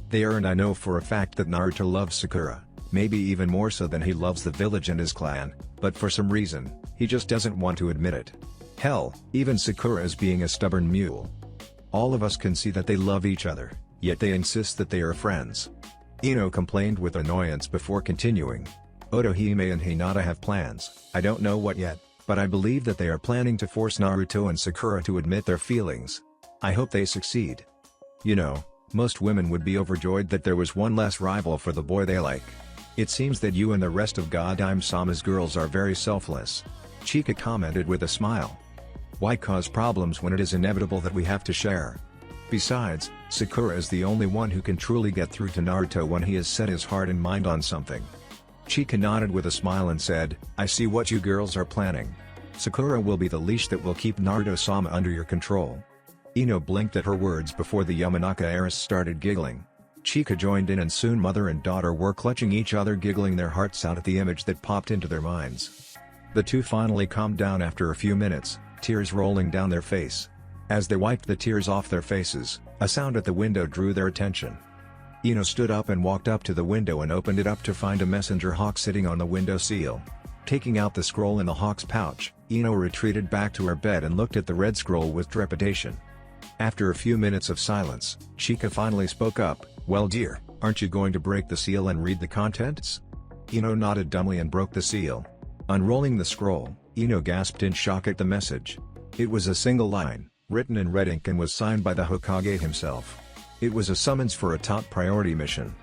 They are, and I know for a fact that Naruto loves Sakura, maybe even more so than he loves the village and his clan, but for some reason, he just doesn't want to admit it. Hell, even Sakura is being a stubborn mule. All of us can see that they love each other, yet they insist that they are friends. Ino complained with annoyance before continuing. Otohime and Hinata have plans, I don't know what yet, but I believe that they are planning to force Naruto and Sakura to admit their feelings. I hope they succeed. You know, most women would be overjoyed that there was one less rival for the boy they like. It seems that you and the rest of Goddamn-sama's girls are very selfless. Chika commented with a smile. Why cause problems when it is inevitable that we have to share? Besides, Sakura is the only one who can truly get through to Naruto when he has set his heart and mind on something. Chika nodded with a smile and said, I see what you girls are planning. Sakura will be the leash that will keep Naruto-sama under your control. Ino blinked at her words before the Yamanaka heiress started giggling. Chika joined in and soon mother and daughter were clutching each other, giggling their hearts out at the image that popped into their minds. The two finally calmed down after a few minutes, tears rolling down their face. As they wiped the tears off their faces, a sound at the window drew their attention. Ino stood up and walked up to the window and opened it up to find a messenger hawk sitting on the window sill. Taking out the scroll in the hawk's pouch, Ino retreated back to her bed and looked at the red scroll with trepidation. After a few minutes of silence, Chika finally spoke up, well dear, aren't you going to break the seal and read the contents? Ino nodded dumbly and broke the seal. Unrolling the scroll, Ino gasped in shock at the message. It was a single line, written in red ink and was signed by the Hokage himself. It was a summons for a top priority mission.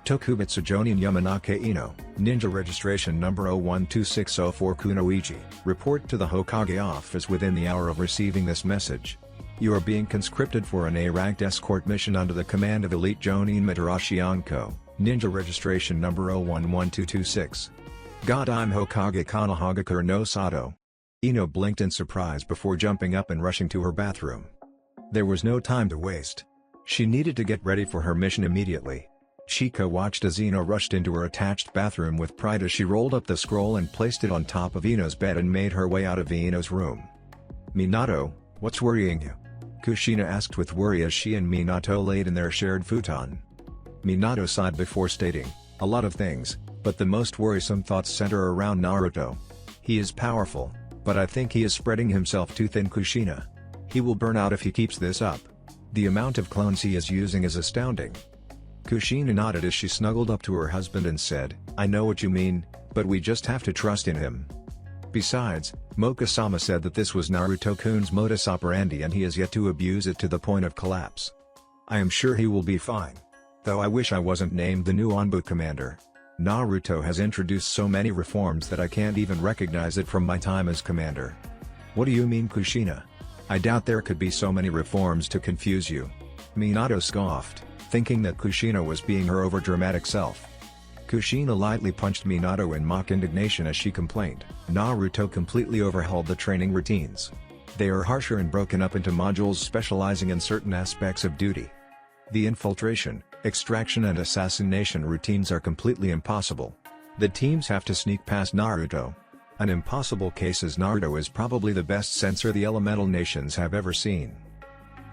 Tokubetsu Jonin Yamanaka Ino, Ninja Registration Number 012604 Kunoichi, report to the Hokage office within the hour of receiving this message. You are being conscripted for an A-ranked escort mission under the command of Elite Jonin Mitarashi Anko, Ninja Registration Number 011226. God, I'm Hokage Konohagakure no Sato. Ino blinked in surprise before jumping up and rushing to her bathroom. There was no time to waste. She needed to get ready for her mission immediately. Chika watched as Ino rushed into her attached bathroom with pride as she rolled up the scroll and placed it on top of Ino's bed and made her way out of Ino's room. Minato, what's worrying you? Kushina asked with worry as she and Minato laid in their shared futon. Minato sighed before stating, a lot of things, but the most worrisome thoughts center around Naruto. He is powerful, but I think he is spreading himself too thin. Kushina. He will burn out if he keeps this up. The amount of clones he is using is astounding. Kushina nodded as she snuggled up to her husband and said, I know what you mean, but we just have to trust in him. Besides, Moka-sama said that this was Naruto-kun's modus operandi and he has yet to abuse it to the point of collapse. I am sure he will be fine. Though I wish I wasn't named the new Anbu commander. Naruto has introduced so many reforms that I can't even recognize it from my time as commander. What do you mean, Kushina? I doubt there could be so many reforms to confuse you. Minato scoffed, thinking that Kushina was being her overdramatic self. Kushina lightly punched Minato in mock indignation as she complained, Naruto completely overhauled the training routines. They are harsher and broken up into modules specializing in certain aspects of duty. The infiltration, extraction and assassination routines are completely impossible. The teams have to sneak past Naruto. An impossible case as Naruto is probably the best censor the elemental nations have ever seen.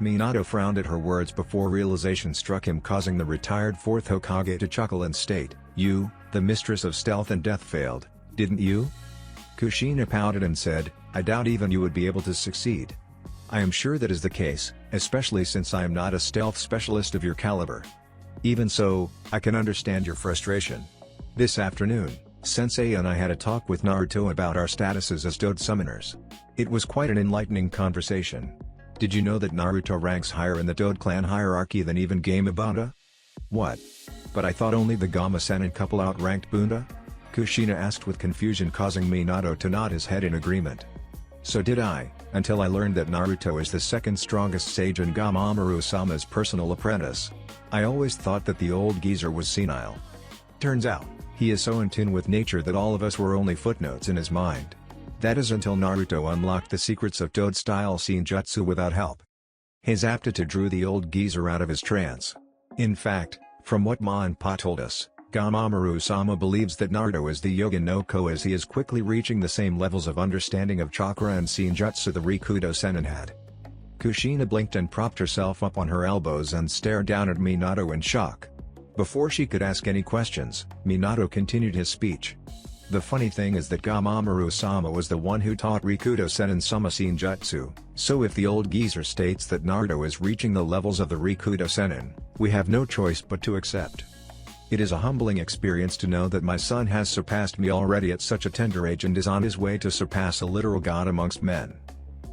Minato frowned at her words before realization struck him, causing the retired 4th Hokage to chuckle and state, you, the mistress of stealth and death failed, didn't you? Kushina pouted and said, I doubt even you would be able to succeed. I am sure that is the case, especially since I am not a stealth specialist of your caliber. Even so, I can understand your frustration. This afternoon, Sensei and I had a talk with Naruto about our statuses as Dode summoners. It was quite an enlightening conversation. Did you know that Naruto ranks higher in the Dode clan hierarchy than even Game Bunda? What? But I thought only the Gama-Senin couple outranked Bunda? Kushina asked with confusion, causing Minato to nod his head in agreement. So did I, until I learned that Naruto is the second strongest sage and Gaara-Maru-sama's personal apprentice. I always thought that the old geezer was senile. Turns out, he is so in tune with nature that all of us were only footnotes in his mind. That is until Naruto unlocked the secrets of Toad-style Senjutsu without help. His aptitude drew the old geezer out of his trance. In fact, from what Ma and Pa told us, Gaara-Maru-sama believes that Naruto is the Yogen no Ko, as he is quickly reaching the same levels of understanding of chakra and Senjutsu the Rikudo Senin had. Kushina blinked and propped herself up on her elbows and stared down at Minato in shock. Before she could ask any questions, Minato continued his speech. The funny thing is that Gaara-Maru-sama was the one who taught Rikudo Senin-sama Senjutsu, so if the old geezer states that Naruto is reaching the levels of the Rikudo Senin, we have no choice but to accept. It is a humbling experience to know that my son has surpassed me already at such a tender age and is on his way to surpass a literal god amongst men.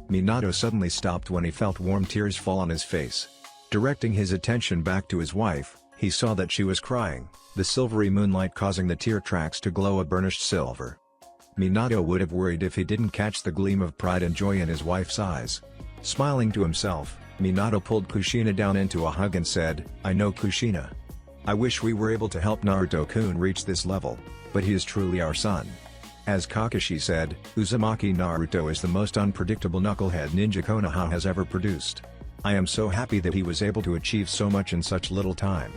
Minato suddenly stopped when he felt warm tears fall on his face. Directing his attention back to his wife, he saw that she was crying, the silvery moonlight causing the tear tracks to glow a burnished silver. Minato would have worried if he didn't catch the gleam of pride and joy in his wife's eyes. Smiling to himself, Minato pulled Kushina down into a hug and said, "I know, Kushina. I wish we were able to help Naruto-kun reach this level, but he is truly our son." As Kakashi said, Uzumaki Naruto is the most unpredictable knucklehead ninja Konoha has ever produced. I am so happy that he was able to achieve so much in such little time.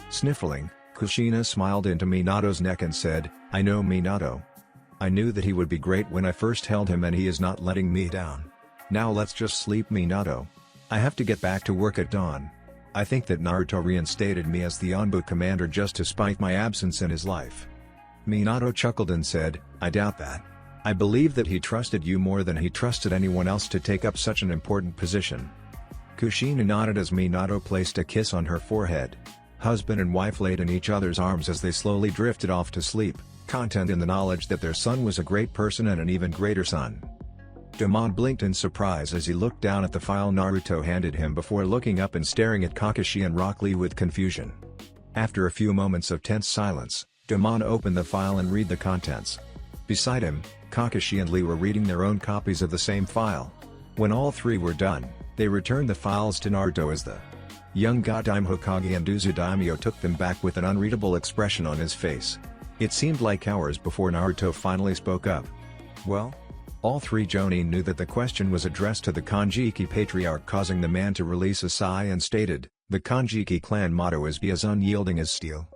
Sniffling, Kushina smiled into Minato's neck and said, "I know, Minato. I knew that he would be great when I first held him and he is not letting me down. Now let's just sleep, Minato. I have to get back to work at dawn." I think that Naruto reinstated me as the Anbu commander just to spite my absence in his life. Minato chuckled and said, "I doubt that. I believe that he trusted you more than he trusted anyone else to take up such an important position." Kushina nodded as Minato placed a kiss on her forehead. Husband and wife laid in each other's arms as they slowly drifted off to sleep, content in the knowledge that their son was a great person and an even greater son. Demon blinked in surprise as he looked down at the file Naruto handed him before looking up and staring at Kakashi and Rock Lee with confusion. After a few moments of tense silence, Demon opened the file and read the contents. Beside him, Kakashi and Lee were reading their own copies of the same file. When all three were done, they returned the files to Naruto as the young Godime Hokage and Uzu Daimyo took them back with an unreadable expression on his face. It seemed like hours before Naruto finally spoke up. "Well?" All three Jonin knew that the question was addressed to the Kanjiki patriarch, causing the man to release a sigh and stated, "The Kanjiki clan motto is be as unyielding as steel.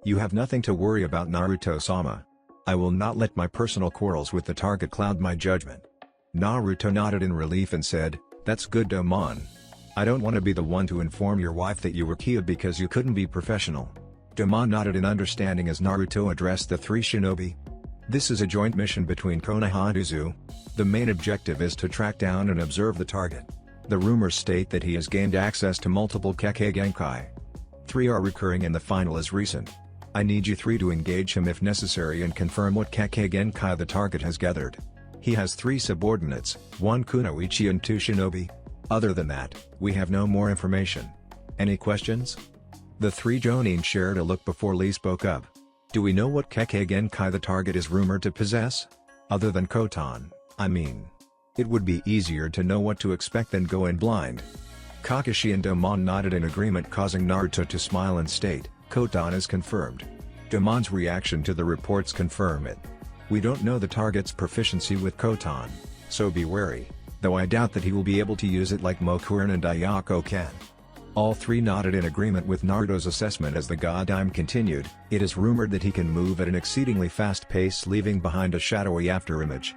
You have nothing to worry about, Naruto-sama. I will not let my personal quarrels with the target cloud my judgment." Naruto nodded in relief and said, "That's good, Domon. I don't want to be the one to inform your wife that you were killed because you couldn't be professional." Domon nodded in understanding as Naruto addressed the three shinobi. "This is a joint mission between Konoha and Uzu. The main objective is to track down and observe the target. The rumors state that he has gained access to multiple Kekkei Genkai. 3 are recurring and the final is recent. I need you 3 to engage him if necessary and confirm what Kekkei Genkai the target has gathered. He has 3 subordinates, 1 kunoichi and 2 shinobi. Other than that, we have no more information. Any questions?" The 3 Jonin shared a look before Lee spoke up. "Do we know what Kekkei Genkai the target is rumored to possess? Other than Kotan, I mean. It would be easier to know what to expect than go in blind." Kakashi and Domon nodded in agreement, causing Naruto to smile and state, "Kotan is confirmed." Domon's reaction to the reports confirm it. "We don't know the target's proficiency with Kotan, so be wary, though I doubt that he will be able to use it like Mokurin and Ayako can." All 3 nodded in agreement with Naruto's assessment as the Godime continued, "It is rumored that he can move at an exceedingly fast pace, leaving behind a shadowy afterimage.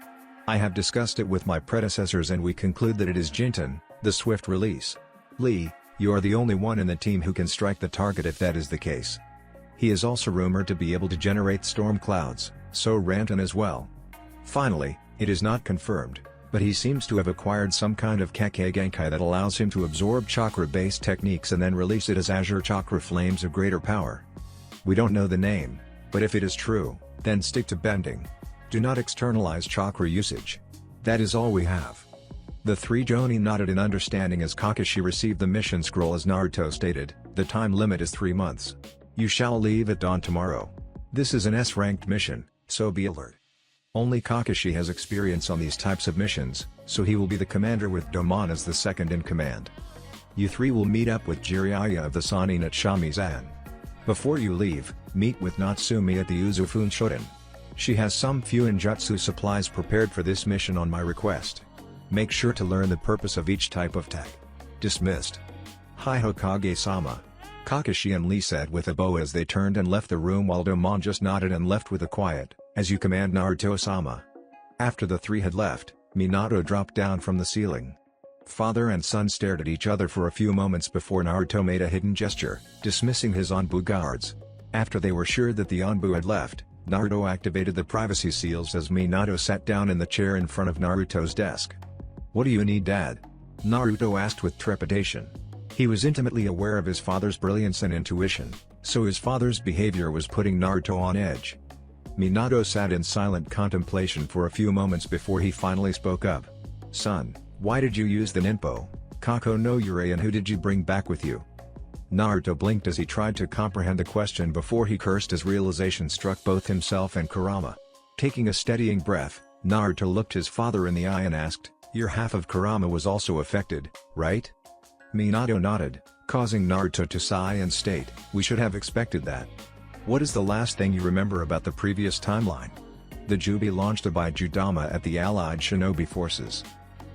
I have discussed it with my predecessors and we conclude that it is Jinten, the swift release. Lee, you are the only one in the team who can strike the target if that is the case. He is also rumored to be able to generate storm clouds, so Rantan as well. Finally, it is not confirmed, but he seems to have acquired some kind of Kekkei Genkai that allows him to absorb chakra-based techniques and then release it as azure chakra flames of greater power. We don't know the name, but if it is true, then stick to bending. Do not externalize chakra usage. That is all we have." The 3 Jonin nodded in understanding as Kakashi received the mission scroll as Naruto stated, "The time limit is 3 months. You shall leave at dawn tomorrow. This is an S-ranked mission, so be alert." Only Kakashi has experience on these types of missions, so he will be the commander with Domon as the second in command. You three will meet up with Jiraiya of the Sannin at Shamizan. Before you leave, meet with Natsumi at the Uzufun Shodan. She has some Fuinjutsu supplies prepared for this mission on my request. Make sure to learn the purpose of each type of tech. Dismissed. Hi Hokage-sama. Kakashi and Lee said with a bow as they turned and left the room while Domon just nodded and left with a quiet, "As you command Naruto-sama." After the three had left, Minato dropped down from the ceiling. Father and son stared at each other for a few moments before Naruto made a hidden gesture, dismissing his Anbu guards. After they were sure that the Anbu had left, Naruto activated the privacy seals as Minato sat down in the chair in front of Naruto's desk. "What do you need, Dad?" Naruto asked with trepidation. He was intimately aware of his father's brilliance and intuition, so his father's behavior was putting Naruto on edge. Minato sat in silent contemplation for a few moments before he finally spoke up. "Son, why did you use the Ninpo, Kako no Yurei, and who did you bring back with you?" Naruto blinked as he tried to comprehend the question before he cursed as realization struck both himself and Kurama. Taking a steadying breath, Naruto looked his father in the eye and asked, "Your half of Kurama was also affected, right?" Minato nodded, causing Naruto to sigh and state, "We should have expected that. What is the last thing you remember about the previous timeline?" "The Jubi launched a Bijudama at the allied shinobi forces."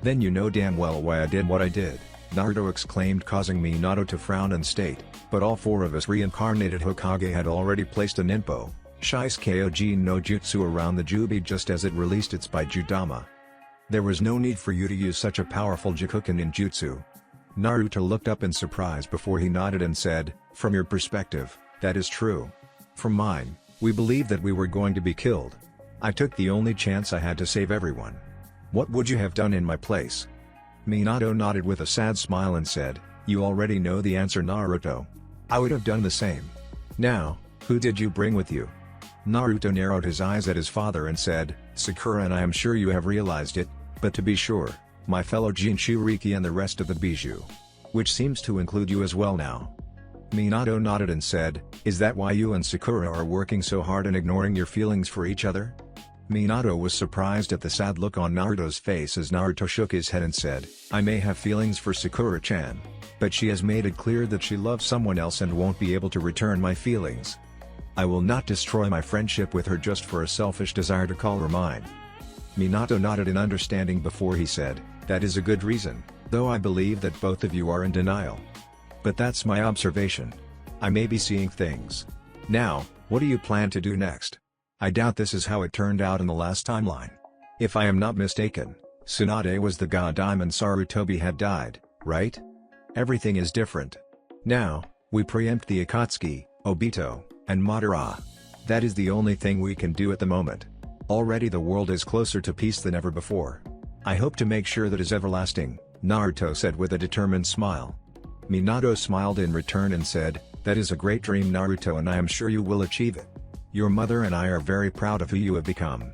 "Then you know damn well why I did what I did," Naruto exclaimed, causing Minato to frown and state, "But all four of us reincarnated Hokage had already placed a Ninpo, Shisuke no Jutsu around the Jubi just as it released its Bijudama. There was no need for you to use such a powerful Jakuken ninjutsu." Naruto looked up in surprise before he nodded and said, "From your perspective, that is true. From mine, we believed that we were going to be killed. I took the only chance I had to save everyone. What would you have done in my place?" Minato nodded with a sad smile and said, "You already know the answer, Naruto. I would have done the same. Now, who did you bring with you?" Naruto narrowed his eyes at his father and said, "Sakura, and I am sure you have realized it, but to be sure, my fellow Jinchuriki and the rest of the Bijou. Which seems to include you as well now." Minato nodded and said, "Is that why you and Sakura are working so hard and ignoring your feelings for each other?" Minato was surprised at the sad look on Naruto's face as Naruto shook his head and said, "I may have feelings for Sakura-chan, but she has made it clear that she loves someone else and won't be able to return my feelings. I will not destroy my friendship with her just for a selfish desire to call her mine." Minato nodded in understanding before he said, "That is a good reason, though I believe that both of you are in denial. But that's my observation. I may be seeing things. Now, what do you plan to do next? I doubt this is how it turned out in the last timeline. If I am not mistaken, Tsunade was the god Diamond Sarutobi had died, right? Everything is different. Now, we preempt the Akatsuki, Obito, and Madara. That is the only thing we can do at the moment. Already the world is closer to peace than ever before. I hope to make sure that is everlasting," Naruto said with a determined smile. Minato smiled in return and said, "That is a great dream, Naruto, and I am sure you will achieve it. Your mother and I are very proud of who you have become."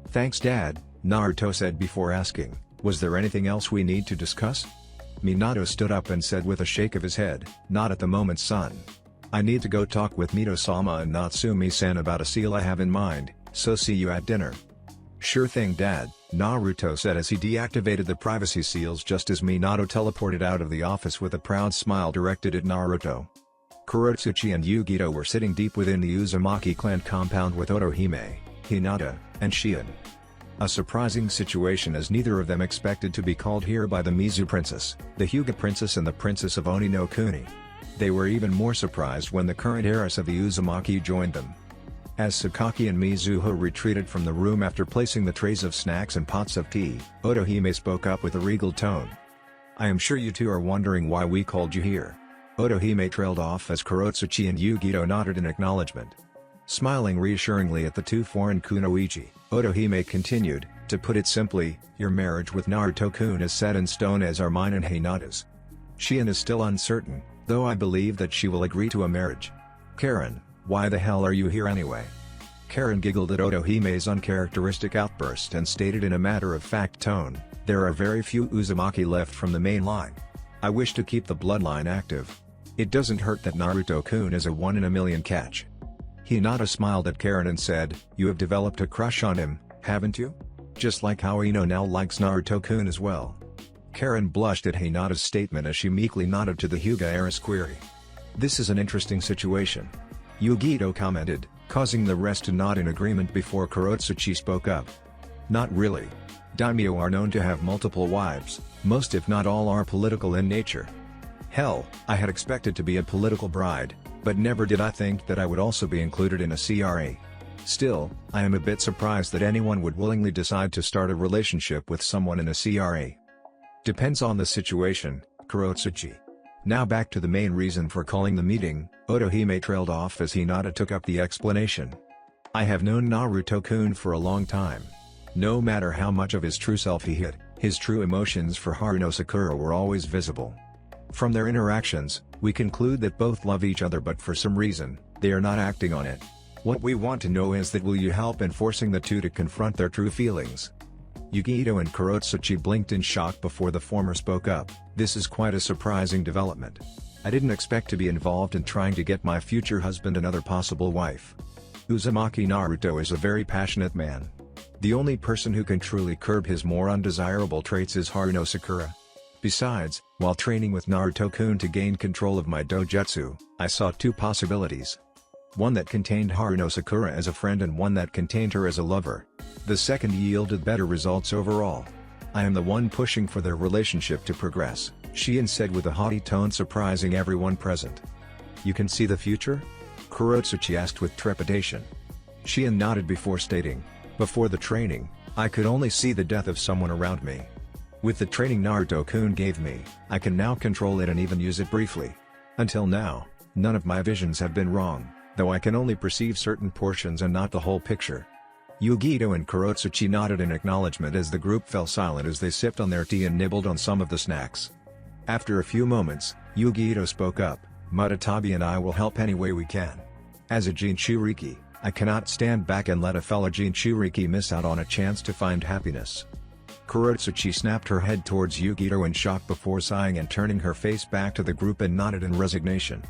"Thanks, Dad," Naruto said before asking, "Was there anything else we need to discuss?" Minato stood up and said with a shake of his head, "Not at the moment, son. I need to go talk with Mito-sama and Natsumi-san about a seal I have in mind, so see you at dinner." "Sure thing, Dad," Naruto said as he deactivated the privacy seals just as Minato teleported out of the office with a proud smile directed at Naruto. Kurotsuchi and Yugito were sitting deep within the Uzumaki clan compound with Orohime, Hinata, and Shion. A surprising situation as neither of them expected to be called here by the Mizu Princess, the Hyuga Princess and the Princess of Oni no Kuni. They were even more surprised when the current heiress of the Uzumaki joined them. As Sakaki and Mizuho retreated from the room after placing the trays of snacks and pots of tea, Otohime spoke up with a regal tone. "I am sure you two are wondering why we called you here." Otohime trailed off as Kurotsuchi and Yugito nodded in acknowledgement. Smiling reassuringly at the two foreign kunoichi, Otohime continued, "To put it simply, your marriage with Naruto-kun is set in stone as are mine and Hinata's. Shion is still uncertain, though I believe that she will agree to a marriage. Karen, why the hell are you here anyway?" Karen giggled at Otohime's uncharacteristic outburst and stated in a matter-of-fact tone, "There are very few Uzumaki left from the main line. I wish to keep the bloodline active. It doesn't hurt that Naruto-kun is a 1 in a million catch." Hinata smiled at Karen and said, "You have developed a crush on him, Haven't you? Just like how Ino now likes Naruto-kun as well. Karen blushed at Hinata's statement as she meekly nodded to the Hyuga heiress query. This is an interesting situation. Yugito commented, causing the rest to nod in agreement before Kurotsuchi spoke up. Not really. Daimyo are known to have multiple wives, most if not all are political in nature. Hell, I had expected to be a political bride, but never did I think that I would also be included in a CRA. Still, I am a bit surprised that anyone would willingly decide to start a relationship with someone in a CRA. Depends on the situation, Kurotsuchi. Now back to the main reason for calling the meeting. Otohime trailed off as Hinata took up the explanation. I have known Naruto-kun for a long time. No matter how much of his true self he hid, his true emotions for Haruno Sakura were always visible. From their interactions, we conclude that both love each other, but for some reason, they are not acting on it. What we want to know is that will you help in forcing the two to confront their true feelings? Yugito and Kurotsuchi blinked in shock before the former spoke up. This is quite a surprising development. I didn't expect to be involved in trying to get my future husband another possible wife. Uzumaki Naruto is a very passionate man. The only person who can truly curb his more undesirable traits is Haruno Sakura. Besides, while training with Naruto-kun to gain control of my dojutsu, I saw two possibilities. One that contained Haruno Sakura as a friend and one that contained her as a lover. The second yielded better results overall. I am the one pushing for their relationship to progress, Shion said with a haughty tone, surprising everyone present. You can see the future? Kurotsuchi asked with trepidation. Shion nodded before stating, before the training, I could only see the death of someone around me. With the training Naruto-kun gave me, I can now control it and even use it briefly. Until now, none of my visions have been wrong, though I can only perceive certain portions and not the whole picture. Yugito and Kurotsuchi nodded in acknowledgement as the group fell silent as they sipped on their tea and nibbled on some of the snacks. After a few moments, Yugito spoke up, Tobi and I will help any way we can. As a Jinchuriki, I cannot stand back and let a fellow Jinchuriki miss out on a chance to find happiness. Kurotsuchi snapped her head towards Yugito in shock before sighing and turning her face back to the group and nodded in resignation.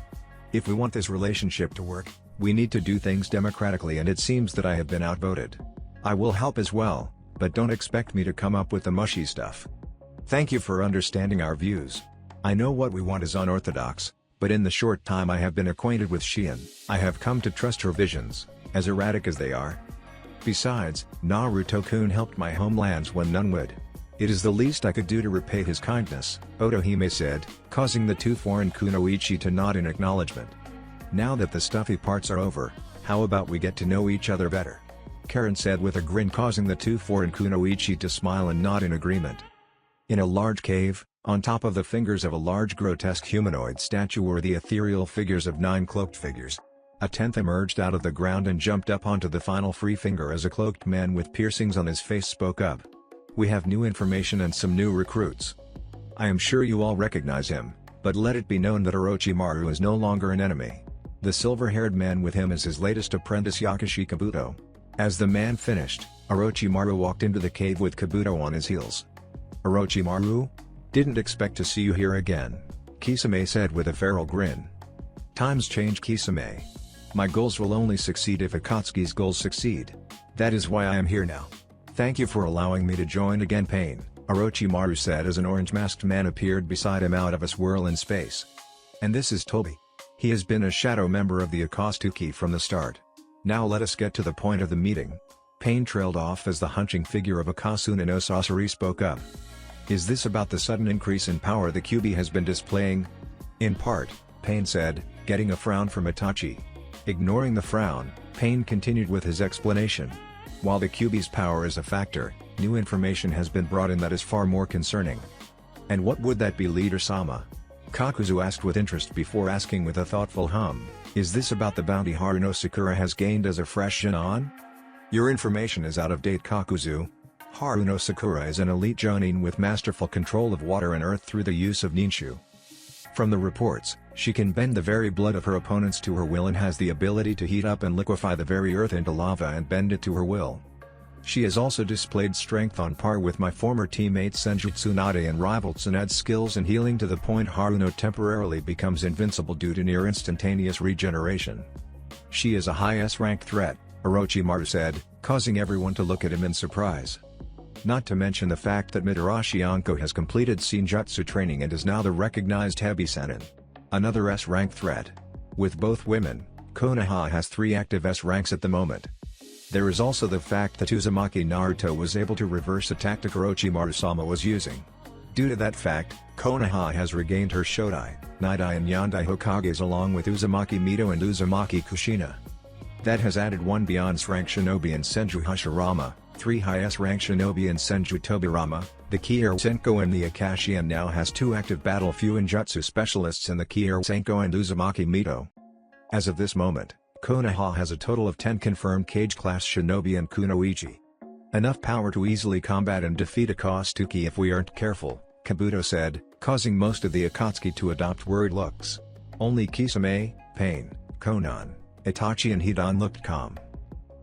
If we want this relationship to work, we need to do things democratically, and it seems that I have been outvoted. I will help as well, but don't expect me to come up with the mushy stuff. Thank you for understanding our views. I know what we want is unorthodox, but in the short time I have been acquainted with Shion, I have come to trust her visions, as erratic as they are. Besides, Naruto-kun helped my homelands when none would. It is the least I could do to repay his kindness, Otohime said, causing the two foreign kunoichi to nod in acknowledgement. Now that the stuffy parts are over, how about we get to know each other better? Karen said with a grin, causing the two foreign kunoichi to smile and nod in agreement. In a large cave, on top of the fingers of a large grotesque humanoid statue were the ethereal figures of 9 cloaked figures. A 10th emerged out of the ground and jumped up onto the final free finger as a cloaked man with piercings on his face spoke up. We have new information and some new recruits. I am sure you all recognize him, but let it be known that Orochimaru is no longer an enemy. The silver-haired man with him is his latest apprentice Yakushi Kabuto. As the man finished, Orochimaru walked into the cave with Kabuto on his heels. Orochimaru? Didn't expect to see you here again, Kisame said with a feral grin. Times change, Kisame. My goals will only succeed if Akatsuki's goals succeed. That is why I am here now. Thank you for allowing me to join again, Pain, Orochimaru said as an orange-masked man appeared beside him out of a swirl in space. And this is Tobi. He has been a shadow member of the Akatsuki from the start. Now let us get to the point of the meeting. Pain trailed off as the hunching figure of Akasune no Sasori spoke up. Is this about the sudden increase in power the Kyuubi has been displaying? In part, Pain said, getting a frown from Itachi. Ignoring the frown, Pain continued with his explanation. While the Kyuubi's power is a factor, new information has been brought in that is far more concerning. And what would that be, Leader-sama? Kakuzu asked with interest before asking with a thoughtful hum, is this about the bounty Haruno Sakura has gained as a fresh Jonin? Your information is out of date, Kakuzu. Haruno Sakura is an elite Jonin with masterful control of water and earth through the use of Ninshu. From the reports, she can bend the very blood of her opponents to her will and has the ability to heat up and liquefy the very earth into lava and bend it to her will. She has also displayed strength on par with my former teammate Senjutsu Tsunade and rival Tsunade's skills in healing to the point Haruno temporarily becomes invincible due to near instantaneous regeneration. She is a high S-rank threat, Orochimaru said, causing everyone to look at him in surprise. Not to mention the fact that Mitarashi Anko has completed Senjutsu training and is now the recognized heavy senin. Another S-rank threat. With both women, Konoha has 3 active S-ranks at the moment. There is also the fact that Uzumaki Naruto was able to reverse a tactic Orochimaru-sama was using. Due to that fact, Konoha has regained her Shodai, Nidai and Yandai Hokages along with Uzumaki Mito and Uzumaki Kushina. That has added 1 beyond S-rank Shinobi and Senju Hashirama, 3 high S-rank Shinobi and Senju Tobirama, the Kier Senko and the Akashi, and now has 2 active battle Fuinjutsu specialists in the Kier Senko and Uzumaki Mito. As of this moment, Konoha has a total of 10 confirmed Cage class Shinobi and Kunoichi. Enough power to easily combat and defeat Akatsuki if we aren't careful, Kabuto said, causing most of the Akatsuki to adopt worried looks. Only Kisame, Pain, Conan, Itachi and Hidan looked calm.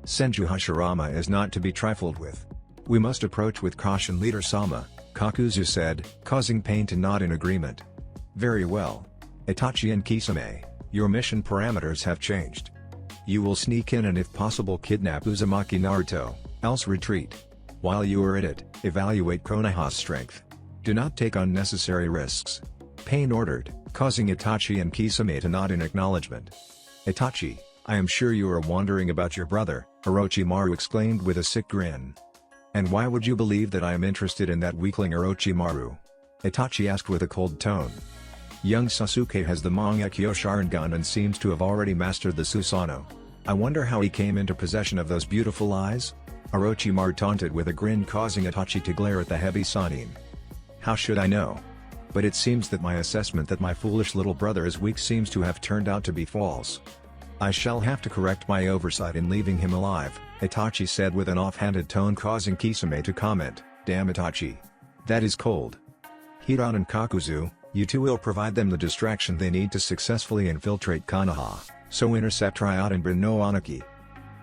Senju Hashirama is not to be trifled with. We must approach with caution, Leader Sama, Kakuzu said, causing Pain to nod in agreement. Very well. Itachi and Kisame, your mission parameters have changed. You will sneak in and if possible kidnap Uzumaki Naruto, else retreat. While you are at it, evaluate Konoha's strength. Do not take unnecessary risks. Pain ordered, causing Itachi and Kisame to nod in acknowledgement. Itachi, I am sure you are wondering about your brother, Orochimaru exclaimed with a sick grin. And why would you believe that I am interested in that weakling Orochimaru? Itachi asked with a cold tone. Young Sasuke has the Mangekyo Sharingan and seems to have already mastered the Susanoo. I wonder how he came into possession of those beautiful eyes? Orochimaru taunted with a grin, causing Itachi to glare at the heavy Sannin. How should I know? But it seems that my assessment that my foolish little brother is weak seems to have turned out to be false. I shall have to correct my oversight in leaving him alive, Itachi said with an offhanded tone, causing Kisame to comment, damn Itachi. That is cold. Hidan and Kakuzu, you two will provide them the distraction they need to successfully infiltrate Konoha, so intercept Ryot and bring no Anaki.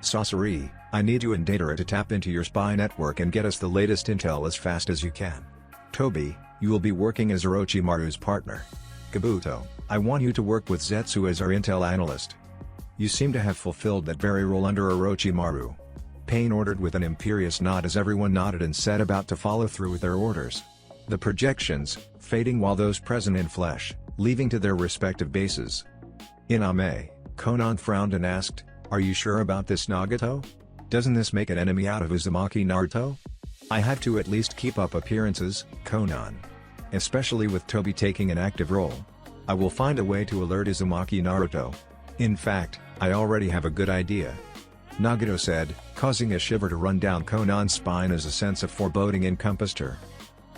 Sasori, I need you and Datara to tap into your spy network and get us the latest intel as fast as you can. Tobi, you will be working as Orochimaru's partner. Kabuto, I want you to work with Zetsu as our intel analyst. You seem to have fulfilled that very role under Orochimaru. Pain ordered with an imperious nod as everyone nodded and set about to follow through with their orders. The projections, fading while those present in flesh, leaving to their respective bases. Iname, Conan frowned and asked, are you sure about this Nagato? Doesn't this make an enemy out of Uzumaki Naruto? I have to at least keep up appearances, Conan. Especially with Tobi taking an active role. I will find a way to alert Uzumaki Naruto. In fact, I already have a good idea. Nagato said, causing a shiver to run down Conan's spine as a sense of foreboding encompassed her.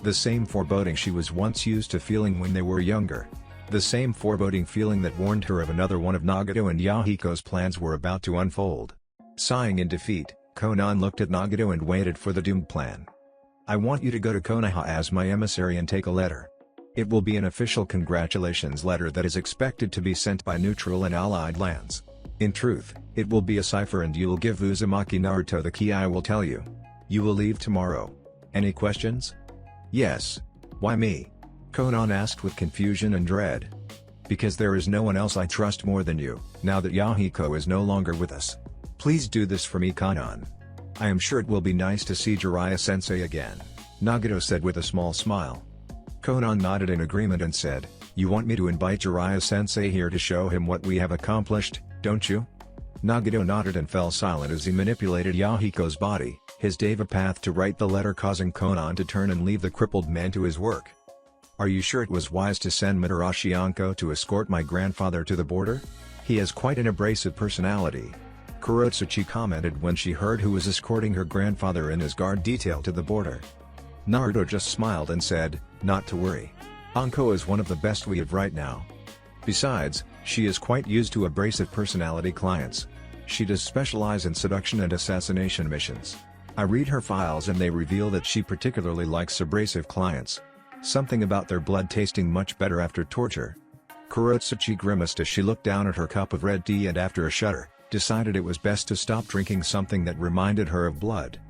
The same foreboding she was once used to feeling when they were younger. The same foreboding feeling that warned her of another one of Nagato and Yahiko's plans were about to unfold. Sighing in defeat, Conan looked at Nagato and waited for the doomed plan. I want you to go to Konoha as my emissary and take a letter. It will be an official congratulations letter that is expected to be sent by neutral and allied lands. In truth, it will be a cipher and you'll give Uzumaki Naruto the key I will tell you. You will leave tomorrow. Any questions? Yes. Why me? Conan asked with confusion and dread. Because there is no one else I trust more than you, now that Yahiko is no longer with us. Please do this for me, Conan. I am sure it will be nice to see Jiraiya-sensei again, Nagato said with a small smile. Conan nodded in agreement and said, you want me to invite Jiraiya-sensei here to show him what we have accomplished, don't you? Nagato nodded and fell silent as he manipulated Yahiko's body, his deva path to write the letter, causing Conan to turn and leave the crippled man to his work. Are you sure it was wise to send Mitarashi Anko to escort my grandfather to the border? He has quite an abrasive personality. Kurotsuchi commented when she heard who was escorting her grandfather in his guard detail to the border. Naruto just smiled and said, not to worry. Anko is one of the best we have right now. Besides, she is quite used to abrasive personality clients. She does specialize in seduction and assassination missions. I read her files and they reveal that she particularly likes abrasive clients. Something about their blood tasting much better after torture. Kurotsuchi grimaced as she looked down at her cup of red tea and after a shudder, decided it was best to stop drinking something that reminded her of blood.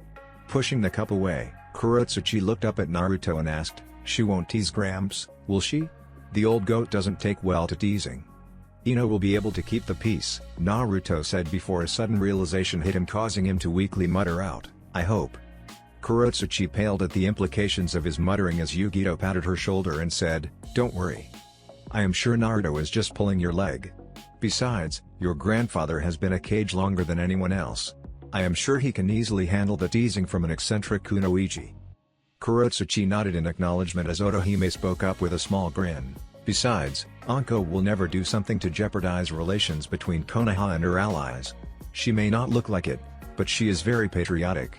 Pushing the cup away, Kurotsuchi looked up at Naruto and asked, she won't tease Gramps, will she? The old goat doesn't take well to teasing. Ino will be able to keep the peace, Naruto said before a sudden realization hit him, causing him to weakly mutter out, I hope. Kurotsuchi paled at the implications of his muttering as Yugito patted her shoulder and said, don't worry. I am sure Naruto is just pulling your leg. Besides, your grandfather has been a Kage longer than anyone else. I am sure he can easily handle the teasing from an eccentric kunoichi. Kurotsuchi nodded in acknowledgement as Otohime spoke up with a small grin. Besides, Anko will never do something to jeopardize relations between Konoha and her allies. She may not look like it, but she is very patriotic.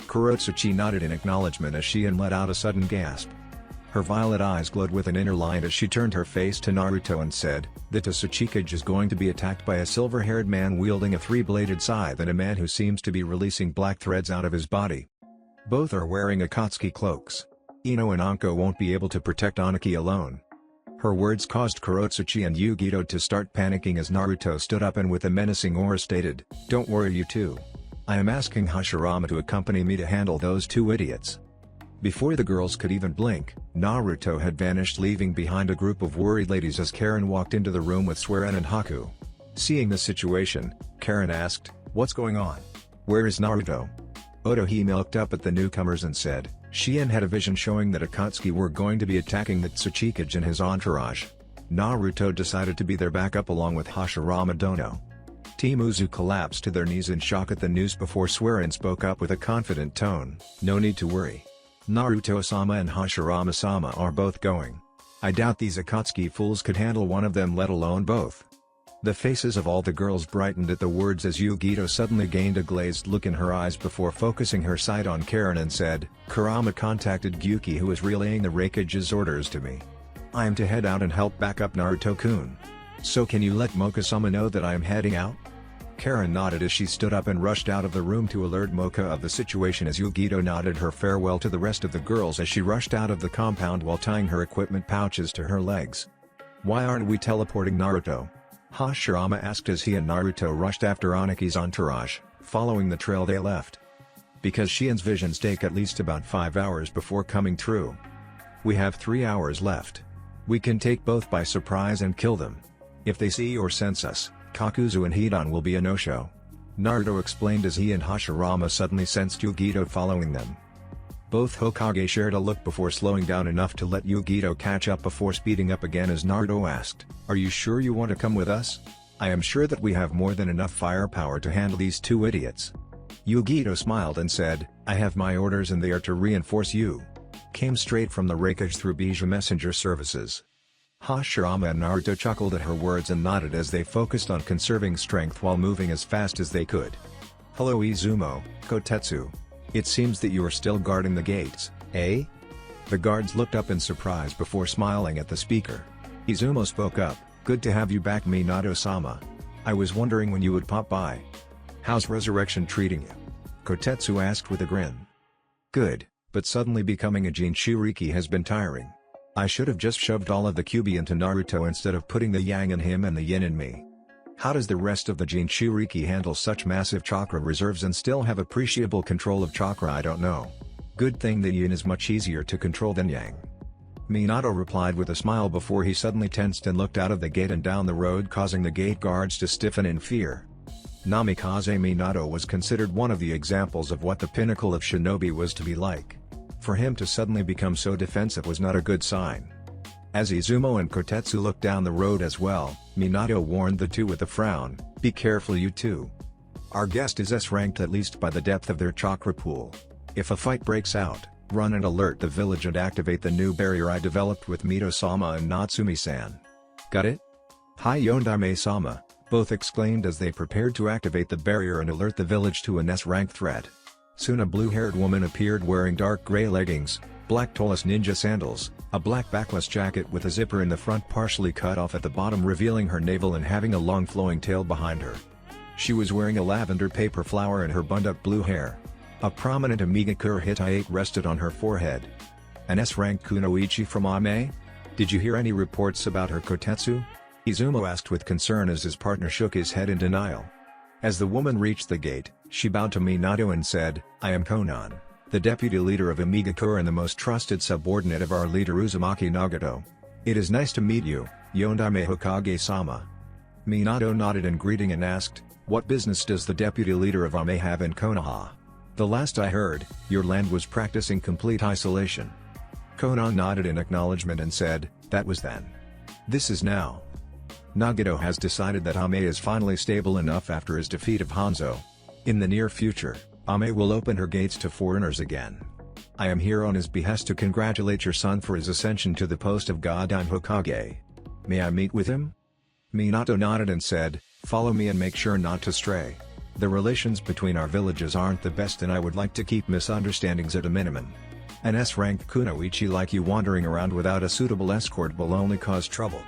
Kurotsuchi nodded in acknowledgement as Shion let out a sudden gasp. Her violet eyes glowed with an inner light as she turned her face to Naruto and said, the Tsuchikage is going to be attacked by a silver-haired man wielding a three-bladed scythe and a man who seems to be releasing black threads out of his body. Both are wearing Akatsuki cloaks. Ino and Anko won't be able to protect Anaki alone. Her words caused Kurotsuchi and Yugito to start panicking as Naruto stood up and with a menacing aura stated, don't worry you two. I am asking Hashirama to accompany me to handle those two idiots. Before the girls could even blink, Naruto had vanished, leaving behind a group of worried ladies as Karen walked into the room with Sweren and Haku. Seeing the situation, Karen asked, what's going on? Where is Naruto? Otohime looked up at the newcomers and said, Shion had a vision showing that Akatsuki were going to be attacking the Tsuchikage and his entourage. Naruto decided to be their backup along with Hashirama Dono. Team Uzu collapsed to their knees in shock at the news before Sweren spoke up with a confident tone, no need to worry. Naruto-sama and Hashirama-sama are both going. I doubt these Akatsuki fools could handle one of them, let alone both. The faces of all the girls brightened at the words as Yugito suddenly gained a glazed look in her eyes before focusing her sight on Karen and said, Kurama contacted Gyuki, who is relaying the Raikage's orders to me. I am to head out and help back up Naruto-kun. So can you let Moka-sama know that I am heading out? Karen nodded as she stood up and rushed out of the room to alert Moka of the situation as Yugito nodded her farewell to the rest of the girls as she rushed out of the compound while tying her equipment pouches to her legs. Why aren't we teleporting Naruto? Hashirama asked as he and Naruto rushed after Anaki's entourage, following the trail they left. Because Shion's visions take at least about 5 hours before coming true. We have 3 hours left. We can take both by surprise and kill them. If they see or sense us, Kakuzu and Hidan will be a no-show. Naruto explained as he and Hashirama suddenly sensed Yugito following them. Both Hokage shared a look before slowing down enough to let Yugito catch up before speeding up again as Naruto asked, are you sure you want to come with us? I am sure that we have more than enough firepower to handle these two idiots. Yugito smiled and said, I have my orders and they are to reinforce you. Came straight from the Raikage through Bija messenger services. Hashirama and Naruto chuckled at her words and nodded as they focused on conserving strength while moving as fast as they could. Hello Izumo, Kotetsu. It seems that you are still guarding the gates, eh? The guards looked up in surprise before smiling at the speaker. Izumo spoke up, good to have you back Minato-sama. I was wondering when you would pop by. How's Resurrection treating you? Kotetsu asked with a grin. Good, but suddenly becoming a Jinchuriki has been tiring. I should have just shoved all of the Kyuubi into Naruto instead of putting the yang in him and the yin in me. How does the rest of the Jinchuriki handle such massive chakra reserves and still have appreciable control of chakra? I don't know. Good thing the yin is much easier to control than yang. Minato replied with a smile before he suddenly tensed and looked out of the gate and down the road, causing the gate guards to stiffen in fear. Namikaze Minato was considered one of the examples of what the pinnacle of shinobi was to be like. For him to suddenly become so defensive was not a good sign. As Izumo and Kotetsu looked down the road as well, Minato warned the two with a frown, be careful you two. Our guest is S-ranked at least by the depth of their chakra pool. If a fight breaks out, run and alert the village and activate the new barrier I developed with Mito-sama and Natsumi-san. Got it? Hi Yondaime-sama, both exclaimed as they prepared to activate the barrier and alert the village to an S-ranked threat. Soon a blue-haired woman appeared wearing dark gray leggings, black Tolus ninja sandals, a black backless jacket with a zipper in the front partially cut off at the bottom revealing her navel and having a long flowing tail behind her. She was wearing a lavender paper flower in her bund-up blue hair. A prominent Amigakure Hittite rested on her forehead. An S-ranked kunoichi from Ame? Did you hear any reports about her, Kotetsu? Izumo asked with concern as his partner shook his head in denial. As the woman reached the gate, she bowed to Minato and said, I am Conan, the deputy leader of Amigakure and the most trusted subordinate of our leader Uzumaki Nagato. It is nice to meet you, Yondaime Hokage-sama. Minato nodded in greeting and asked, "What business does the deputy leader of Ame have in Konoha? The last I heard, your land was practicing complete isolation." Conan nodded in acknowledgement and said, "That was then. This is now. Nagato has decided that Ame is finally stable enough after his defeat of Hanzo. In the near future, Ame will open her gates to foreigners again. I am here on his behest to congratulate your son for his ascension to the post of Godime Hokage. May I meet with him?" Minato nodded and said, "Follow me and make sure not to stray. The relations between our villages aren't the best and I would like to keep misunderstandings at a minimum. An S-ranked kunoichi like you wandering around without a suitable escort will only cause trouble."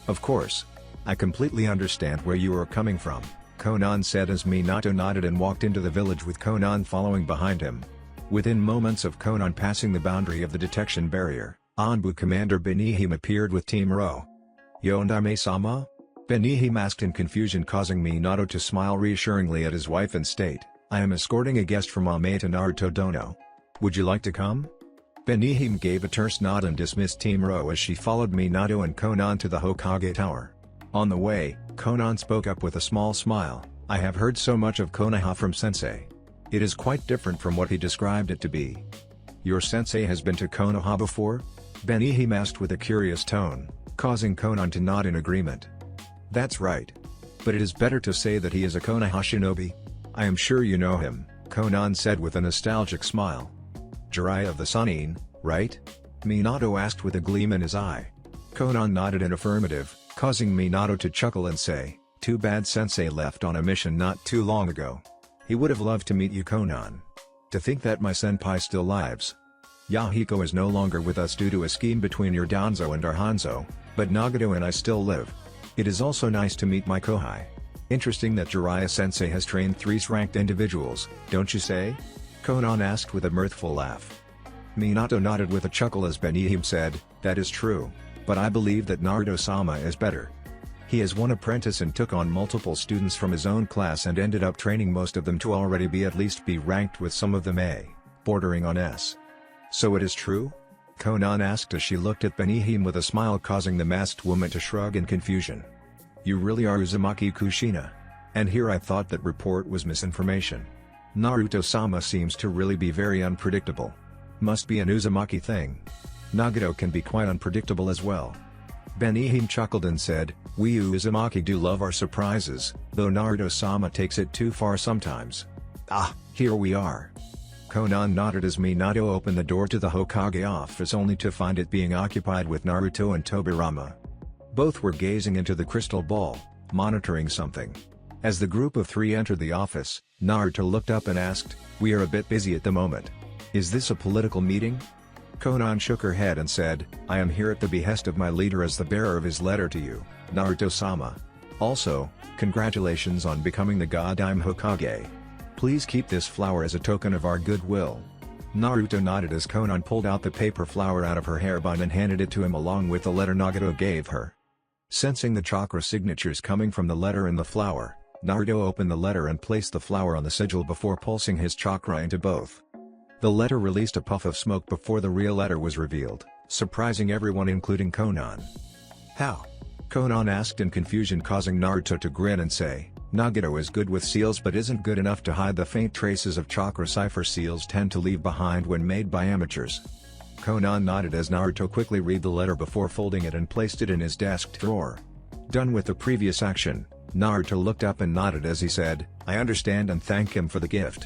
"Of course. I completely understand where you are coming from," Conan said as Minato nodded and walked into the village with Conan following behind him. Within moments of Conan passing the boundary of the detection barrier, Anbu Commander Benihime appeared with Team Ro. "Yondame-sama?" Benihime asked in confusion, causing Minato to smile reassuringly at his wife and state, "I am escorting a guest from Ame to Naruto Dono. Would you like to come?" Benihime gave a terse nod and dismissed Team Ro as she followed Minato and Conan to the Hokage Tower. On the way, Conan spoke up with a small smile, "I have heard so much of Konoha from Sensei. It is quite different from what he described it to be." "Your Sensei has been to Konoha before?" Benihime asked with a curious tone, causing Conan to nod in agreement. "That's right. But it is better to say that he is a Konoha shinobi. I am sure you know him," Conan said with a nostalgic smile. "Jiraiya of the Sannin, right?" Minato asked with a gleam in his eye. Conan nodded in affirmative, causing Minato to chuckle and say, "Too bad Sensei left on a mission not too long ago. He would have loved to meet you, Conan. To think that my senpai still lives. Yahiko is no longer with us due to a scheme between your Danzo and our Hanzo, but Nagato and I still live. It is also nice to meet my Kohai. Interesting that Jiraiya-sensei has trained 3-ranked individuals, don't you say?" Conan asked with a mirthful laugh. Minato nodded with a chuckle as Benihime said, "That is true, but I believe that Naruto-sama is better. He has one apprentice and took on multiple students from his own class and ended up training most of them to already be at least B ranked with some of them A, bordering on S. So it is true?" Conan asked as she looked at Benihime with a smile, causing the masked woman to shrug in confusion. "You really are Uzumaki Kushina. And here I thought that report was misinformation. Naruto-sama seems to really be very unpredictable. Must be an Uzumaki thing. Nagato can be quite unpredictable as well." Benihime chuckled and said, "We Uzumaki do love our surprises, though Naruto-sama takes it too far sometimes. Ah, here we are." Conan nodded as Minato opened the door to the Hokage office only to find it being occupied with Naruto and Tobirama. Both were gazing into the crystal ball, monitoring something. As the group of 3 entered the office, Naruto looked up and asked, "We are a bit busy at the moment. Is this a political meeting?" Conan shook her head and said, "I am here at the behest of my leader as the bearer of his letter to you, Naruto-sama. Also, congratulations on becoming the Godime Hokage. Please keep this flower as a token of our goodwill." Naruto nodded as Conan pulled out the paper flower out of her hairband and handed it to him along with the letter Nagato gave her. Sensing the chakra signatures coming from the letter and the flower, Naruto opened the letter and placed the flower on the sigil before pulsing his chakra into both. The letter released a puff of smoke before the real letter was revealed, surprising everyone including Conan. "How?" Conan asked in confusion, causing Naruto to grin and say, "Nagato is good with seals but isn't good enough to hide the faint traces of chakra cipher seals tend to leave behind when made by amateurs." Conan nodded as Naruto quickly read the letter before folding it and placed it in his desk drawer. Done with the previous action, Naruto looked up and nodded as he said, "I understand and thank him for the gift."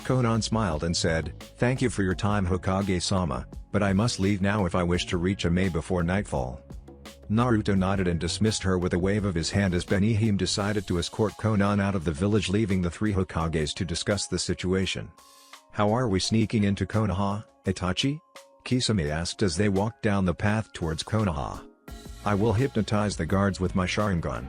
Conan smiled and said, "Thank you for your time, Hokage-sama, but I must leave now if I wish to reach Ame before nightfall." Naruto nodded and dismissed her with a wave of his hand as Benihime decided to escort Conan out of the village, leaving the 3 Hokages to discuss the situation. "How are we sneaking into Konoha, Itachi?" Kisame asked as they walked down the path towards Konoha. "I will hypnotize the guards with my Sharingan.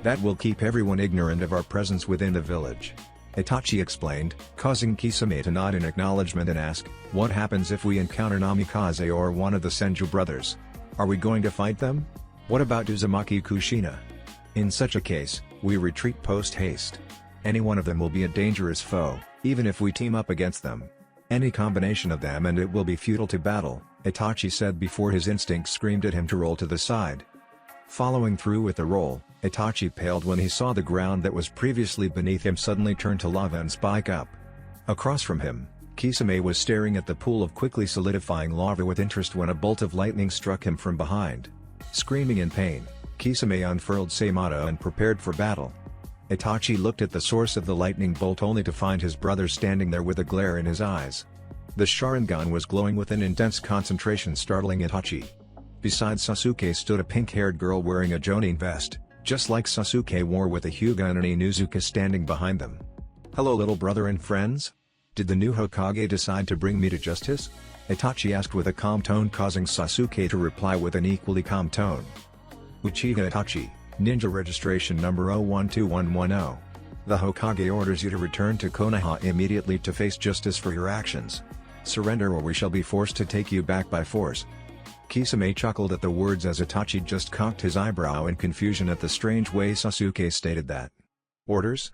That will keep everyone ignorant of our presence within the village," Itachi explained, causing Kisame to nod in acknowledgement and ask, "What happens if we encounter Namikaze or one of the Senju brothers? Are we going to fight them? What about Uzumaki Kushina? In such a case, we retreat post-haste. Any one of them will be a dangerous foe, even if we team up against them. Any combination of them and it will be futile to battle," Itachi said before his instincts screamed at him to roll to the side. Following through with the roll, Itachi paled when he saw the ground that was previously beneath him suddenly turn to lava and spike up. Across from him, Kisame was staring at the pool of quickly solidifying lava with interest when a bolt of lightning struck him from behind. Screaming in pain, Kisame unfurled Seimata and prepared for battle. Itachi looked at the source of the lightning bolt only to find his brother standing there with a glare in his eyes. The Sharingan was glowing with an intense concentration, startling Itachi. Beside Sasuke stood a pink-haired girl wearing a Jonin vest, just like Sasuke wore, with a Hyuga and an Inuzuka standing behind them. "Hello little brother and friends? Did the new Hokage decide to bring me to justice?" Itachi asked with a calm tone, causing Sasuke to reply with an equally calm tone. "Uchiha Itachi, Ninja Registration number 012110. The Hokage orders you to return to Konoha immediately to face justice for your actions. Surrender or we shall be forced to take you back by force." Kisame chuckled at the words as Itachi just cocked his eyebrow in confusion at the strange way Sasuke stated that. Orders?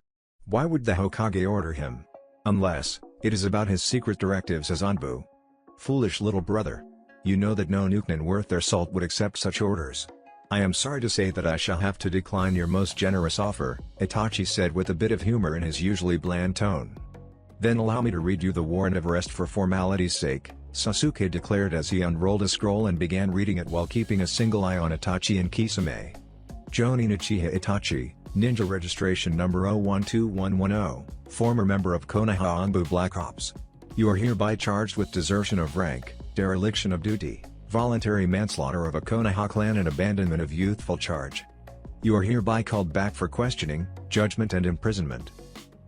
Why would the Hokage order him? Unless it is about his secret directives as Anbu. Foolish little brother. You know that no Nukenin worth their salt would accept such orders. "I am sorry to say that I shall have to decline your most generous offer," Itachi said with a bit of humor in his usually bland tone. "Then allow me to read you the warrant of arrest for formality's sake," Sasuke declared as he unrolled a scroll and began reading it while keeping a single eye on Itachi and Kisame. Jonin Uchiha Itachi, Ninja Registration number 012110, former member of Konoha Anbu Black Ops. You are hereby charged with desertion of rank, dereliction of duty, voluntary manslaughter of a Konoha clan and abandonment of youthful charge. You are hereby called back for questioning, judgment and imprisonment.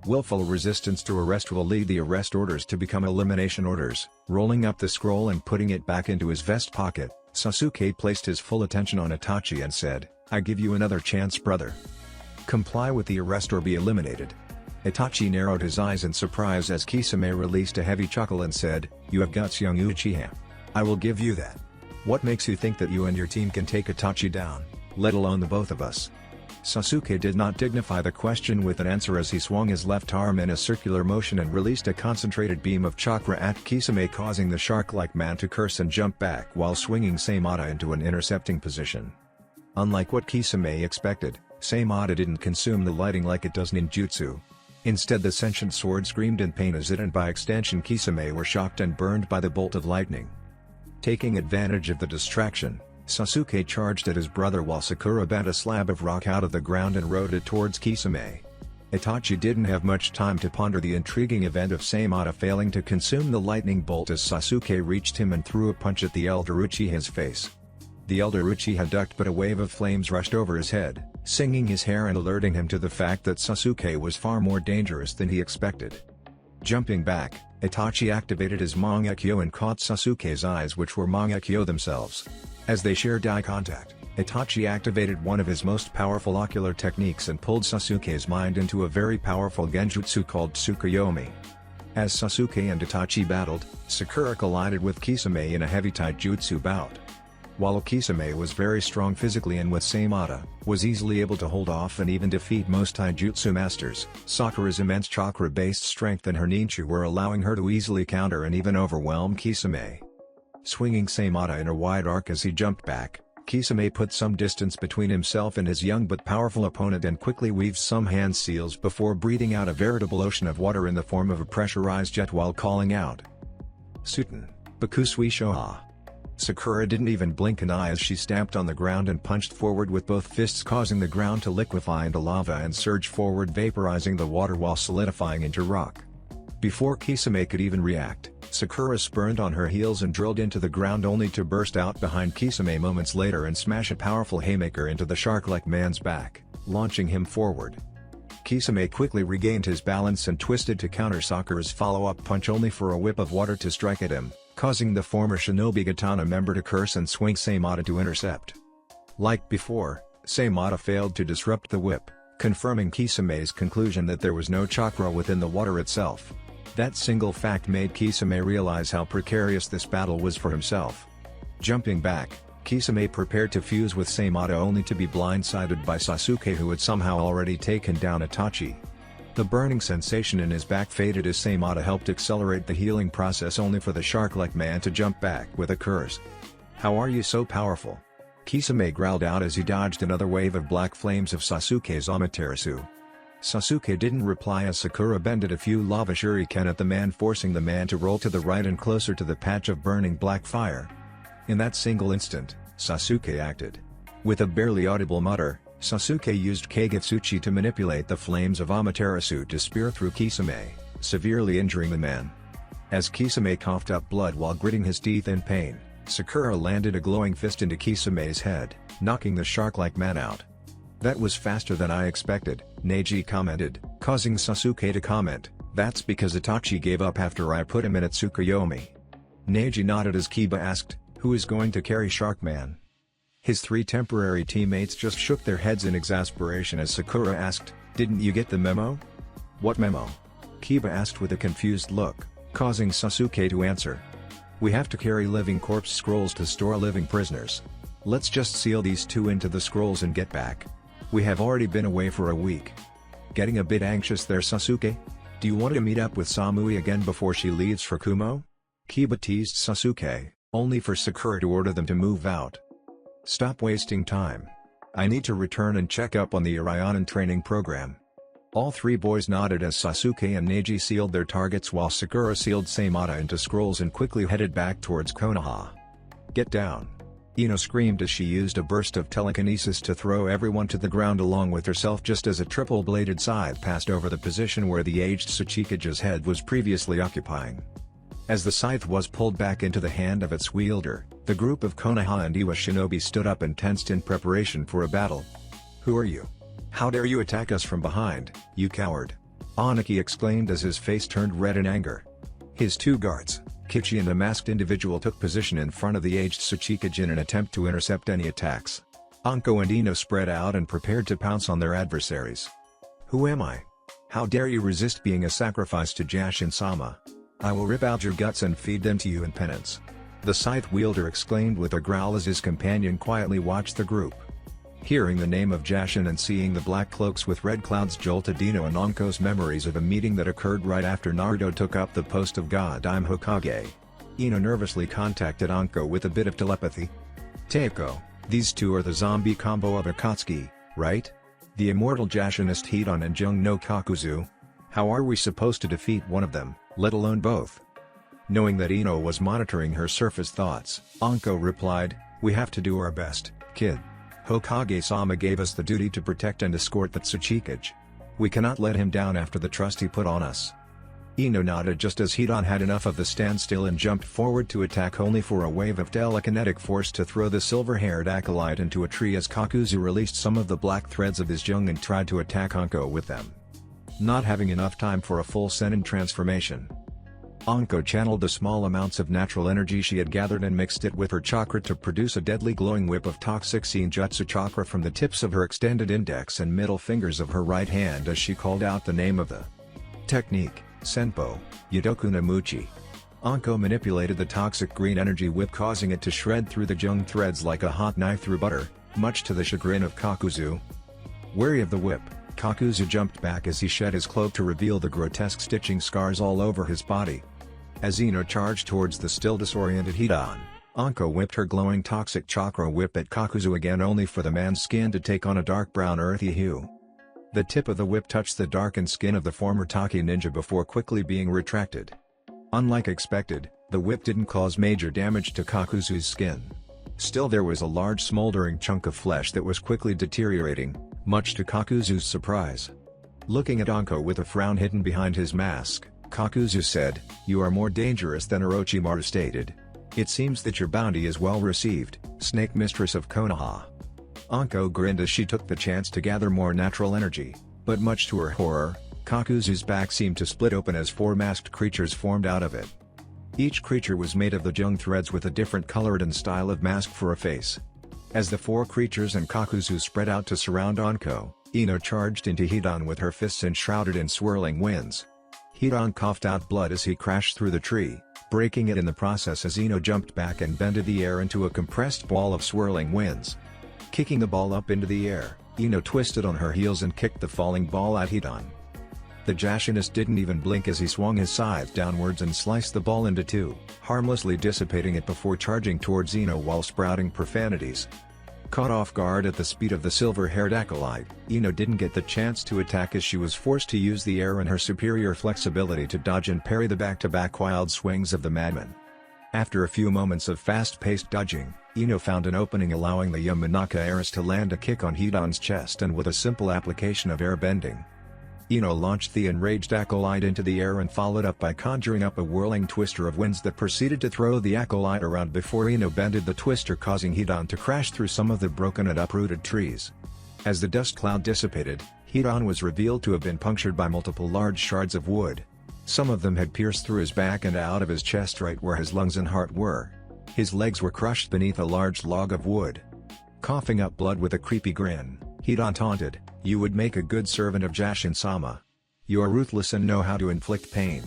Willful resistance to arrest will lead the arrest orders to become elimination orders." Rolling up the scroll and putting it back into his vest pocket, Sasuke placed his full attention on Itachi and said, "I give you another chance, brother. Comply with the arrest or be eliminated." Itachi narrowed his eyes in surprise as Kisame released a heavy chuckle and said, "You have guts, young Uchiha. I will give you that. What makes you think that you and your team can take Itachi down, let alone the both of us?" Sasuke did not dignify the question with an answer as he swung his left arm in a circular motion and released a concentrated beam of chakra at Kisame, causing the shark-like man to curse and jump back while swinging Seimata into an intercepting position. Unlike what Kisame expected, Seimata didn't consume the lighting like it does ninjutsu. Instead, the sentient sword screamed in pain as it and by extension Kisame were shocked and burned by the bolt of lightning. Taking advantage of the distraction, Sasuke charged at his brother while Sakura bent a slab of rock out of the ground and rode it towards Kisame. Itachi didn't have much time to ponder the intriguing event of Seimata failing to consume the lightning bolt as Sasuke reached him and threw a punch at the elder Uchiha's face. The elder Uchiha ducked, but a wave of flames rushed over his head, singing his hair and alerting him to the fact that Sasuke was far more dangerous than he expected. Jumping back, Itachi activated his Mangekyo and caught Sasuke's eyes, which were Mangekyo themselves. As they shared eye contact, Itachi activated one of his most powerful ocular techniques and pulled Sasuke's mind into a very powerful genjutsu called Tsukuyomi. As Sasuke and Itachi battled, Sakura collided with Kisame in a heavy taijutsu bout. While Kisame was very strong physically and with Seimata, was easily able to hold off and even defeat most taijutsu masters, Sakura's immense chakra-based strength and her ninja were allowing her to easily counter and even overwhelm Kisame. Swinging Seimata in a wide arc as he jumped back, Kisame put some distance between himself and his young but powerful opponent and quickly weaved some hand seals before breathing out a veritable ocean of water in the form of a pressurized jet while calling out, "Suten, Bakusui Shoha." Sakura didn't even blink an eye as she stamped on the ground and punched forward with both fists, causing the ground to liquefy into lava and surge forward, vaporizing the water while solidifying into rock. Before Kisame could even react, Sakura spurned on her heels and drilled into the ground only to burst out behind Kisame moments later and smash a powerful haymaker into the shark-like man's back, launching him forward. Kisame quickly regained his balance and twisted to counter Sakura's follow-up punch only for a whip of water to strike at him, causing the former Shinobi Katana member to curse and swing Seimata to intercept. Like before, Seimata failed to disrupt the whip, confirming Kisame's conclusion that there was no chakra within the water itself. That single fact made Kisame realize how precarious this battle was for himself. Jumping back, Kisame prepared to fuse with Seimata only to be blindsided by Sasuke, who had somehow already taken down Itachi. The burning sensation in his back faded as Seimata helped accelerate the healing process only for the shark-like man to jump back with a curse. "How are you so powerful? Kisame growled out as he dodged another wave of black flames of Sasuke's Amaterasu. Sasuke didn't reply as Sakura bended a few lava shuriken at the man, forcing the man to roll to the right and closer to the patch of burning black fire. In that single instant, Sasuke acted. With a barely audible mutter, Sasuke used Kagetsuchi to manipulate the flames of Amaterasu to spear through Kisame, severely injuring the man. As Kisame coughed up blood while gritting his teeth in pain, Sakura landed a glowing fist into Kisame's head, knocking the shark-like man out. "That was faster than I expected," Neji commented, causing Sasuke to comment, "That's because Itachi gave up after I put him in at Tsukuyomi." Neji nodded as Kiba asked, "Who is going to carry Sharkman?" His three temporary teammates just shook their heads in exasperation as Sakura asked, "Didn't you get the memo?" "What memo?" Kiba asked with a confused look, causing Sasuke to answer. "We have to carry living corpse scrolls to store living prisoners. Let's just seal these two into the scrolls and get back. We have already been away for a week." Getting a bit anxious there, Sasuke? Do you want to meet up with Samui again before she leaves for Kumo? Kiba teased Sasuke, only for Sakura to order them to move out. "Stop wasting time. I need to return and check up on the Urionen training program." All three boys nodded as Sasuke and Neji sealed their targets while Sakura sealed Samata into scrolls and quickly headed back towards Konoha. "Get down!" Ino screamed as she used a burst of telekinesis to throw everyone to the ground along with herself just as a triple-bladed scythe passed over the position where the aged Tsuchikage's head was previously occupying. As the scythe was pulled back into the hand of its wielder, the group of Konoha and Iwa shinobi stood up and tensed in preparation for a battle. "Who are you? How dare you attack us from behind, you coward!" Aniki exclaimed as his face turned red in anger. His two guards, Kichi and a masked individual, took position in front of the aged Tsuchikage in an attempt to intercept any attacks. Anko and Ino spread out and prepared to pounce on their adversaries. "Who am I? How dare you resist being a sacrifice to Jashin-sama? I will rip out your guts and feed them to you in penance," the scythe wielder exclaimed with a growl as his companion quietly watched the group. Hearing the name of Jashin and seeing the black cloaks with red clouds jolted Ino and Anko's memories of a meeting that occurred right after Naruto took up the post of God-I'm Hokage. Ino nervously contacted Anko with a bit of telepathy. "Teiko, these two are the zombie combo of Akatsuki, right? The immortal Jashinist Hidan and Jung no Kakuzu. How are we supposed to defeat one of them, let alone both?" Knowing that Ino was monitoring her surface thoughts, Anko replied, "We have to do our best, kid. Hokage-sama gave us the duty to protect and escort the Tsuchikage. We cannot let him down after the trust he put on us." Ino nodded just as Hidan had enough of the standstill and jumped forward to attack, only for a wave of telekinetic force to throw the silver-haired acolyte into a tree as Kakuzu released some of the black threads of his jung and tried to attack Anko with them. Not having enough time for a full Sennin transformation, Anko channeled the small amounts of natural energy she had gathered and mixed it with her chakra to produce a deadly glowing whip of toxic Senjutsu chakra from the tips of her extended index and middle fingers of her right hand as she called out the name of the technique, Senpo, Yodoku no Muchi. Anko manipulated the toxic green energy whip, causing it to shred through the jung threads like a hot knife through butter, much to the chagrin of Kakuzu. Wary of the whip, Kakuzu jumped back as he shed his cloak to reveal the grotesque stitching scars all over his body. As Ino charged towards the still disoriented Hidan, Anko whipped her glowing toxic chakra whip at Kakuzu again, only for the man's skin to take on a dark brown earthy hue. The tip of the whip touched the darkened skin of the former Taki ninja before quickly being retracted. Unlike expected, the whip didn't cause major damage to Kakuzu's skin. Still, there was a large smoldering chunk of flesh that was quickly deteriorating, much to Kakuzu's surprise. Looking at Anko with a frown hidden behind his mask, Kakuzu said, "You are more dangerous than Orochimaru stated. It seems that your bounty is well received, Snake Mistress of Konoha." Anko grinned as she took the chance to gather more natural energy, but much to her horror, Kakuzu's back seemed to split open as four masked creatures formed out of it. Each creature was made of the jung threads with a different colored and style of mask for a face. As the four creatures and Kakuzu spread out to surround Anko, Ino charged into Hidan with her fists enshrouded in swirling winds. Hidan coughed out blood as he crashed through the tree, breaking it in the process as Ino jumped back and bended the air into a compressed ball of swirling winds. Kicking the ball up into the air, Ino twisted on her heels and kicked the falling ball at Hidan. The Jashinist didn't even blink as he swung his scythe downwards and sliced the ball into two, harmlessly dissipating it before charging towards Ino while spouting profanities. Caught off guard at the speed of the silver-haired acolyte, Ino didn't get the chance to attack as she was forced to use the air and her superior flexibility to dodge and parry the back-to-back wild swings of the madman. After a few moments of fast-paced dodging, Ino found an opening allowing the Yamanaka heiress to land a kick on Hidan's chest, and with a simple application of air bending, Ino launched the enraged acolyte into the air and followed up by conjuring up a whirling twister of winds that proceeded to throw the acolyte around before Ino bended the twister, causing Hidan to crash through some of the broken and uprooted trees. As the dust cloud dissipated, Hidan was revealed to have been punctured by multiple large shards of wood. Some of them had pierced through his back and out of his chest right where his lungs and heart were. His legs were crushed beneath a large log of wood. Coughing up blood with a creepy grin, Hidan taunted, "You would make a good servant of Jashin-sama. You are ruthless and know how to inflict pain.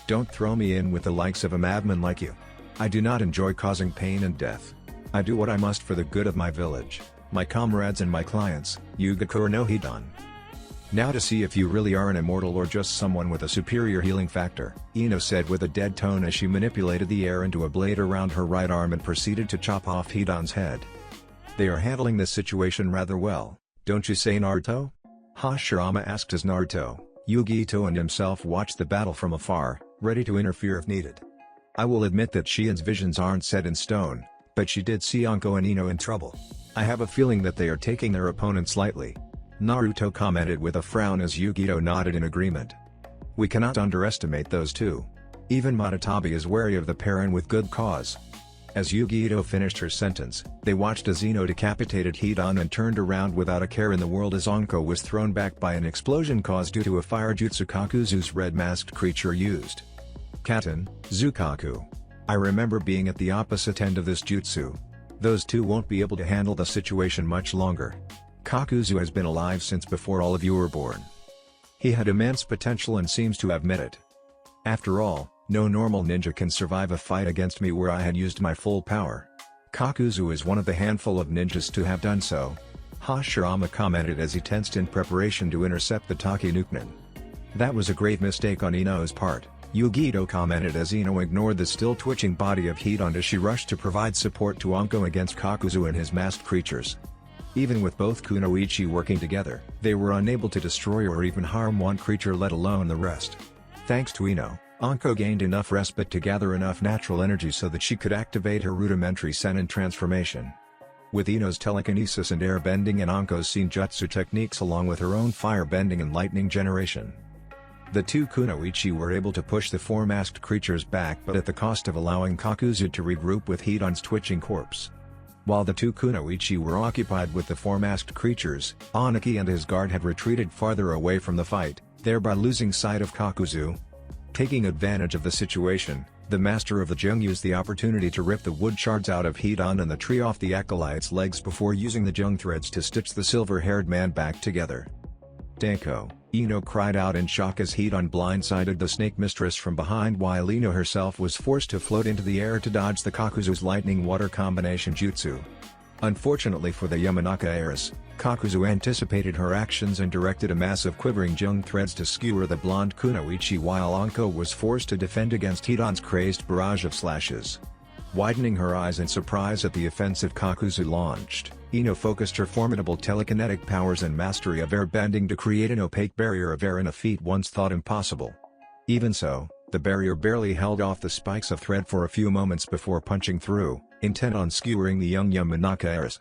Don't throw me in with the likes of a madman like you. I do not enjoy causing pain and death. I do what I must for the good of my village, my comrades and my clients, Yugakure no Hidan." "Now to see if you really are an immortal or just someone with a superior healing factor," Ino said with a dead tone as she manipulated the air into a blade around her right arm and proceeded to chop off Hidan's head. "They are handling this situation rather well, don't you say, Naruto?" Hashirama asked as Naruto, Yugito and himself watched the battle from afar, ready to interfere if needed. "I will admit that Shien's visions aren't set in stone, but she did see Anko and Ino in trouble. I have a feeling that they are taking their opponents lightly," Naruto commented with a frown as Yugito nodded in agreement. "We cannot underestimate those two. Even Matatabi is wary of the pair, and with good cause." As Yugito finished her sentence, they watched as Ino decapitated Hidan and turned around without a care in the world as Anko was thrown back by an explosion caused due to a fire jutsu Kakuzu's red masked creature used. Katen, Shukaku. I remember being at the opposite end of this jutsu. Those two won't be able to handle the situation much longer. Kakuzu has been alive since before all of you were born. He had immense potential and seems to have met it. After all, no normal ninja can survive a fight against me where I had used my full power. Kakuzu is one of the handful of ninjas to have done so," Hashirama commented as he tensed in preparation to intercept the Takinukenin. "That was a great mistake on Ino's part," Yugito commented as Ino ignored the still twitching body of Hidan as she rushed to provide support to Anko against Kakuzu and his masked creatures. Even with both kunoichi working together, they were unable to destroy or even harm one creature, let alone the rest. Thanks to Ino, Anko gained enough respite to gather enough natural energy so that she could activate her rudimentary Sennin transformation. With Ino's telekinesis and air bending and Anko's Senjutsu techniques along with her own fire bending and lightning generation, the two kunoichi were able to push the four masked creatures back, but at the cost of allowing Kakuzu to regroup with Hidan's twitching corpse. While the two kunoichi were occupied with the four masked creatures, Aniki and his guard had retreated farther away from the fight, thereby losing sight of Kakuzu. Taking advantage of the situation, the master of the Jung used the opportunity to rip the wood shards out of Hidan and the tree off the acolyte's legs before using the Jung threads to stitch the silver-haired man back together. "Danko," Ino cried out in shock as Hidan blindsided the snake mistress from behind while Ino herself was forced to float into the air to dodge the Kakuzu's lightning water combination jutsu. Unfortunately for the Yamanaka heiress, Kakuzu anticipated her actions and directed a mass of quivering Jung threads to skewer the blonde kunoichi while Anko was forced to defend against Hidan's crazed barrage of slashes. Widening her eyes in surprise at the offensive Kakuzu launched, Ino focused her formidable telekinetic powers and mastery of air bending to create an opaque barrier of air in a feat once thought impossible. Even so, the barrier barely held off the spikes of thread for a few moments before punching through, intent on skewering the young Yamanaka heiress.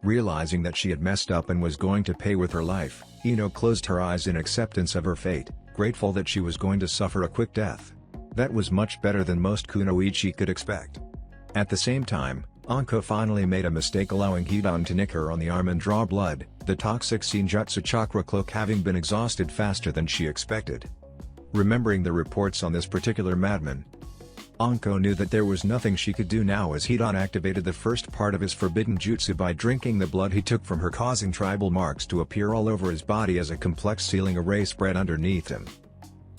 Realizing that she had messed up and was going to pay with her life, Ino closed her eyes in acceptance of her fate, grateful that she was going to suffer a quick death. That was much better than most kunoichi could expect. At the same time, Anko finally made a mistake, allowing Hidan to nick her on the arm and draw blood, the toxic Senjutsu chakra cloak having been exhausted faster than she expected. Remembering the reports on this particular madman, Anko knew that there was nothing she could do now as Hidan activated the first part of his forbidden jutsu by drinking the blood he took from her, causing tribal marks to appear all over his body as a complex sealing array spread underneath him.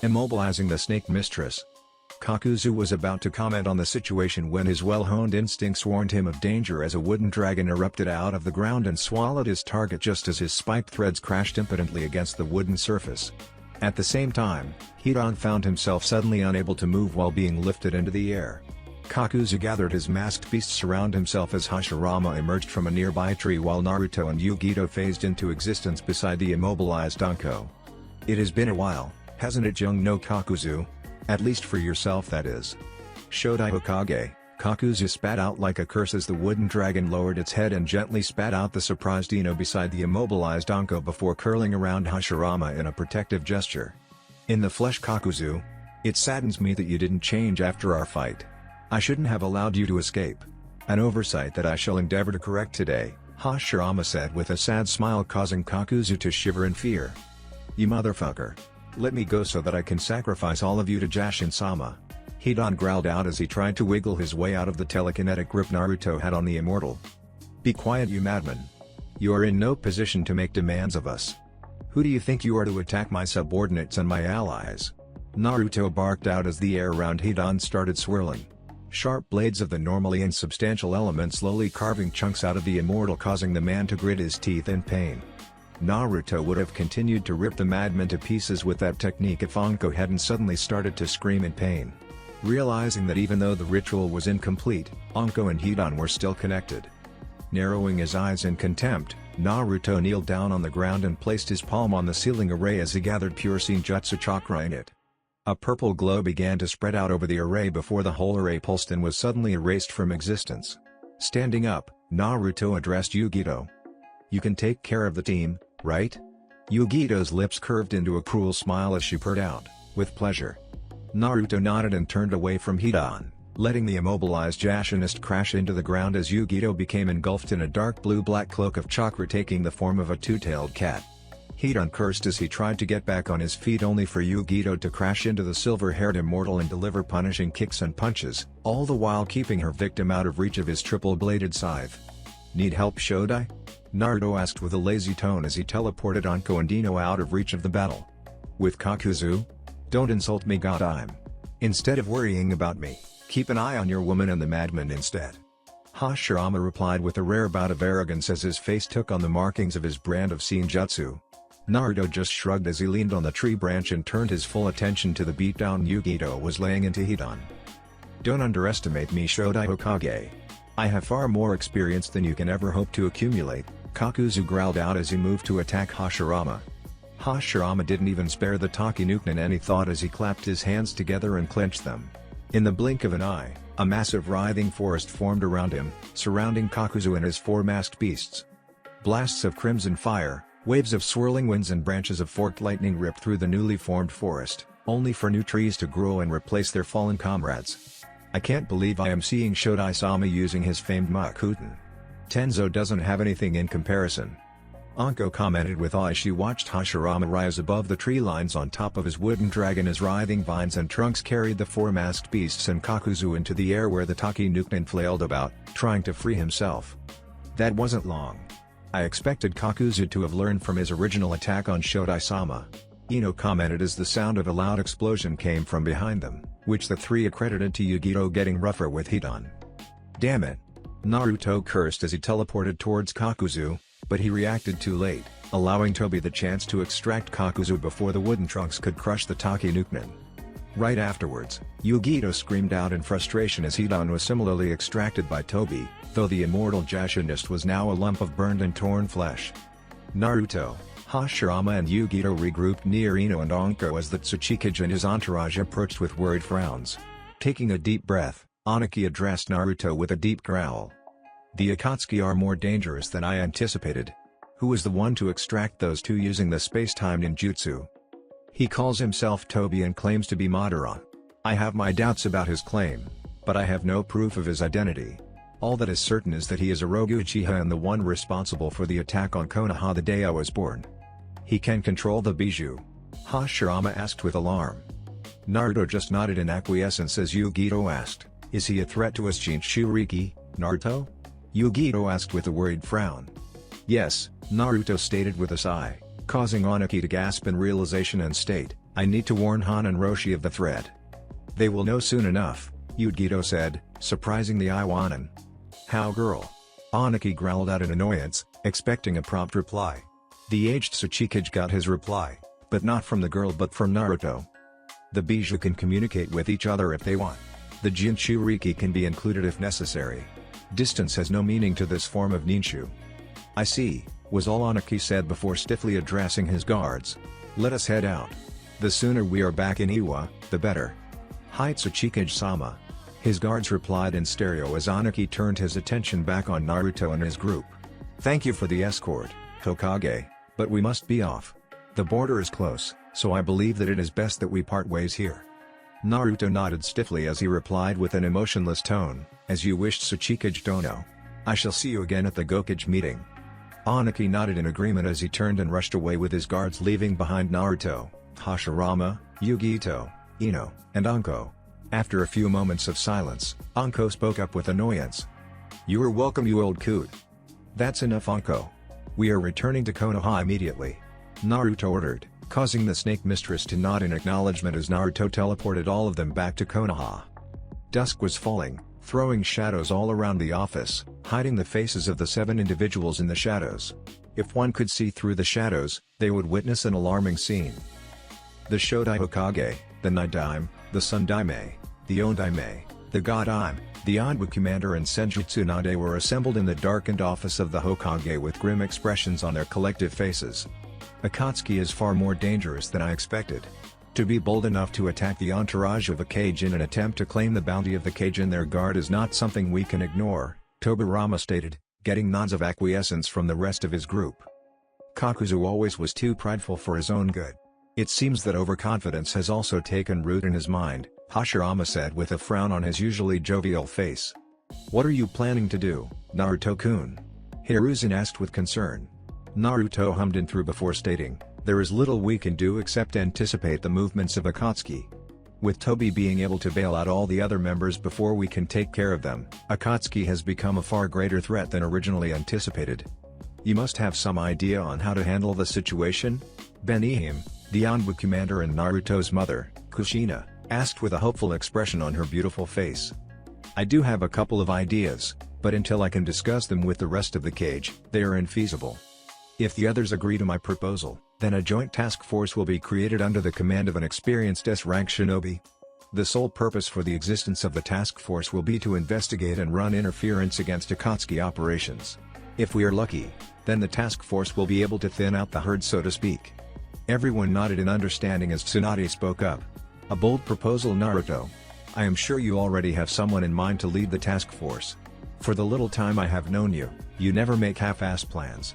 Immobilizing the snake mistress, Kakuzu was about to comment on the situation when his well-honed instincts warned him of danger as a wooden dragon erupted out of the ground and swallowed his target just as his spiked threads crashed impotently against the wooden surface. At the same time, Hidan found himself suddenly unable to move while being lifted into the air. Kakuzu gathered his masked beasts around himself as Hashirama emerged from a nearby tree while Naruto and Yugito phased into existence beside the immobilized Anko. It has been a while, hasn't it, young no Kakuzu? At least for yourself, that is. Shodai Hokage. Kakuzu spat out like a curse as the wooden dragon lowered its head and gently spat out the surprised Ino beside the immobilized Anko before curling around Hashirama in a protective gesture. In the flesh, Kakuzu. It saddens me that you didn't change after our fight. I shouldn't have allowed you to escape. An oversight that I shall endeavor to correct today, Hashirama said with a sad smile, causing Kakuzu to shiver in fear. You motherfucker. Let me go so that I can sacrifice all of you to Jashin-sama. Hidan growled out as he tried to wiggle his way out of the telekinetic grip Naruto had on the immortal. Be quiet, you madman. You are in no position to make demands of us. Who do you think you are to attack my subordinates and my allies? Naruto barked out as the air around Hidan started swirling. Sharp blades of the normally insubstantial element slowly carving chunks out of the immortal, causing the man to grit his teeth in pain. Naruto would have continued to rip the madman to pieces with that technique if Anko hadn't suddenly started to scream in pain. Realizing that even though the ritual was incomplete, Anko and Hidan were still connected. Narrowing his eyes in contempt, Naruto kneeled down on the ground and placed his palm on the ceiling array as he gathered pure Senjutsu chakra in it. A purple glow began to spread out over the array before the whole array pulsed and was suddenly erased from existence. Standing up, Naruto addressed Yugito. You can take care of the team, right? Yugito's lips curved into a cruel smile as she purred out, with pleasure. Naruto nodded and turned away from Hidan, letting the immobilized Jashinist crash into the ground as Yugito became engulfed in a dark blue-black cloak of chakra taking the form of a two-tailed cat. Hidan cursed as he tried to get back on his feet, only for Yugito to crash into the silver-haired immortal and deliver punishing kicks and punches, all the while keeping her victim out of reach of his triple-bladed scythe. Need help, Shodai? Naruto asked with a lazy tone as he teleported Anko and Ino out of reach of the battle. With Kakuzu? Don't insult me, god. Instead of worrying about me, keep an eye on your woman and the madman instead. Hashirama replied with a rare bout of arrogance as his face took on the markings of his brand of Senjutsu. Naruto just shrugged as he leaned on the tree branch and turned his full attention to the beatdown Yugito was laying into Hidan. Don't underestimate me, Shodai Hokage. I have far more experience than you can ever hope to accumulate, Kakuzu growled out as he moved to attack Hashirama. Hashirama didn't even spare the Takinuken any thought as he clapped his hands together and clenched them. In the blink of an eye, a massive writhing forest formed around him, surrounding Kakuzu and his four masked beasts. Blasts of crimson fire, waves of swirling winds and branches of forked lightning ripped through the newly formed forest, only for new trees to grow and replace their fallen comrades. I can't believe I am seeing Shodai-sama using his famed Makuten. Tenzo doesn't have anything in comparison. Anko commented with awe as she watched Hashirama rise above the tree lines on top of his wooden dragon as writhing vines and trunks carried the four masked beasts and Kakuzu into the air where the Takinuken flailed about, trying to free himself. That wasn't long. I expected Kakuzu to have learned from his original attack on Shodai-sama. Ino commented as the sound of a loud explosion came from behind them, which the three accredited to Yugito getting rougher with Hidan. Damn it! Naruto cursed as he teleported towards Kakuzu, but he reacted too late, allowing Tobi the chance to extract Kakuzu before the wooden trunks could crush the Takinuken. Right afterwards, Yugito screamed out in frustration as Hidan was similarly extracted by Tobi, though the immortal Jashinist was now a lump of burned and torn flesh. Naruto, Hashirama and Yugito regrouped near Ino and Anko as the Tsuchikage and his entourage approached with worried frowns. Taking a deep breath, Anaki addressed Naruto with a deep growl. The Akatsuki are more dangerous than I anticipated. Who was the one to extract those two using the space-time ninjutsu? He calls himself Tobi and claims to be Madara. I have my doubts about his claim, but I have no proof of his identity. All that is certain is that he is a rogue Uchiha and the one responsible for the attack on Konoha the day I was born. He can control the Bijou? Hashirama asked with alarm. Naruto just nodded in acquiescence as Yugito asked, is he a threat to us Jinchuriki, Naruto? Yugito asked with a worried frown. Yes, Naruto stated with a sigh, causing Anaki to gasp in realization and state, I need to warn Han and Roshi of the threat. They will know soon enough, Yugito said, surprising the Iwanan. How girl? Anaki growled out in annoyance, expecting a prompt reply. The aged Tsuchikage got his reply, but not from the girl but from Naruto. The Bijou can communicate with each other if they want. The Jinchuriki can be included if necessary. Distance has no meaning to this form of ninju. I see, was all Anaki said before stiffly addressing his guards. Let us head out. The sooner we are back in Iwa, the better. Hi Tsuchikage-sama. His guards replied in stereo as Anaki turned his attention back on Naruto and his group. Thank you for the escort, Hokage, but we must be off. The border is close, so I believe that it is best that we part ways here. Naruto nodded stiffly as he replied with an emotionless tone, as you wished Tsuchikage Dono. I shall see you again at the Gokage meeting. Anaki nodded in agreement as he turned and rushed away with his guards leaving behind Naruto, Hashirama, Yugito, Ino, and Anko. After a few moments of silence, Anko spoke up with annoyance. You are welcome, you old coot. That's enough, Anko. We are returning to Konoha immediately. Naruto ordered, causing the snake mistress to nod in acknowledgement as Naruto teleported all of them back to Konoha. Dusk was falling, throwing shadows all around the office, hiding the faces of the 7 individuals in the shadows. If one could see through the shadows, they would witness an alarming scene. The Shodai Hokage, the Nidaime, the Sundaime, the Ondaime, the Godaime, the Anbu Commander and Senjutsu Tsunade were assembled in the darkened office of the Hokage with grim expressions on their collective faces. Akatsuki is far more dangerous than I expected. To be bold enough to attack the entourage of a Kage in an attempt to claim the bounty of the Kage in their guard is not something we can ignore, Tobirama stated, getting nods of acquiescence from the rest of his group. Kakuzu always was too prideful for his own good. It seems that overconfidence has also taken root in his mind, Hashirama said with a frown on his usually jovial face. What are you planning to do, Naruto-kun? Hiruzen asked with concern. Naruto hummed in through before stating, there is little we can do except anticipate the movements of Akatsuki. With Tobi being able to bail out all the other members before we can take care of them, Akatsuki has become a far greater threat than originally anticipated. You must have some idea on how to handle the situation? Benihime, the Anbu commander and Naruto's mother, Kushina, asked with a hopeful expression on her beautiful face. I do have a couple of ideas, but until I can discuss them with the rest of the Kage, they are infeasible. If the others agree to my proposal, then a joint task force will be created under the command of an experienced S-rank shinobi. The sole purpose for the existence of the task force will be to investigate and run interference against Akatsuki operations. If we are lucky, then the task force will be able to thin out the herd, so to speak. Everyone nodded in understanding as Tsunade spoke up. A bold proposal, Naruto. I am sure you already have someone in mind to lead the task force. For the little time I have known you, you never make half-assed plans.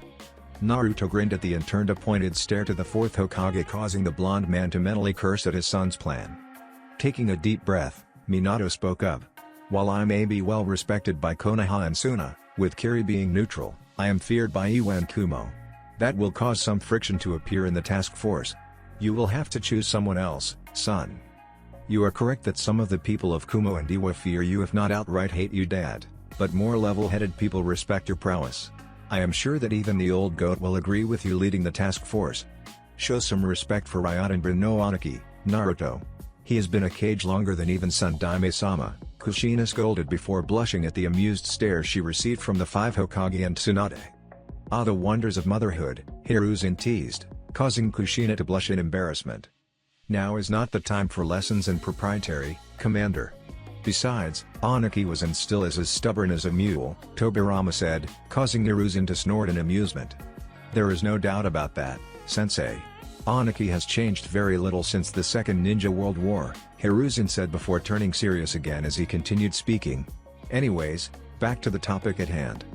Naruto grinned at the and turned a pointed stare to the 4th Hokage, causing the blonde man to mentally curse at his son's plan. Taking a deep breath, Minato spoke up. While I may be well respected by Konoha and Suna, with Kiri being neutral, I am feared by Iwa and Kumo. That will cause some friction to appear in the task force. You will have to choose someone else, son. You are correct that some of the people of Kumo and Iwa fear you, if not outright hate you, Dad, but more level-headed people respect your prowess. I am sure that even the old goat will agree with you leading the task force. Show some respect for Ryotenbun no Anaki, Naruto. He has been a Kage longer than even Sundaime-sama, Kushina scolded before blushing at the amused stare she received from the 5 Hokage and Tsunade. Ah, the wonders of motherhood, Hiruzen teased, causing Kushina to blush in embarrassment. Now is not the time for lessons in proprietary, Commander. Besides, Anaki was and still is as stubborn as a mule, Tobirama said, causing Hiruzen to snort in amusement. There is no doubt about that, sensei. Anaki has changed very little since the Second Ninja World War, Hiruzen said before turning serious again as he continued speaking. Anyways, back to the topic at hand.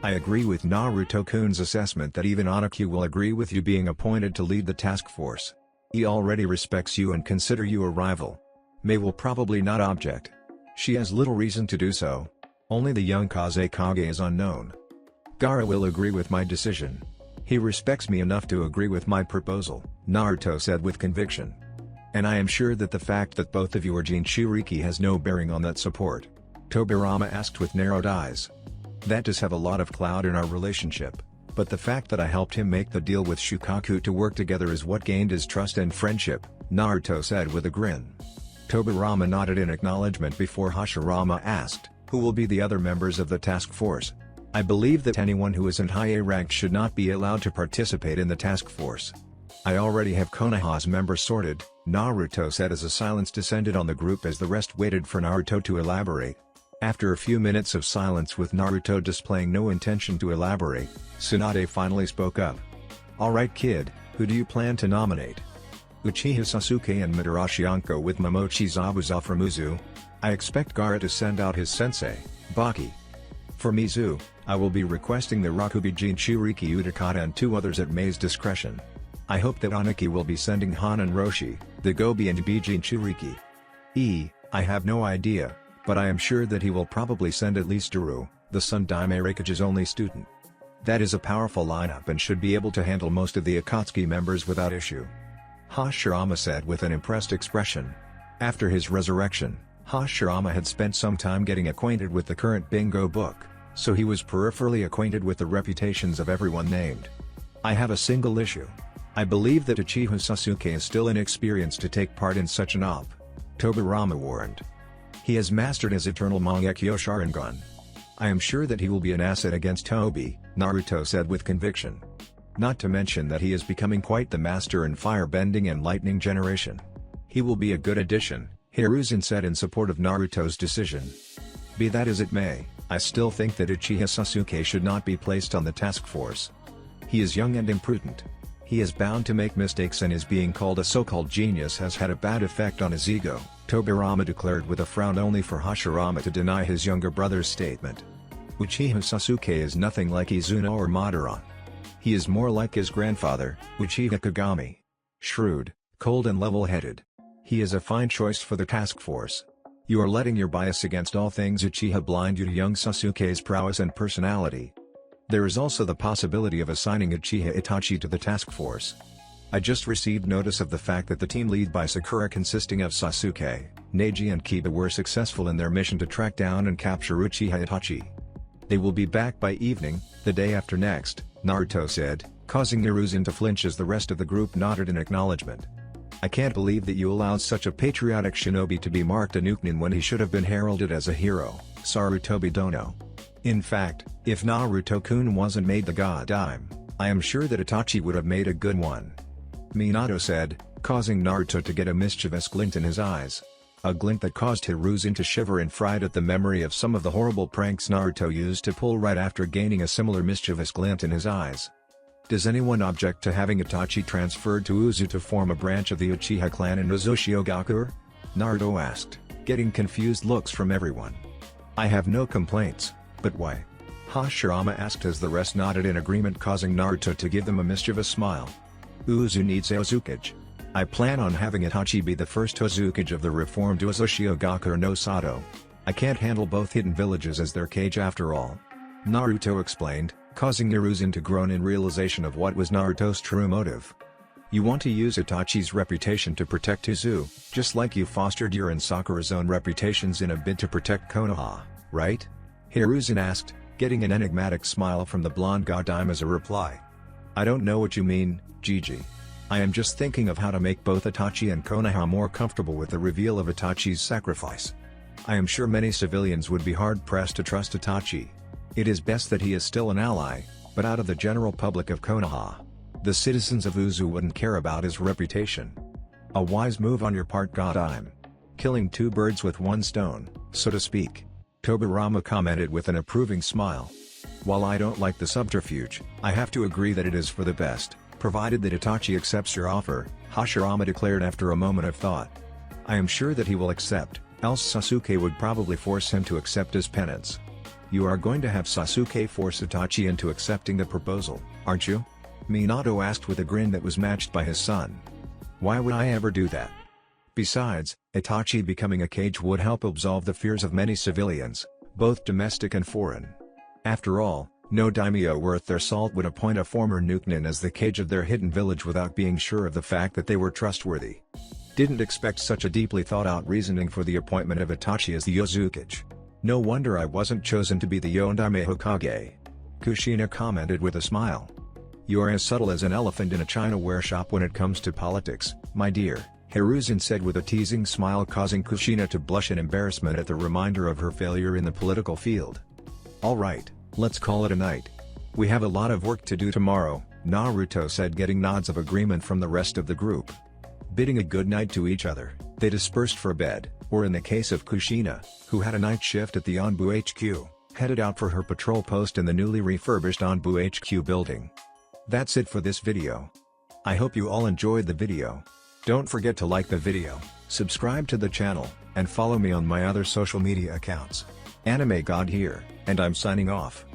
I agree with Naruto-kun's assessment that even Anaki will agree with you being appointed to lead the task force. He already respects you and consider you a rival. Mei will probably not object. She has little reason to do so. Only the young Kazekage is unknown. Gaara will agree with my decision. He respects me enough to agree with my proposal, Naruto said with conviction. And I am sure that the fact that both of you are Jinchuriki has no bearing on that support. Tobirama asked with narrowed eyes. That does have a lot of clout in our relationship, but the fact that I helped him make the deal with Shukaku to work together is what gained his trust and friendship, Naruto said with a grin. Tobirama nodded in acknowledgement before Hashirama asked, who will be the other members of the task force? I believe that anyone who isn't high A ranked should not be allowed to participate in the task force. I already have Konoha's members sorted, Naruto said as a silence descended on the group as the rest waited for Naruto to elaborate. After a few minutes of silence with Naruto displaying no intention to elaborate, Tsunade finally spoke up. "Alright kid, who do you plan to nominate?" "Uchiha Sasuke and Madarashi Anko with Momochi Zabuza from Uzu. I expect Gaara to send out his sensei, Baki. For Mizu, I will be requesting the Rakubi Jinchuriki Utakata and 2 others at Mei's discretion. I hope that Aniki will be sending Han and Roshi, the Gobi and B Jinchuriki. I have no idea, but I am sure that he will probably send at least Daru, the son Daime Raikage's only student. That is a powerful lineup and should be able to handle most of the Akatsuki members without issue," Hashirama said with an impressed expression. After his resurrection, Hashirama had spent some time getting acquainted with the current bingo book, so he was peripherally acquainted with the reputations of everyone named. "I have a single issue. I believe that Uchiha Sasuke is still inexperienced to take part in such an op," Tobirama warned. "He has mastered his eternal Mangekyo Sharingan. I am sure that he will be an asset against Tobi," Naruto said with conviction. "Not to mention that he is becoming quite the master in firebending and lightning generation. He will be a good addition," Hiruzen said in support of Naruto's decision. "Be that as it may, I still think that Uchiha Sasuke should not be placed on the task force. He is young and imprudent. He is bound to make mistakes and his being called a so-called genius has had a bad effect on his ego," Tobirama declared with a frown only for Hashirama to deny his younger brother's statement. "Uchiha Sasuke is nothing like Izuna or Madara. He is more like his grandfather, Uchiha Kagami. Shrewd, cold and level-headed. He is a fine choice for the task force. You are letting your bias against all things Uchiha blind you to young Sasuke's prowess and personality. There is also the possibility of assigning Uchiha Itachi to the task force. I just received notice of the fact that the team led by Sakura consisting of Sasuke, Neji and Kiba were successful in their mission to track down and capture Uchiha Itachi. They will be back by evening, the day after next," Naruto said, causing Hiruzen to flinch as the rest of the group nodded in acknowledgement. "I can't believe that you allowed such a patriotic shinobi to be marked a Nukenin when he should have been heralded as a hero, Sarutobi Dono. In fact, if Naruto-kun wasn't made the god Daime, I am sure that Itachi would have made a good one," Minato said, causing Naruto to get a mischievous glint in his eyes. A glint that caused Hiruzen to shiver in fright at the memory of some of the horrible pranks Naruto used to pull right after gaining a similar mischievous glint in his eyes. "Does anyone object to having Itachi transferred to Uzu to form a branch of the Uchiha clan in Uzoshiogakure?" Naruto asked, getting confused looks from everyone. "I have no complaints, but why?" Hashirama asked as the rest nodded in agreement, causing Naruto to give them a mischievous smile. "Uzu needs a Uzukage. I plan on having Itachi be the first Uzukage of the reformed Uzoshiogakure no Sato. I can't handle both hidden villages as their cage after all," Naruto explained, causing Hiruzen to groan in realization of what was Naruto's true motive. "You want to use Itachi's reputation to protect Uzu, just like you fostered your and Sakura's own reputations in a bid to protect Konoha, right?" Hiruzen asked, getting an enigmatic smile from the blonde god Daime as a reply. "I don't know what you mean, Gigi. I am just thinking of how to make both Itachi and Konoha more comfortable with the reveal of Itachi's sacrifice. I am sure many civilians would be hard-pressed to trust Itachi. It is best that he is still an ally, but out of the general public of Konoha. The citizens of Uzu wouldn't care about his reputation. A wise move on your part, god Daime. Killing 2 birds with 1 stone, so to speak," Tobirama commented with an approving smile. "While I don't like the subterfuge, I have to agree that it is for the best, provided that Itachi accepts your offer," Hashirama declared after a moment of thought. "I am sure that he will accept, else Sasuke would probably force him to accept as penance." "You are going to have Sasuke force Itachi into accepting the proposal, aren't you?" Minato asked with a grin that was matched by his son. "Why would I ever do that? Besides, Itachi becoming a Kage would help absolve the fears of many civilians, both domestic and foreign. After all, no daimyo worth their salt would appoint a former Nukenin as the Kage of their hidden village without being sure of the fact that they were trustworthy. Didn't expect such a deeply thought-out reasoning for the appointment of Itachi as the Uzukage. No wonder I wasn't chosen to be the Yondaime Hokage," Kushina commented with a smile. "You are as subtle as an elephant in a china-ware shop when it comes to politics, my dear," Hiruzen said with a teasing smile, causing Kushina to blush in embarrassment at the reminder of her failure in the political field. "Alright, let's call it a night. We have a lot of work to do tomorrow," Naruto said, getting nods of agreement from the rest of the group. Bidding a good night to each other, they dispersed for bed, or in the case of Kushina, who had a night shift at the Anbu HQ, headed out for her patrol post in the newly refurbished Anbu HQ building. That's it for this video. I hope you all enjoyed the video. Don't forget to like the video, subscribe to the channel, and follow me on my other social media accounts. Anime God here, and I'm signing off.